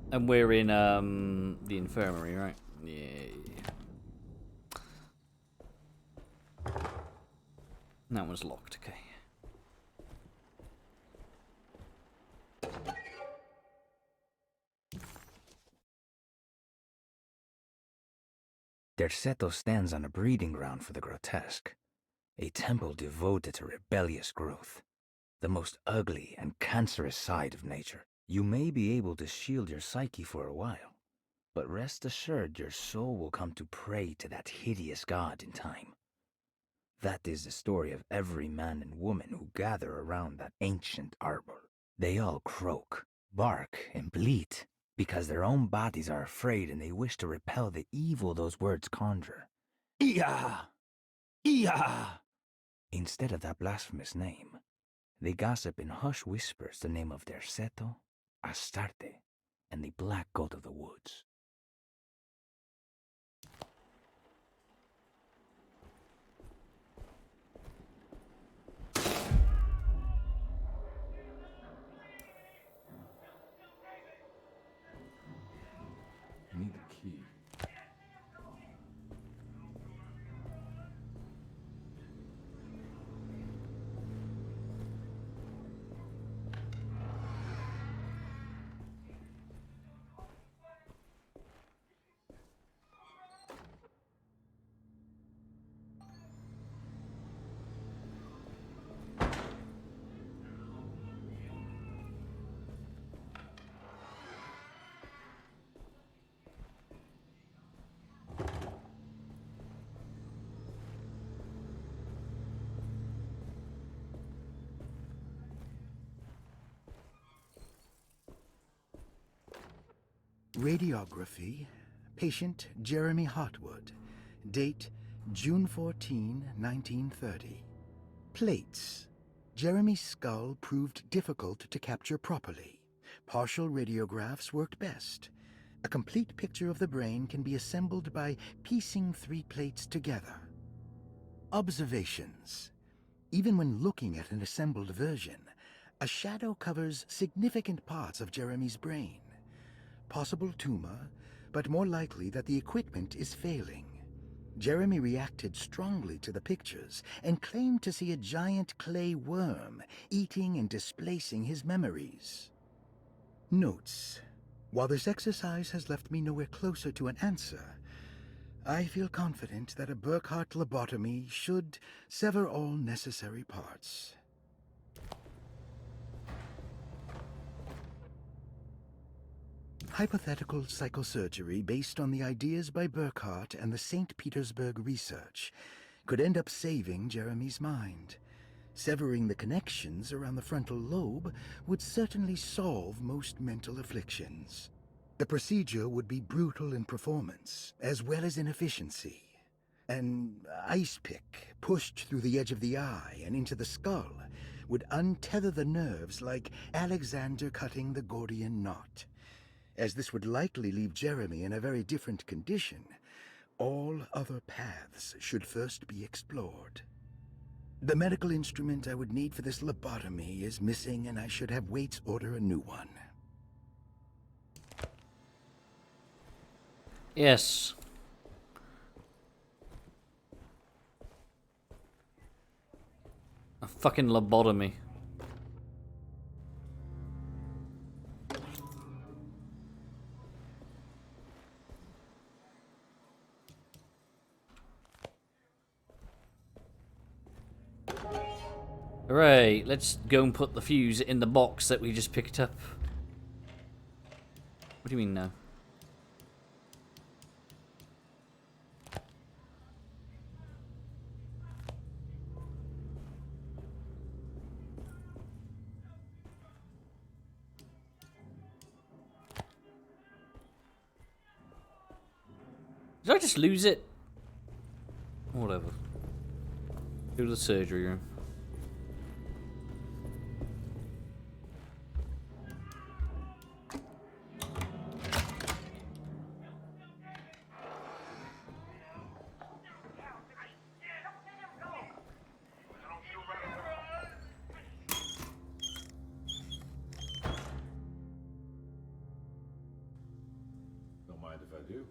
And we're in the infirmary, right? Yeah. That one's locked, okay. Derceto stands on a breeding ground for the grotesque, a temple devoted to rebellious growth, the most ugly and cancerous side of nature. You may be able to shield your psyche for a while, but rest assured your soul will come to pray to that hideous god in time. That is the story of every man and woman who gather around that ancient arbor. They all croak, bark, and bleat, because their own bodies are afraid and they wish to repel the evil those words conjure. Ia! Ia! Instead of that blasphemous name, they gossip in hushed whispers the name of Derceto, Astarte, and the Black Goat of the Woods. I need the key. Radiography. Patient Jeremy Hartwood. Date June 14, 1930. Plates. Jeremy's skull proved difficult to capture properly. Partial radiographs worked best. A complete picture of the brain can be assembled by piecing 3 plates together. Observations. Even when looking at an assembled version, a shadow covers significant parts of Jeremy's brain. Possible tumor, but more likely that the equipment is failing. Jeremy reacted strongly to the pictures and claimed to see a giant clay worm eating and displacing his memories. Notes. While this exercise has left me nowhere closer to an answer, I feel confident that a Burkhardt lobotomy should sever all necessary parts. Hypothetical psychosurgery based on the ideas by Burkhardt and the St. Petersburg research could end up saving Jeremy's mind. Severing the connections around the frontal lobe would certainly solve most mental afflictions. The procedure would be brutal in performance, as well as in efficiency. An ice pick pushed through the edge of the eye and into the skull would untether the nerves like Alexander cutting the Gordian knot. As this would likely leave Jeremy in a very different condition, all other paths should first be explored. The medical instrument I would need for this lobotomy is missing, and I should have Waits order a new one. Yes. A fucking lobotomy. Alright, let's go and put the fuse in the box that we just picked up. What do you mean no? Did I just lose it? Whatever. Go to the surgery room. Don't mind if I do.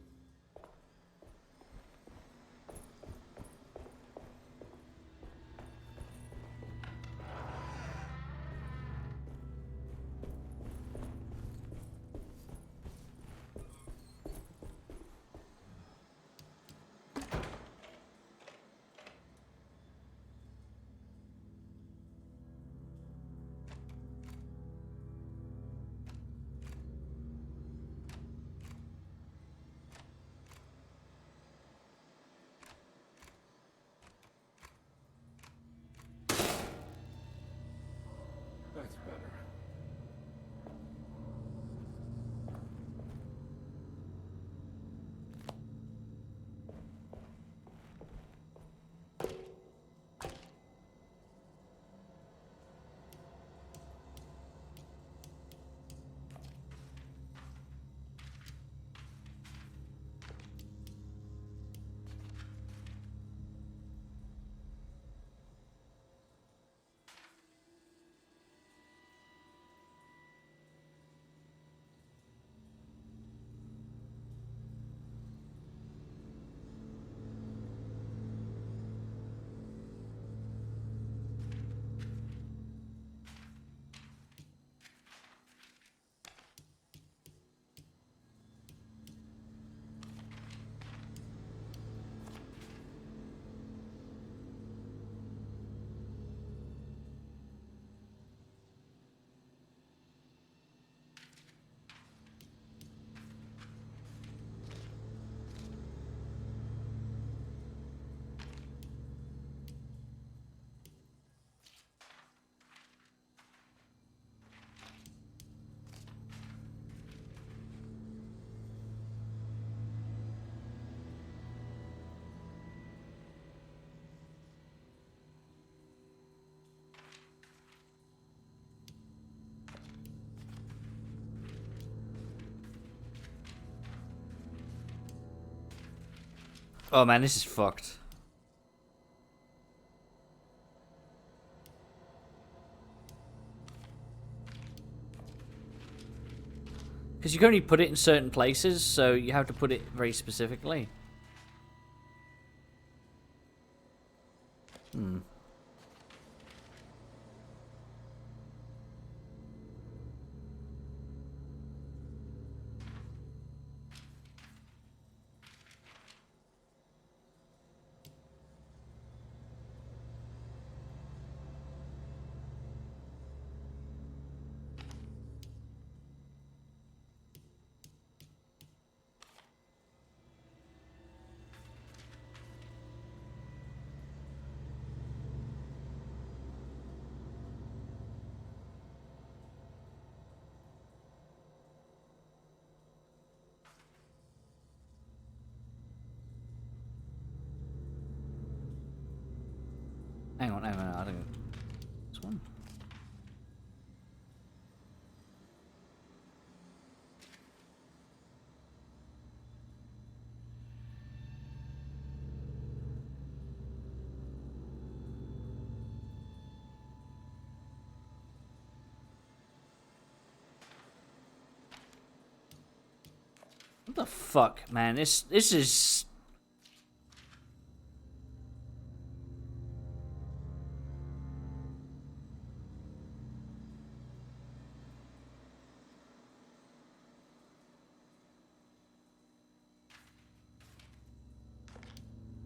Oh man, this is fucked. Because you can only put it in certain places, so you have to put it very specifically. Hmm. Hang on, I think this one. What the fuck, man? This is.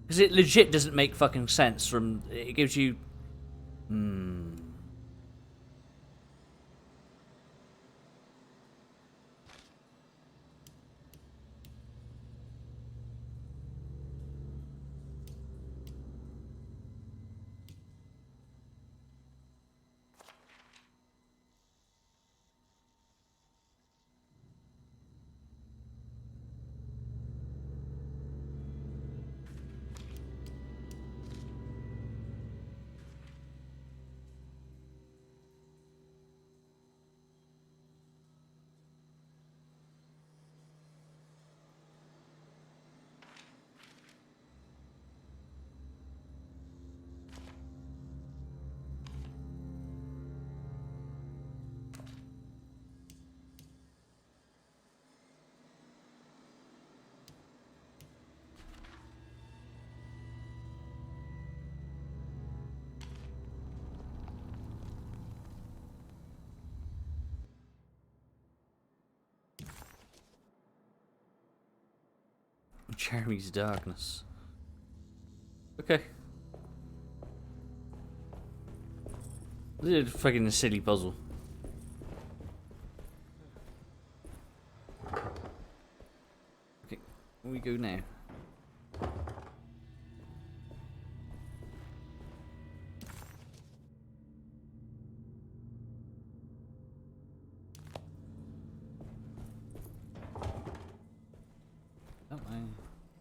Because it legit doesn't make fucking sense from... It gives you... Hmm... Jeremy's darkness. Okay. This is a fucking silly puzzle. Okay, where we go now?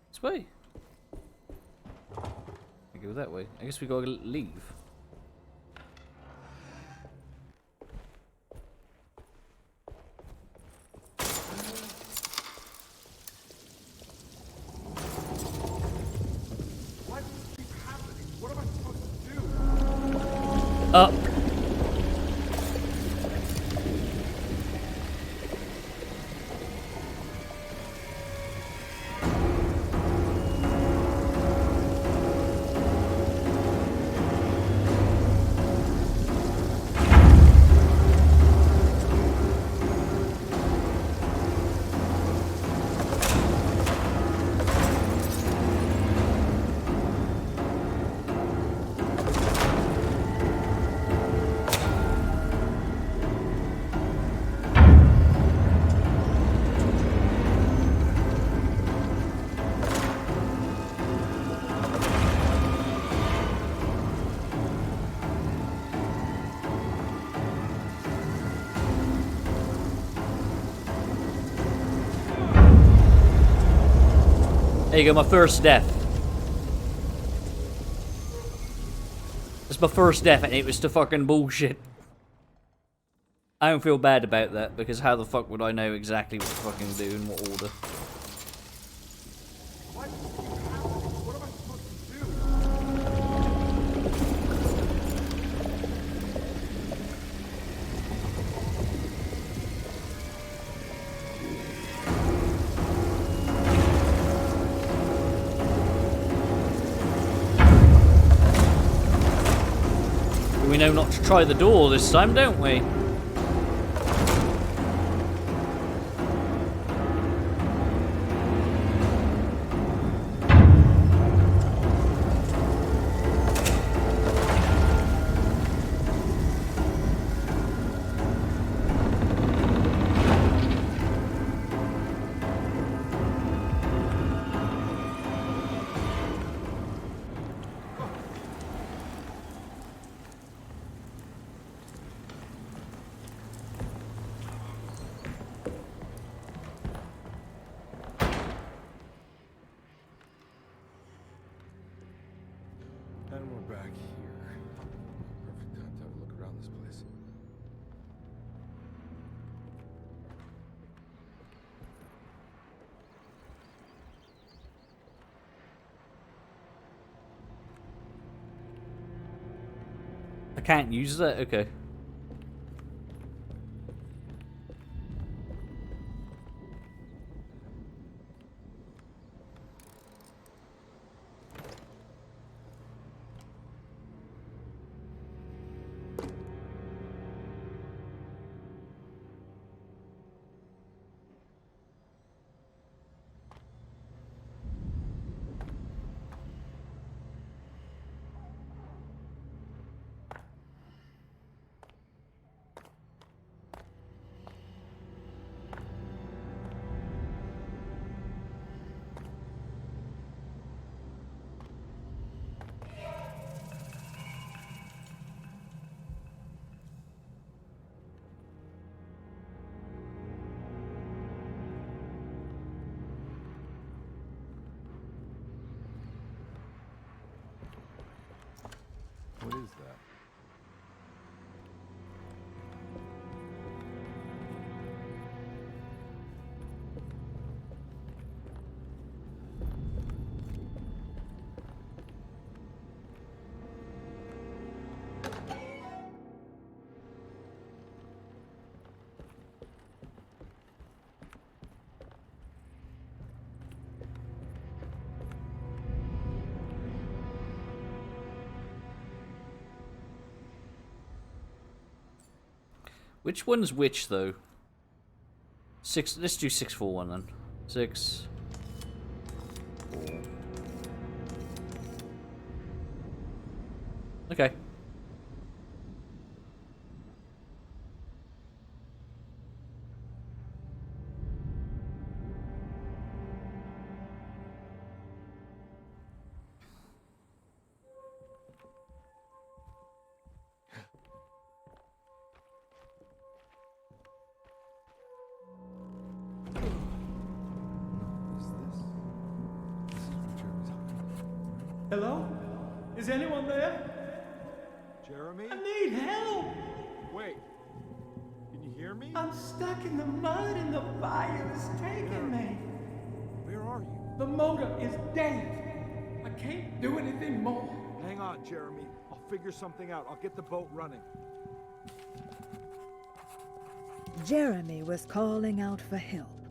This way. I go that way. I guess we gotta leave. What keeps happening? What am I supposed to do? Up. There you go, my first death. That's my first death, and it was to fucking bullshit. I don't feel bad about that, because how the fuck would I know exactly what to fucking do in what order? What keeps happening? know not to try the door this time, don't we? And we're back here. Perfect time to have a look around this place. I can't use that? Okay. What is that? Which one's which, though? Let's do 641 then. 6, 4. Okay. Hello? Is anyone there? Jeremy? I need help! Wait. Can you hear me? I'm stuck in the mud and the fire is taking me. Where are you? The motor is dead. I can't do anything more. Hang on, Jeremy. I'll figure something out. I'll get the boat running. Jeremy was calling out for help,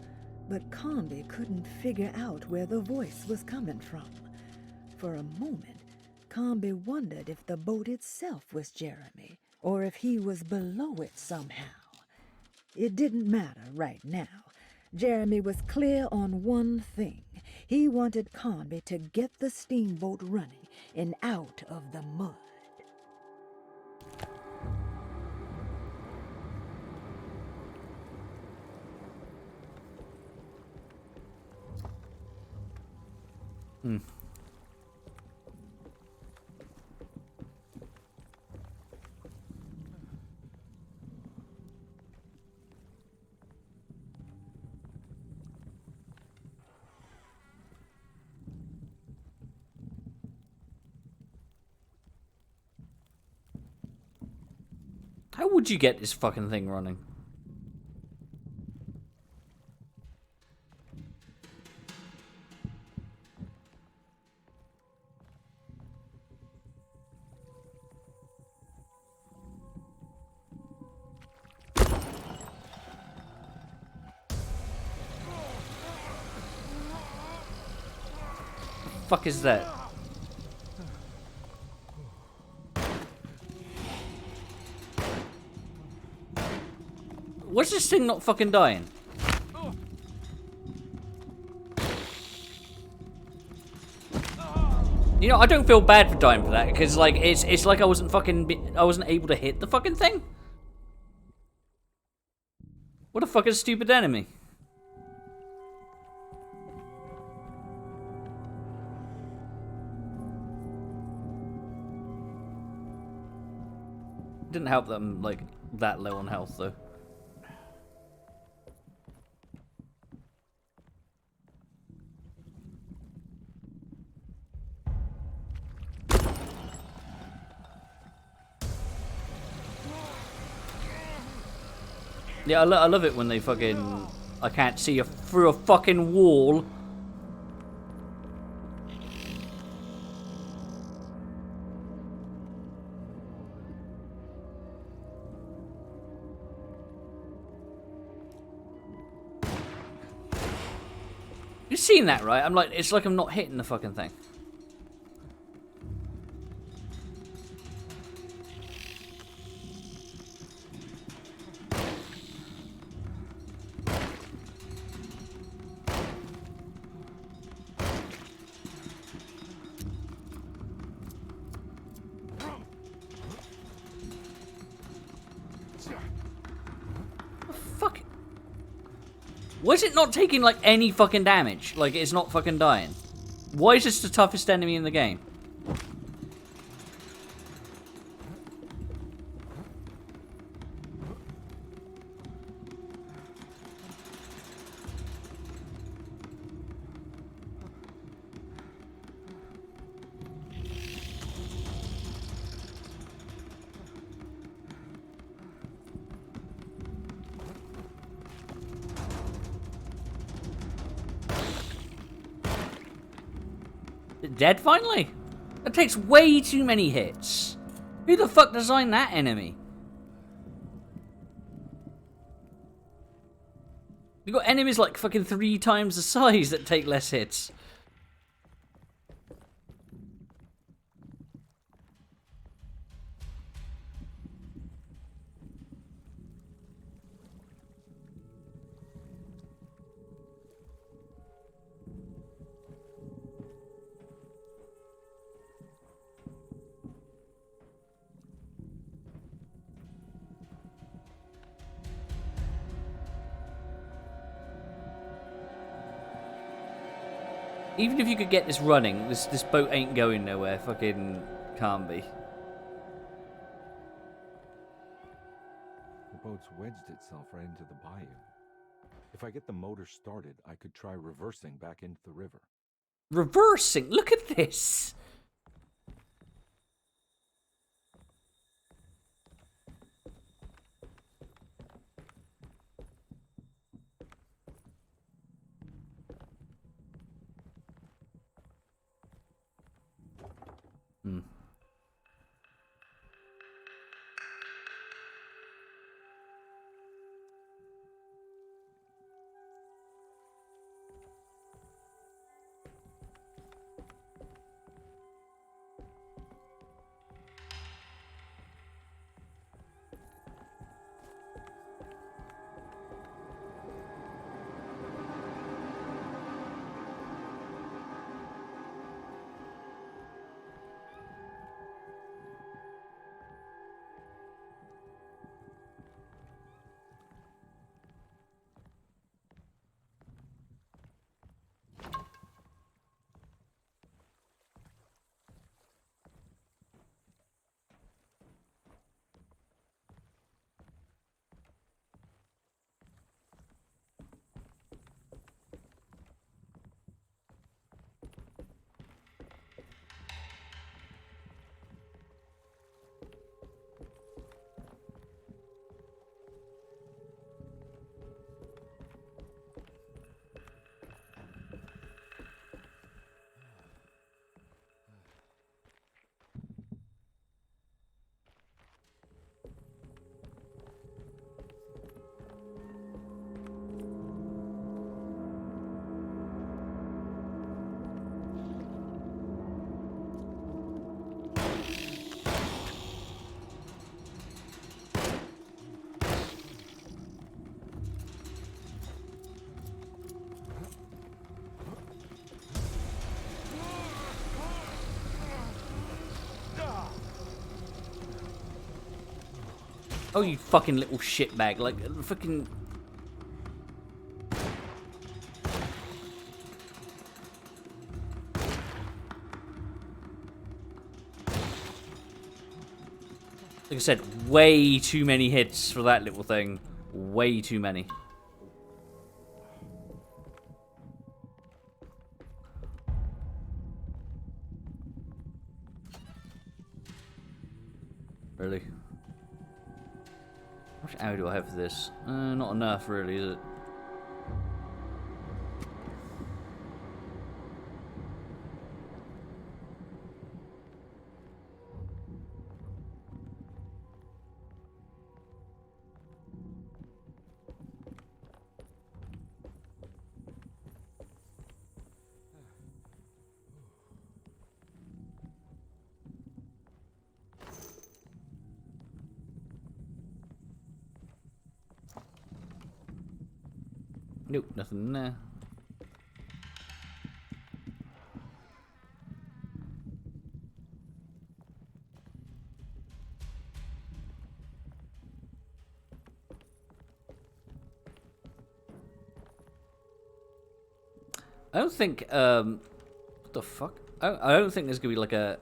but Combi couldn't figure out where the voice was coming from. For a moment, Combi wondered if the boat itself was Jeremy, or if he was below it somehow. It didn't matter right now. Jeremy was clear on one thing. He wanted Combi to get the steamboat running and out of the mud. How would you get this fucking thing running? Fuck is that? What's this thing not fucking dying? You know, I don't feel bad for dying for that, because, like, it's like I wasn't able to hit the fucking thing. What a fucking stupid enemy. Didn't help that I'm, like, that low on health, though. Yeah, I love it when they fucking... I can't see you through a fucking wall. You've seen that, right? I'm like, it's like I'm not hitting the fucking thing. Fuck. Why is it not taking, like, any fucking damage? Like, it's not fucking dying. Why is this the toughest enemy in the game? Dead finally? That takes way too many hits. Who the fuck designed that enemy? You got enemies like fucking 3 times the size that take less hits. Even if you could get this running, this boat ain't going nowhere. Fucking can't be. The boat's wedged itself right into the bayou. If I get the motor started, I could try reversing back into the river. Reversing? Look at this! Hmm. Oh, you fucking little shitbag. Like, fucking... Like I said, way too many hits for that little thing. Way too many. Really? How much ammo do I have for this? Not enough, really, is it? Nope, nothing in there. I don't think, what the fuck? I don't think there's gonna be like a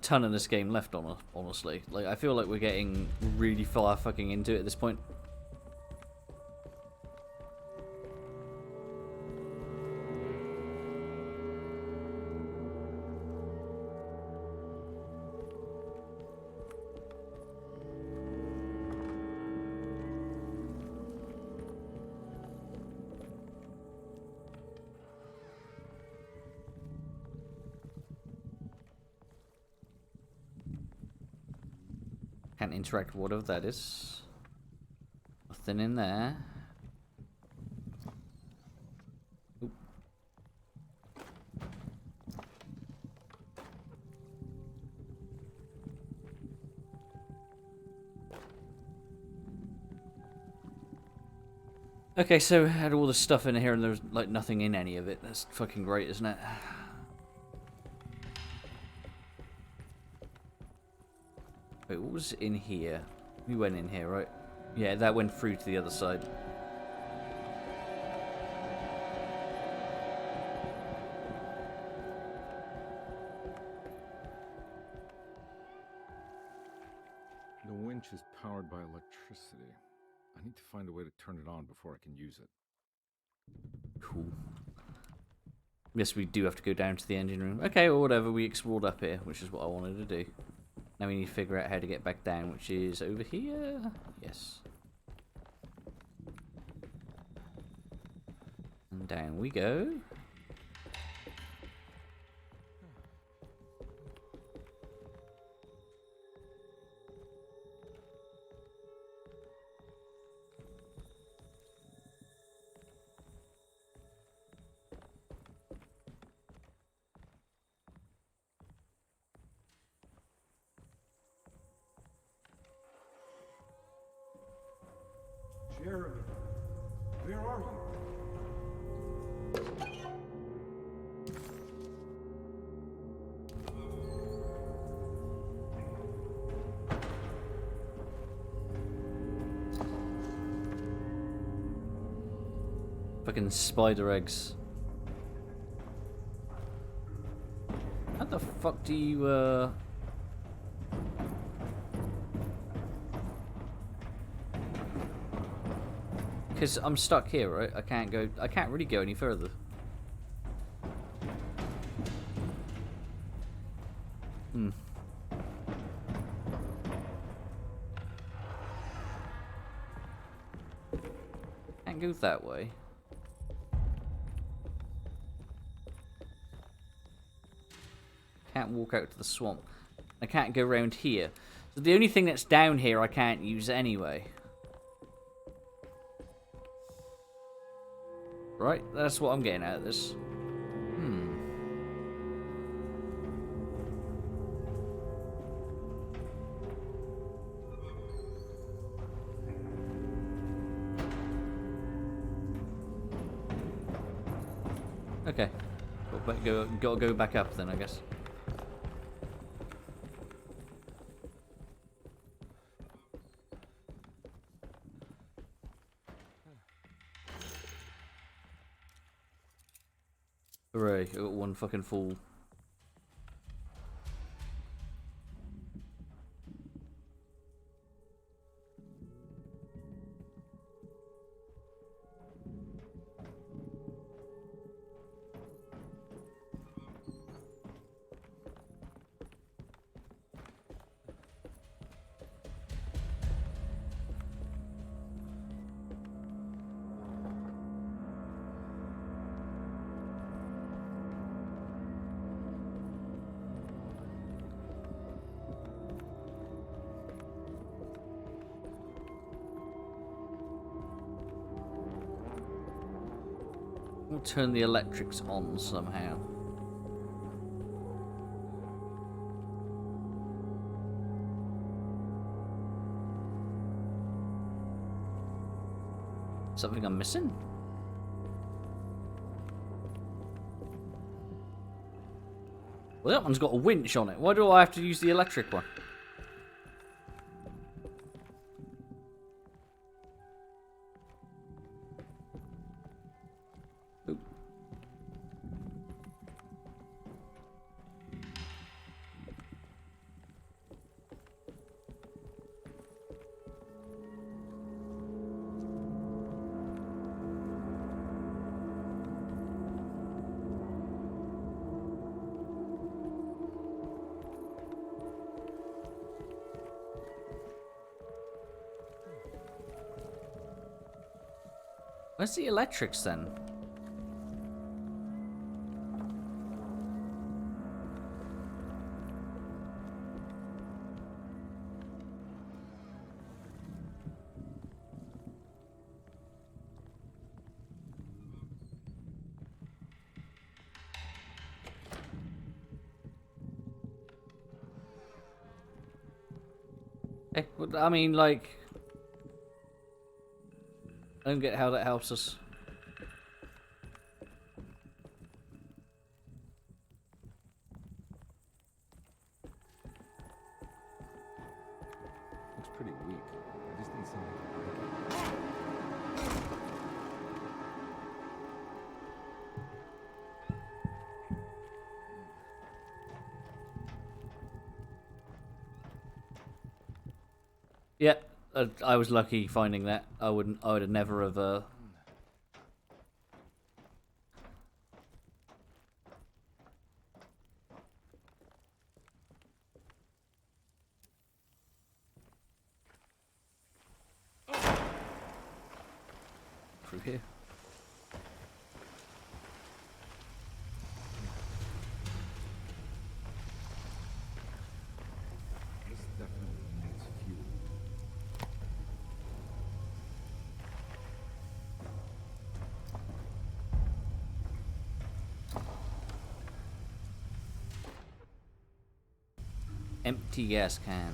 ton of this game left, honestly. Like, I feel like we're getting really far fucking into it at this point. Can't interact with whatever that is. Nothing in there. Oop. Okay, so I had all this stuff in here and there's like nothing in any of it. That's fucking great, isn't it? Wait, what was in here? We went in here, right? Yeah, that went through to the other side. The winch is powered by electricity. I need to find a way to turn it on before I can use it. Cool. Yes, we do have to go down to the engine room. Okay, or whatever, we explored up here, which is what I wanted to do. Now we need to figure out how to get back down, which is over here. Yes. And down we go. Jeremy, where are you? Fucking spider eggs. How the fuck do you, Because I'm stuck here, right? I can't really go any further. Hmm. Can't go that way. Can't walk out to the swamp. I can't go around here. So the only thing that's down here I can't use anyway. Right? That's what I'm getting out of this. Hmm. Okay. Gotta go back up then, I guess. Hooray, I got one fucking fool. We'll turn the electrics on somehow. Something I'm missing? Well, that one's got a winch on it. Why do I have to use the electric one? Oop. Where's the electrics then? I mean, like, I don't get how that helps us. Looks pretty weak. I just need something to break it. Yeah, I was lucky finding that. I would have never have. Through here. This definitely needs fuel. Empty gas can.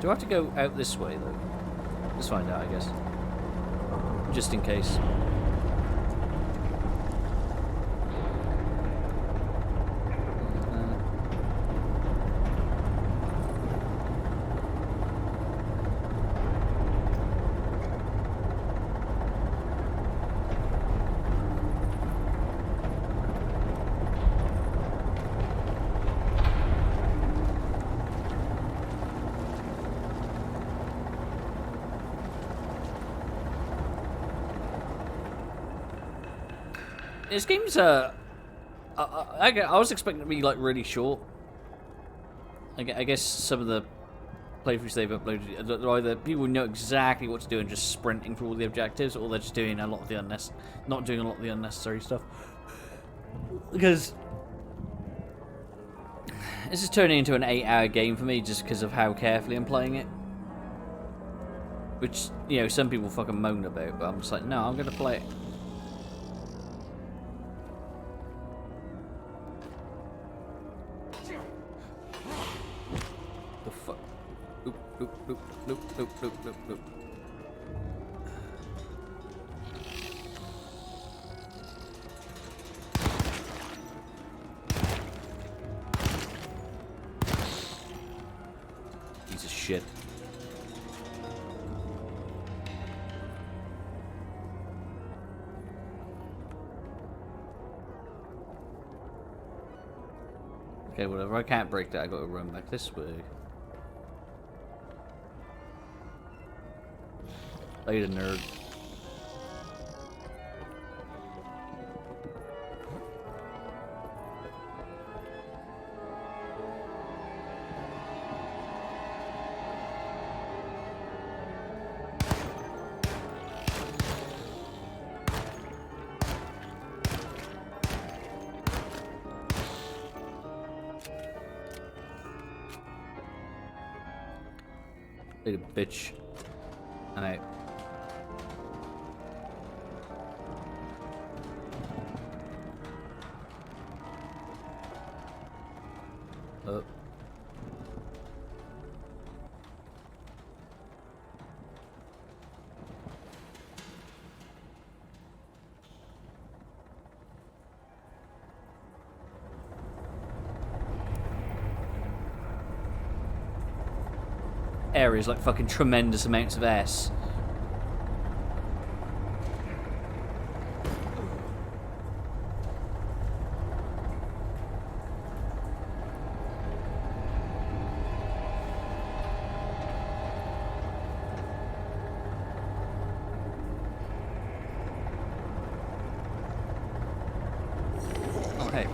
Do I have to go out this way, though? Let's find out, I guess. Just in case. This game's I was expecting it to be like really short. I guess some of the playthroughs they've uploaded are either people know exactly what to do and just sprinting through all the objectives, or they're just doing a lot of the not doing a lot of the unnecessary stuff. Because this is turning into an 8-hour game for me just because of how carefully I'm playing it. Which, you know, some people fucking moan about, but I'm just like, no, I'm gonna play it. The fuck? Oop, oop, oop, oop, oop, oop, oop, oop. Piece of shit. Okay, whatever. I can't break that. I got to run back this way. Later, nerd. Little bitch. Alright. Oh. Areas like fucking tremendous amounts of S. Oh, hey.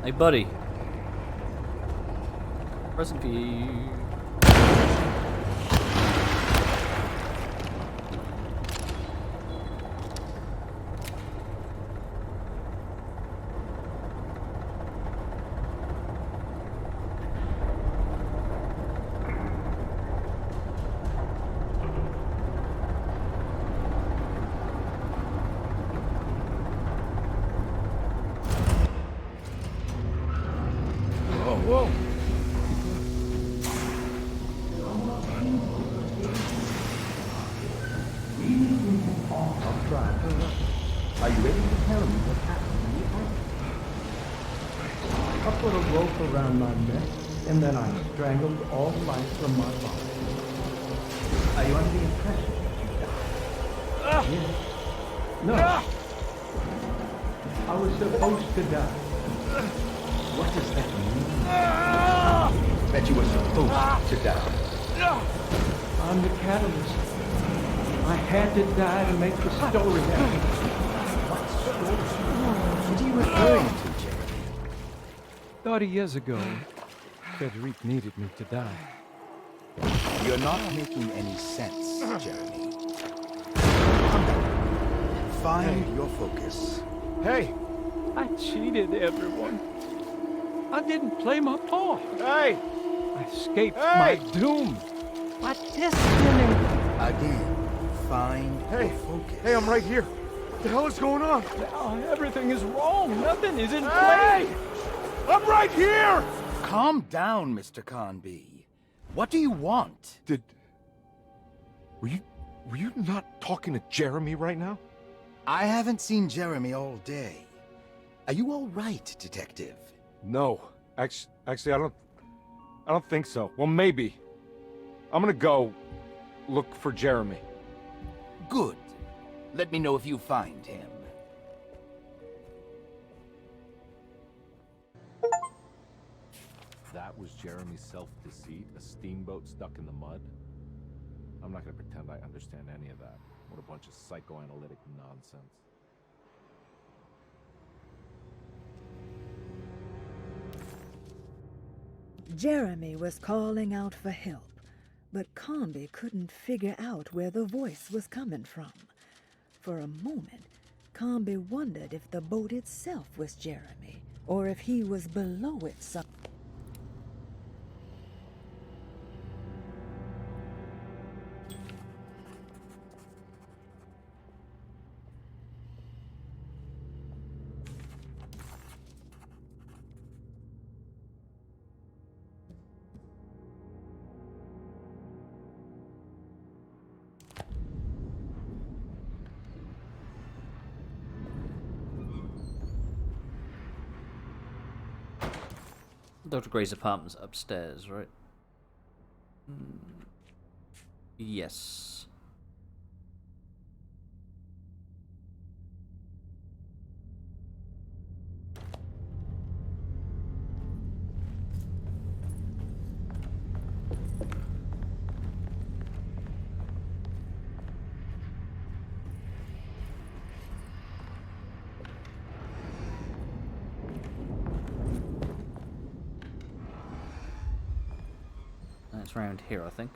Hey, buddy. Present for you. Whoa! I'll try. Are you ready to tell me what happened in the attic? I put a rope around my neck, and then I strangled all life from my body. Are you under the impression that you died? Yes. No. I was supposed to die. What does that mean? That you were supposed to die. I'm the catalyst. I had to die to make the story happen. What story? What are you referring to, Jeremy? 30 years ago, Frederic needed me to die. You're not making any sense, Jeremy. Come back. Find your focus. Hey! I cheated everyone. I didn't play my part. Hey! I escaped my doom. My destiny. Again, find your focus. Hey, I'm right here. What the hell is going on? Now everything is wrong. Nothing is in Hey! place. I'm right here! Calm down, Mr. Conby. What do you want? Were you not talking to Jeremy right now? I haven't seen Jeremy all day. Are you all right, Detective? No. Actually, I don't... I don't think so. Well, maybe. I'm gonna go look for Jeremy. Good. Let me know if you find him. That was Jeremy's self-deceit? A steamboat stuck in the mud? I'm not gonna pretend I understand any of that. What a bunch of psychoanalytic nonsense. Jeremy was calling out for help, but Comby couldn't figure out where the voice was coming from. For a moment, Comby wondered if the boat itself was Jeremy, or if he was below it some. Dr. Gray's apartment's upstairs, right? Yes. It's around here, I think.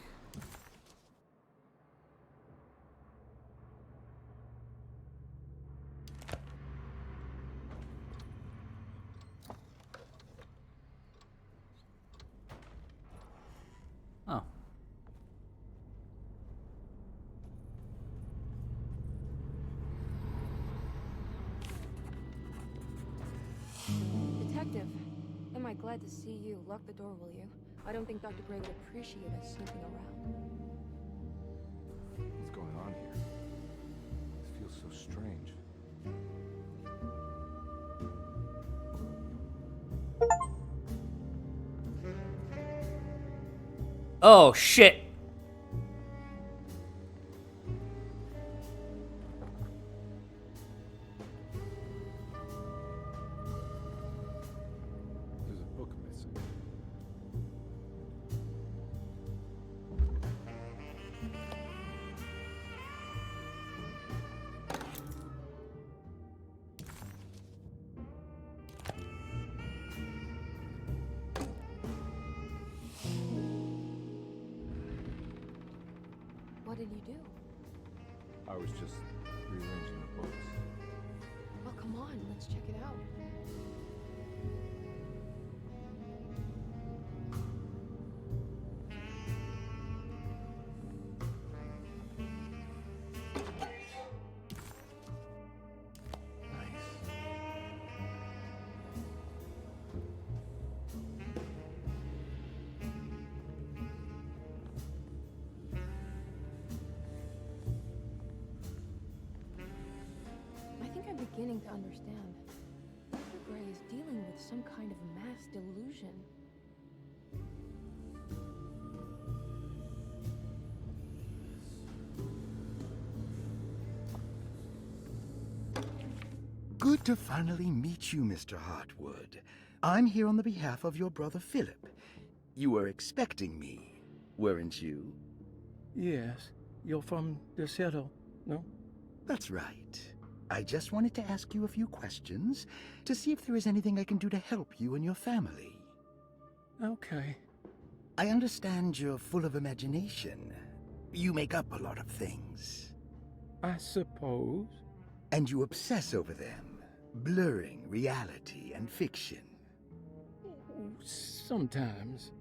Oh. Detective, am I glad to see you? Lock the door, will you? I don't think Dr. Gray would appreciate us snooping around. What's going on here? This feels so strange. Oh, shit! There's a book missing. What did you do? I was just rearranging the books. Well, come on, let's check it out. I think I'm beginning to understand. Dr. Gray is dealing with some kind of mass delusion. Good to finally meet you, Mr. Hartwood. I'm here on the behalf of your brother Philip. You were expecting me, weren't you? Yes. You're from Deseto, no? That's right. I just wanted to ask you a few questions to see if there is anything I can do to help you and your family. Okay. I understand you're full of imagination. You make up a lot of things. I suppose. And you obsess over them, blurring reality and fiction. Sometimes.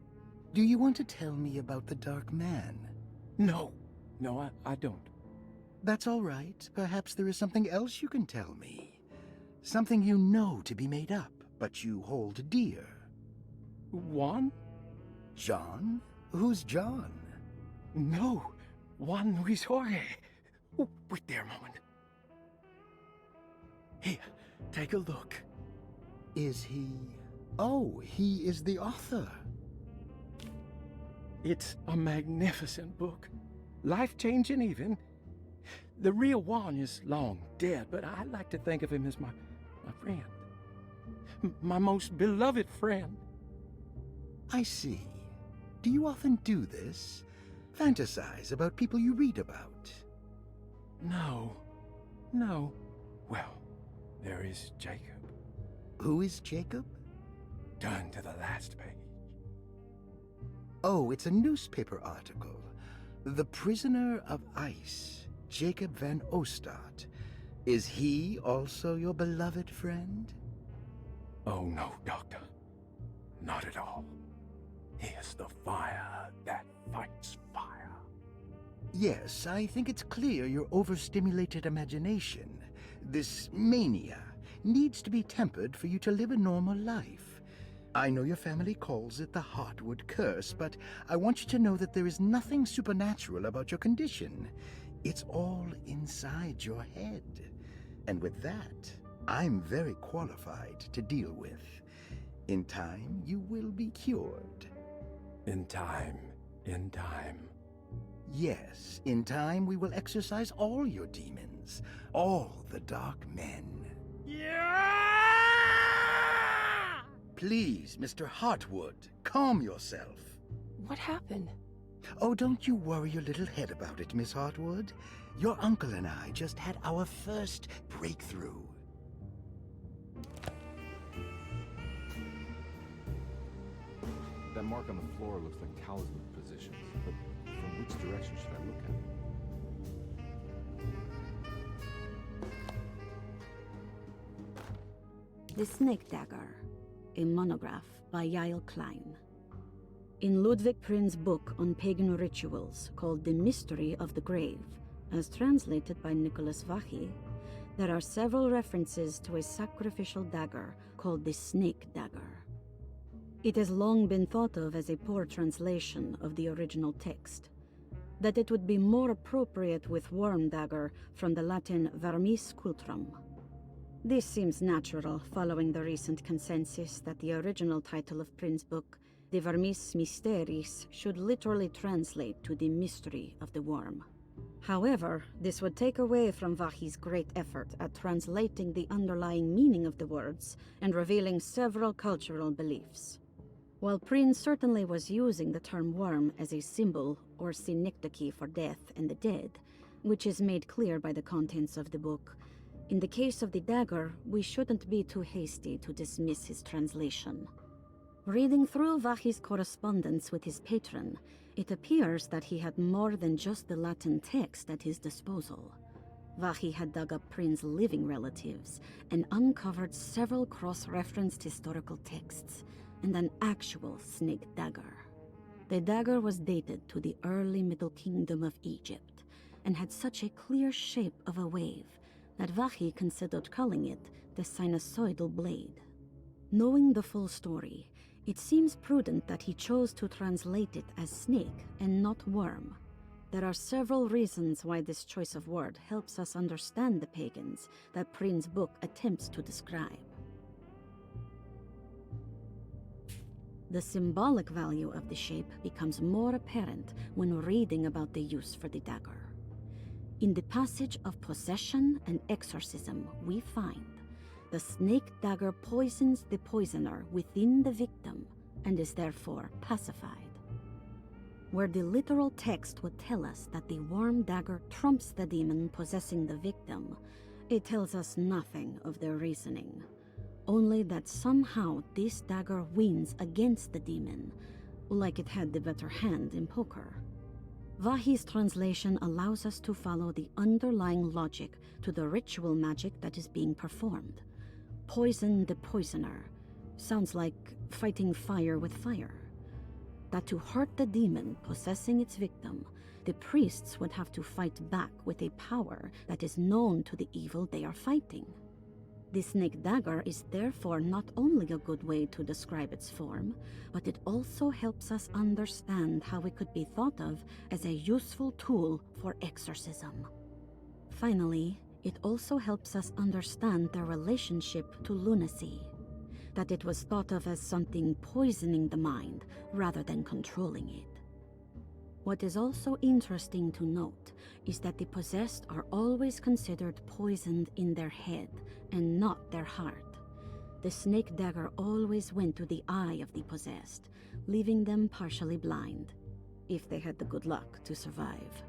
Do you want to tell me about the Dark Man? No. No, I don't. That's all right. Perhaps there is something else you can tell me. Something you know to be made up, but you hold dear. Juan? John? Who's John? No. Juan Luis Jorge. Oh, wait there a moment. Here, take a look. Is he... Oh, he is the author. It's a magnificent book. Life-changing, even. The real Juan is long dead, but I like to think of him as my friend. My most beloved friend. I see. Do you often do this? Fantasize about people you read about? No. Well, there is Jacob. Who is Jacob? Turn to the last page. Oh, it's a newspaper article. The prisoner of ice, Jacob van Ostad. Is he also your beloved friend? Oh no, Doctor. Not at all. He is the fire that fights fire. Yes, I think it's clear your overstimulated imagination, this mania, needs to be tempered for you to live a normal life. I know your family calls it the Heartwood Curse, but I want you to know that there is nothing supernatural about your condition. It's all inside your head. And with that, I'm very qualified to deal with. In time, you will be cured. In time. Yes, in time we will exorcise all your demons, all the dark men. Yeah! Please, Mr. Heartwood, calm yourself. What happened? Oh, don't you worry your little head about it, Miss Heartwood. Your uncle and I just had our first breakthrough. That mark on the floor looks like talisman positions, but from which direction should I look at? The Snake Dagger, a monograph by Yael Klein. In Ludwig Prin's book on pagan rituals called The Mystery of the Grave, as translated by Nicholas Vachy, there are several references to a sacrificial dagger called the Snake Dagger. It has long been thought of as a poor translation of the original text, that it would be more appropriate with worm dagger from the Latin vermis cultrum. This seems natural following the recent consensus that the original title of Prin's book, De Vermis Mysteris, should literally translate to the mystery of the worm. However, this would take away from Vachy's great effort at translating the underlying meaning of the words and revealing several cultural beliefs. While Prin certainly was using the term worm as a symbol or synecdoche for death and the dead, which is made clear by the contents of the book, in the case of the dagger, we shouldn't be too hasty to dismiss his translation. Reading through Vachy's correspondence with his patron, it appears that he had more than just the Latin text at his disposal. Vachy had dug up Prin's living relatives and uncovered several cross-referenced historical texts and an actual snake dagger. The dagger was dated to the early Middle Kingdom of Egypt and had such a clear shape of a wave that Vachy considered calling it the sinusoidal blade. Knowing the full story, it seems prudent that he chose to translate it as snake and not worm. There are several reasons why this choice of word helps us understand the pagans that Prin's book attempts to describe. The symbolic value of the shape becomes more apparent when reading about the use for the dagger. In the passage of possession and exorcism, we find the snake dagger poisons the poisoner within the victim and is therefore pacified. Where the literal text would tell us that the worm dagger trumps the demon possessing the victim, it tells us nothing of their reasoning. Only that somehow this dagger wins against the demon, like it had the better hand in poker. Vachy's translation allows us to follow the underlying logic to the ritual magic that is being performed. Poison the poisoner sounds like fighting fire with fire. That to hurt the demon possessing its victim, the priests would have to fight back with a power that is known to the evil they are fighting. The snake dagger is therefore not only a good way to describe its form, but it also helps us understand how it could be thought of as a useful tool for exorcism. Finally, it also helps us understand their relationship to lunacy, that it was thought of as something poisoning the mind rather than controlling it. What is also interesting to note is that the possessed are always considered poisoned in their head and not their heart. The snake dagger always went to the eye of the possessed, leaving them partially blind, if they had the good luck to survive.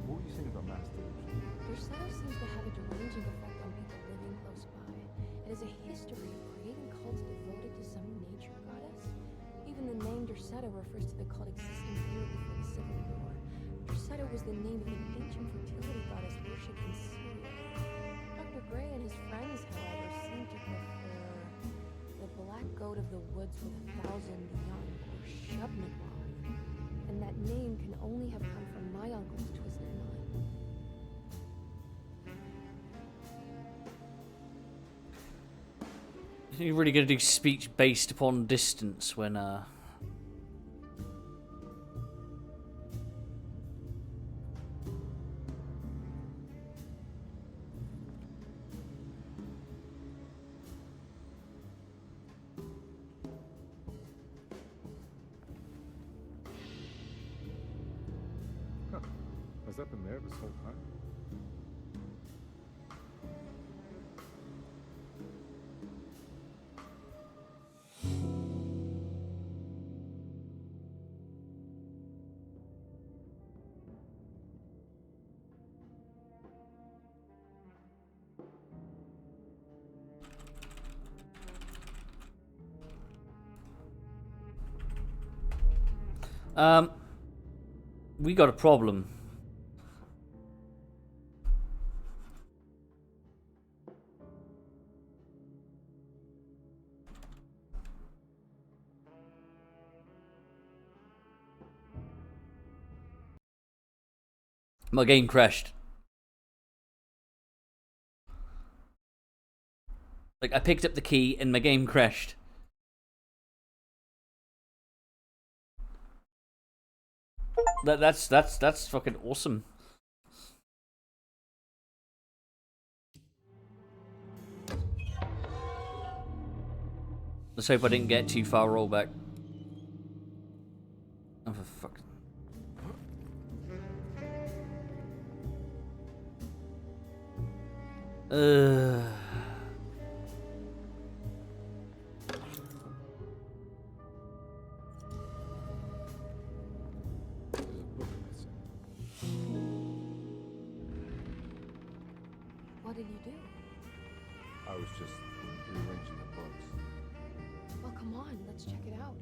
What were you saying about mass delusion? Dorsetto seems to have a deranging effect on people living close by. It has a history of creating cults devoted to some nature goddess. Even the name Dorsetto refers to the cult existing here before the Civil War. Dorsetto was the name of an ancient fertility goddess worshipped in Syria. Dr. Gray and his friends, however, seem to prefer the black goat of the woods with 1,000 young, or Shubnigar. And that name can only have come from my uncle's twisted mind. You're really going to do speech based upon distance when, Huh. Has that been there this whole time? we got a problem. My game crashed. Like, I picked up the key and my game crashed. That's fucking awesome. Let's hope I didn't get too far rollback. Oh, for fuck. What did you do? I was just rearranging the books. Well, come on, let's check it out.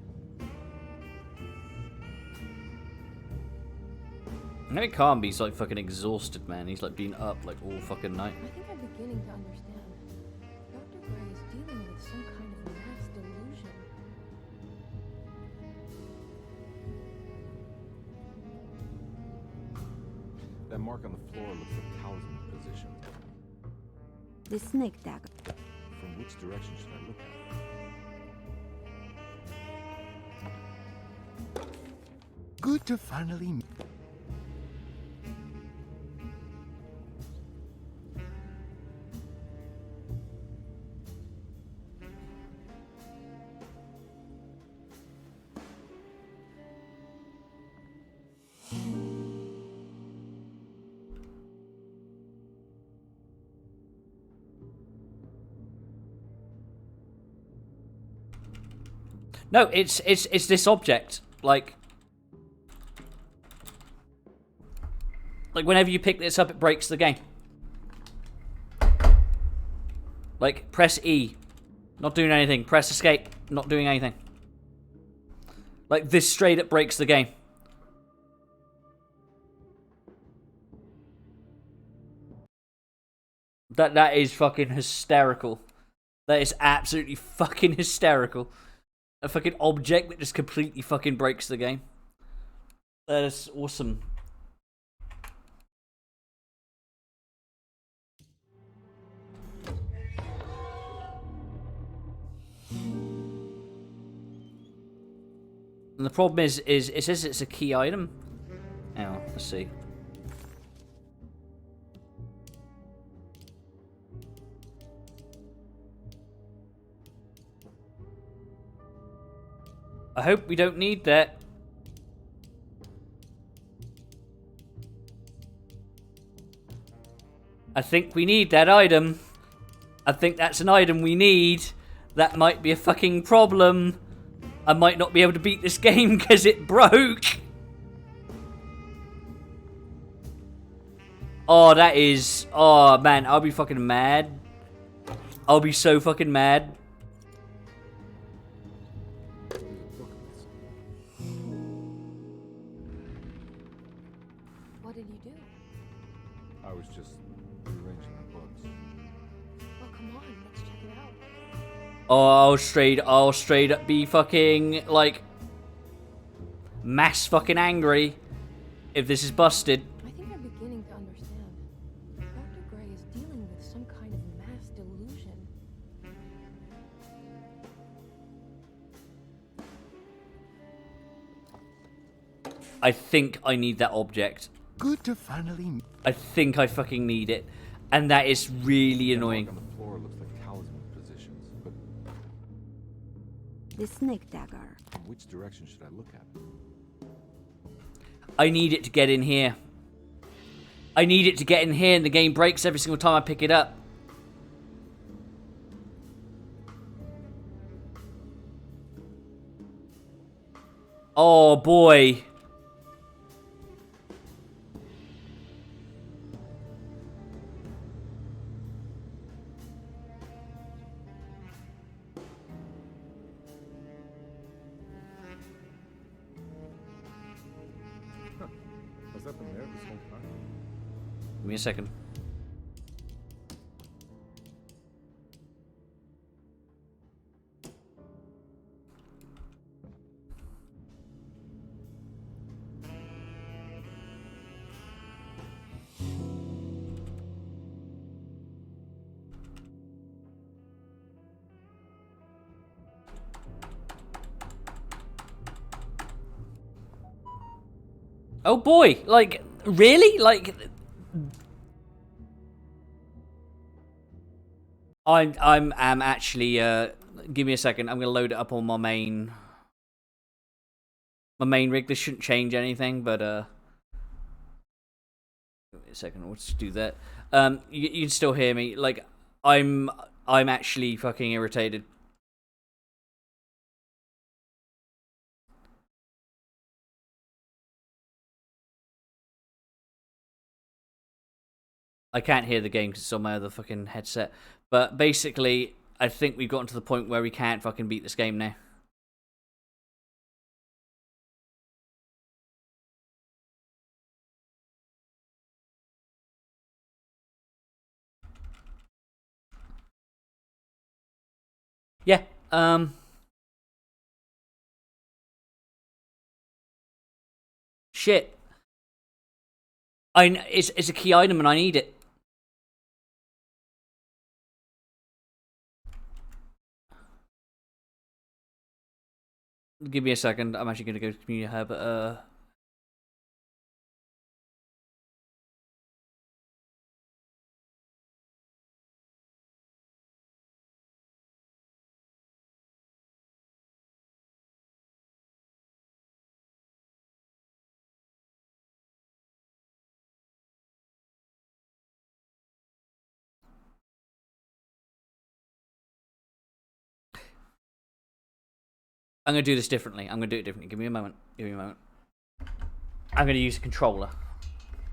No, it can't be. He's like fucking exhausted, man. He's like been up like all fucking night. I think I'm beginning to understand. Dr. Gray is dealing with some kind of mass delusion. That mark on the floor looks like talisman position. The snake dagger. From which direction should I look at? Good to finally meet. No, it's this object. Like whenever you pick this up, it breaks the game. Like, press E, not doing anything. Press escape, not doing anything. Like, this straight up breaks the game. That is fucking hysterical. That is absolutely fucking hysterical. A fucking object that just completely fucking breaks the game. That is awesome. And the problem is it says it's a key item, Let's see. I hope we don't need that. I think we need that item. I think that's an item we need. That might be a fucking problem. I might not be able to beat this game because it broke. Oh, that is... Oh, man, I'll be fucking mad. I'll be so fucking mad. What did you do? I was just rearranging the books. Well, come on, let's check it out. Oh, I'll straight up be fucking, like, mass fucking angry if this is busted. I think I'm beginning to understand. Dr. Gray is dealing with some kind of mass delusion. I think I need that object. Good to finally... I think I fucking need it. And that is really annoying. On the floor looks like talisman positions, but The snake dagger. which direction should I look at? I need it to get in here. I need it to get in here and the game breaks every single time I pick it up. Oh boy. Has that been there this whole time? Give me a second. Oh boy, like, really? Like, I'm actually, give me a second, I'm gonna load it up on my main rig. This shouldn't change anything, but, give me a second, let's do that. You can still hear me, like, I'm actually fucking irritated. I can't hear the game because it's on my other fucking headset. But basically, I think we've gotten to the point where we can't fucking beat this game now. Yeah, shit. It's a key item and I need it. Give me a second. I'm actually going to go to Community Hub. I'm going to do this differently. I'm going to do it differently. Give me a moment. Give me a moment. I'm going to use a controller.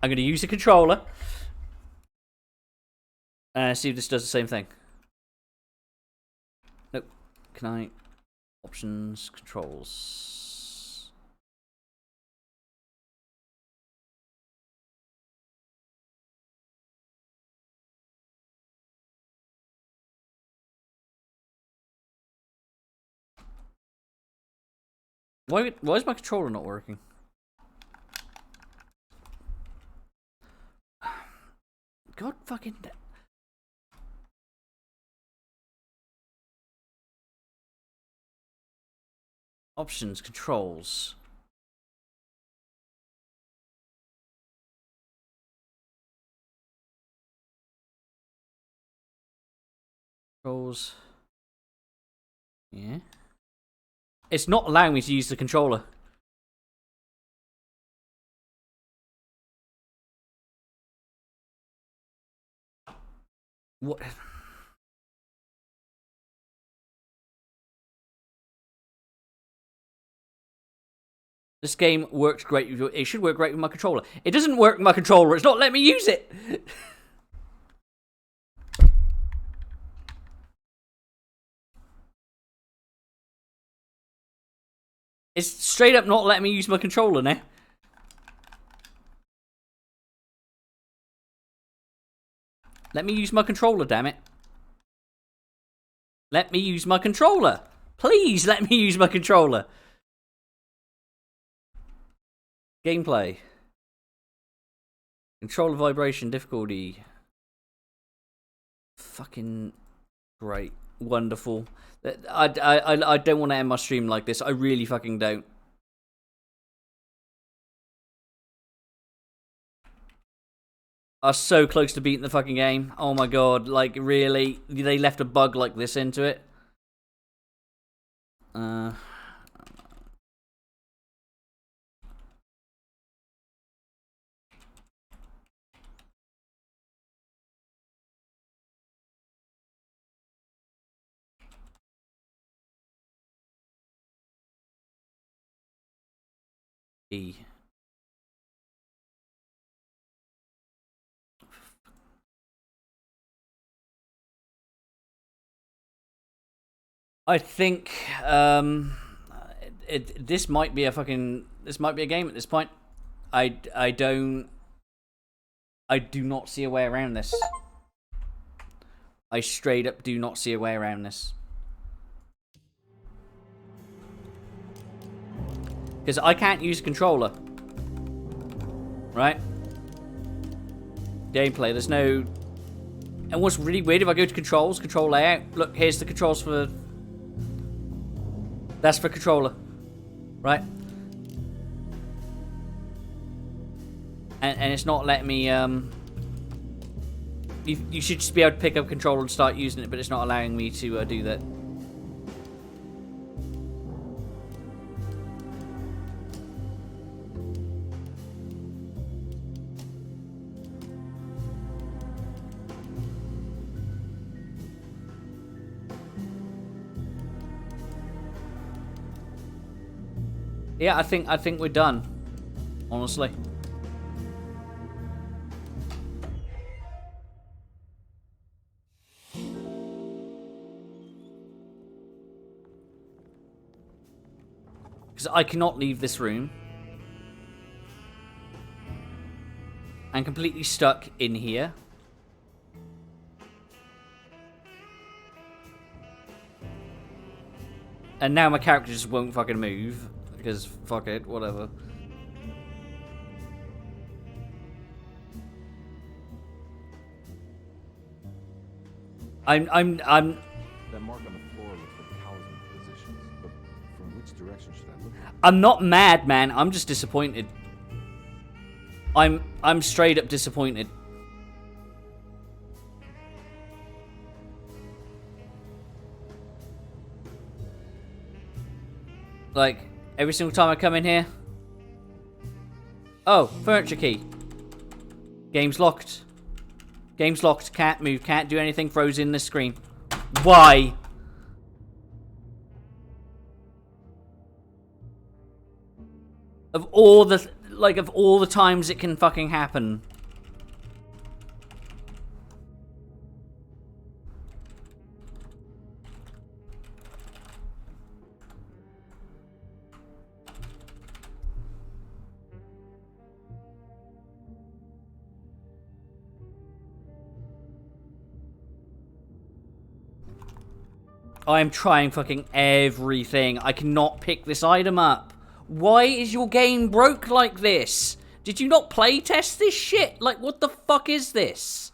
I'm going to use a controller. See if this does the same thing. Nope. Can I... Options, controls... Why is my controller not working? God fucking... Options, controls... Controls. Yeah. It's not allowing me to use the controller. What? This game works great. It should work great with my controller. It doesn't work with my controller. It's not letting me use it. It's straight up not letting me use my controller now. Let me use my controller, damn it. Let me use my controller. Please let me use my controller. Gameplay. Controller vibration difficulty. Fucking great. Wonderful. I don't want to end my stream like this. I really fucking don't. I was so close to beating the fucking game. Oh my god. Like, really? They left a bug like this into it? E. I think this might be a game at this point. I do not see a way around this. I straight up do not see a way around this. Because I can't use a controller. Right? Gameplay, there's no... And what's really weird, if I go to controls, control layout, look, here's the controls for... That's for controller. Right? And it's not letting me, You should just be able to pick up controller and start using it, but it's not allowing me to do that. Yeah, I think we're done. Honestly. Because I cannot leave this room. I'm completely stuck in here. And now my character just won't fucking move. Because fuck it, whatever. I'm That mark on the floor looks like talisman positions, but from which direction should I look at? I'm not mad, man. I'm just disappointed. I'm straight up disappointed. Like, every single time I come in here. Oh, furniture key. Game's locked. Game's locked. Can't move. Can't do anything. Froze in the screen. Why? Of all the times it can fucking happen. I am trying fucking everything. I cannot pick this item up. Why is your game broke like this? Did you not play test this shit? Like, what the fuck is this?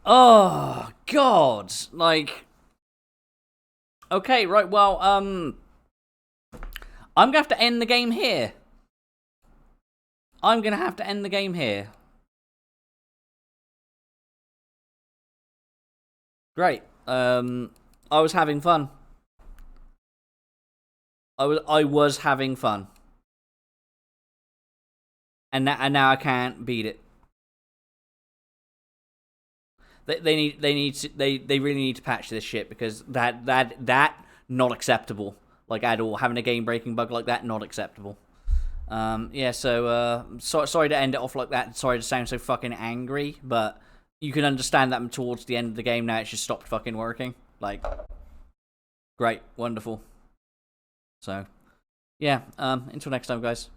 Oh, God. Like... Okay, right, well, I'm gonna have to end the game here. I'm gonna have to end the game here. Great. I was having fun. I was having fun. And now I can't beat it. They really need to patch this shit, because that not acceptable, like, at all. Having a game breaking bug like that, not acceptable. Yeah, so sorry to end it off like that. Sorry to sound so fucking angry, but you can understand that towards the end of the game now it's just stopped fucking working. Like, great, wonderful. So, yeah, until next time, guys.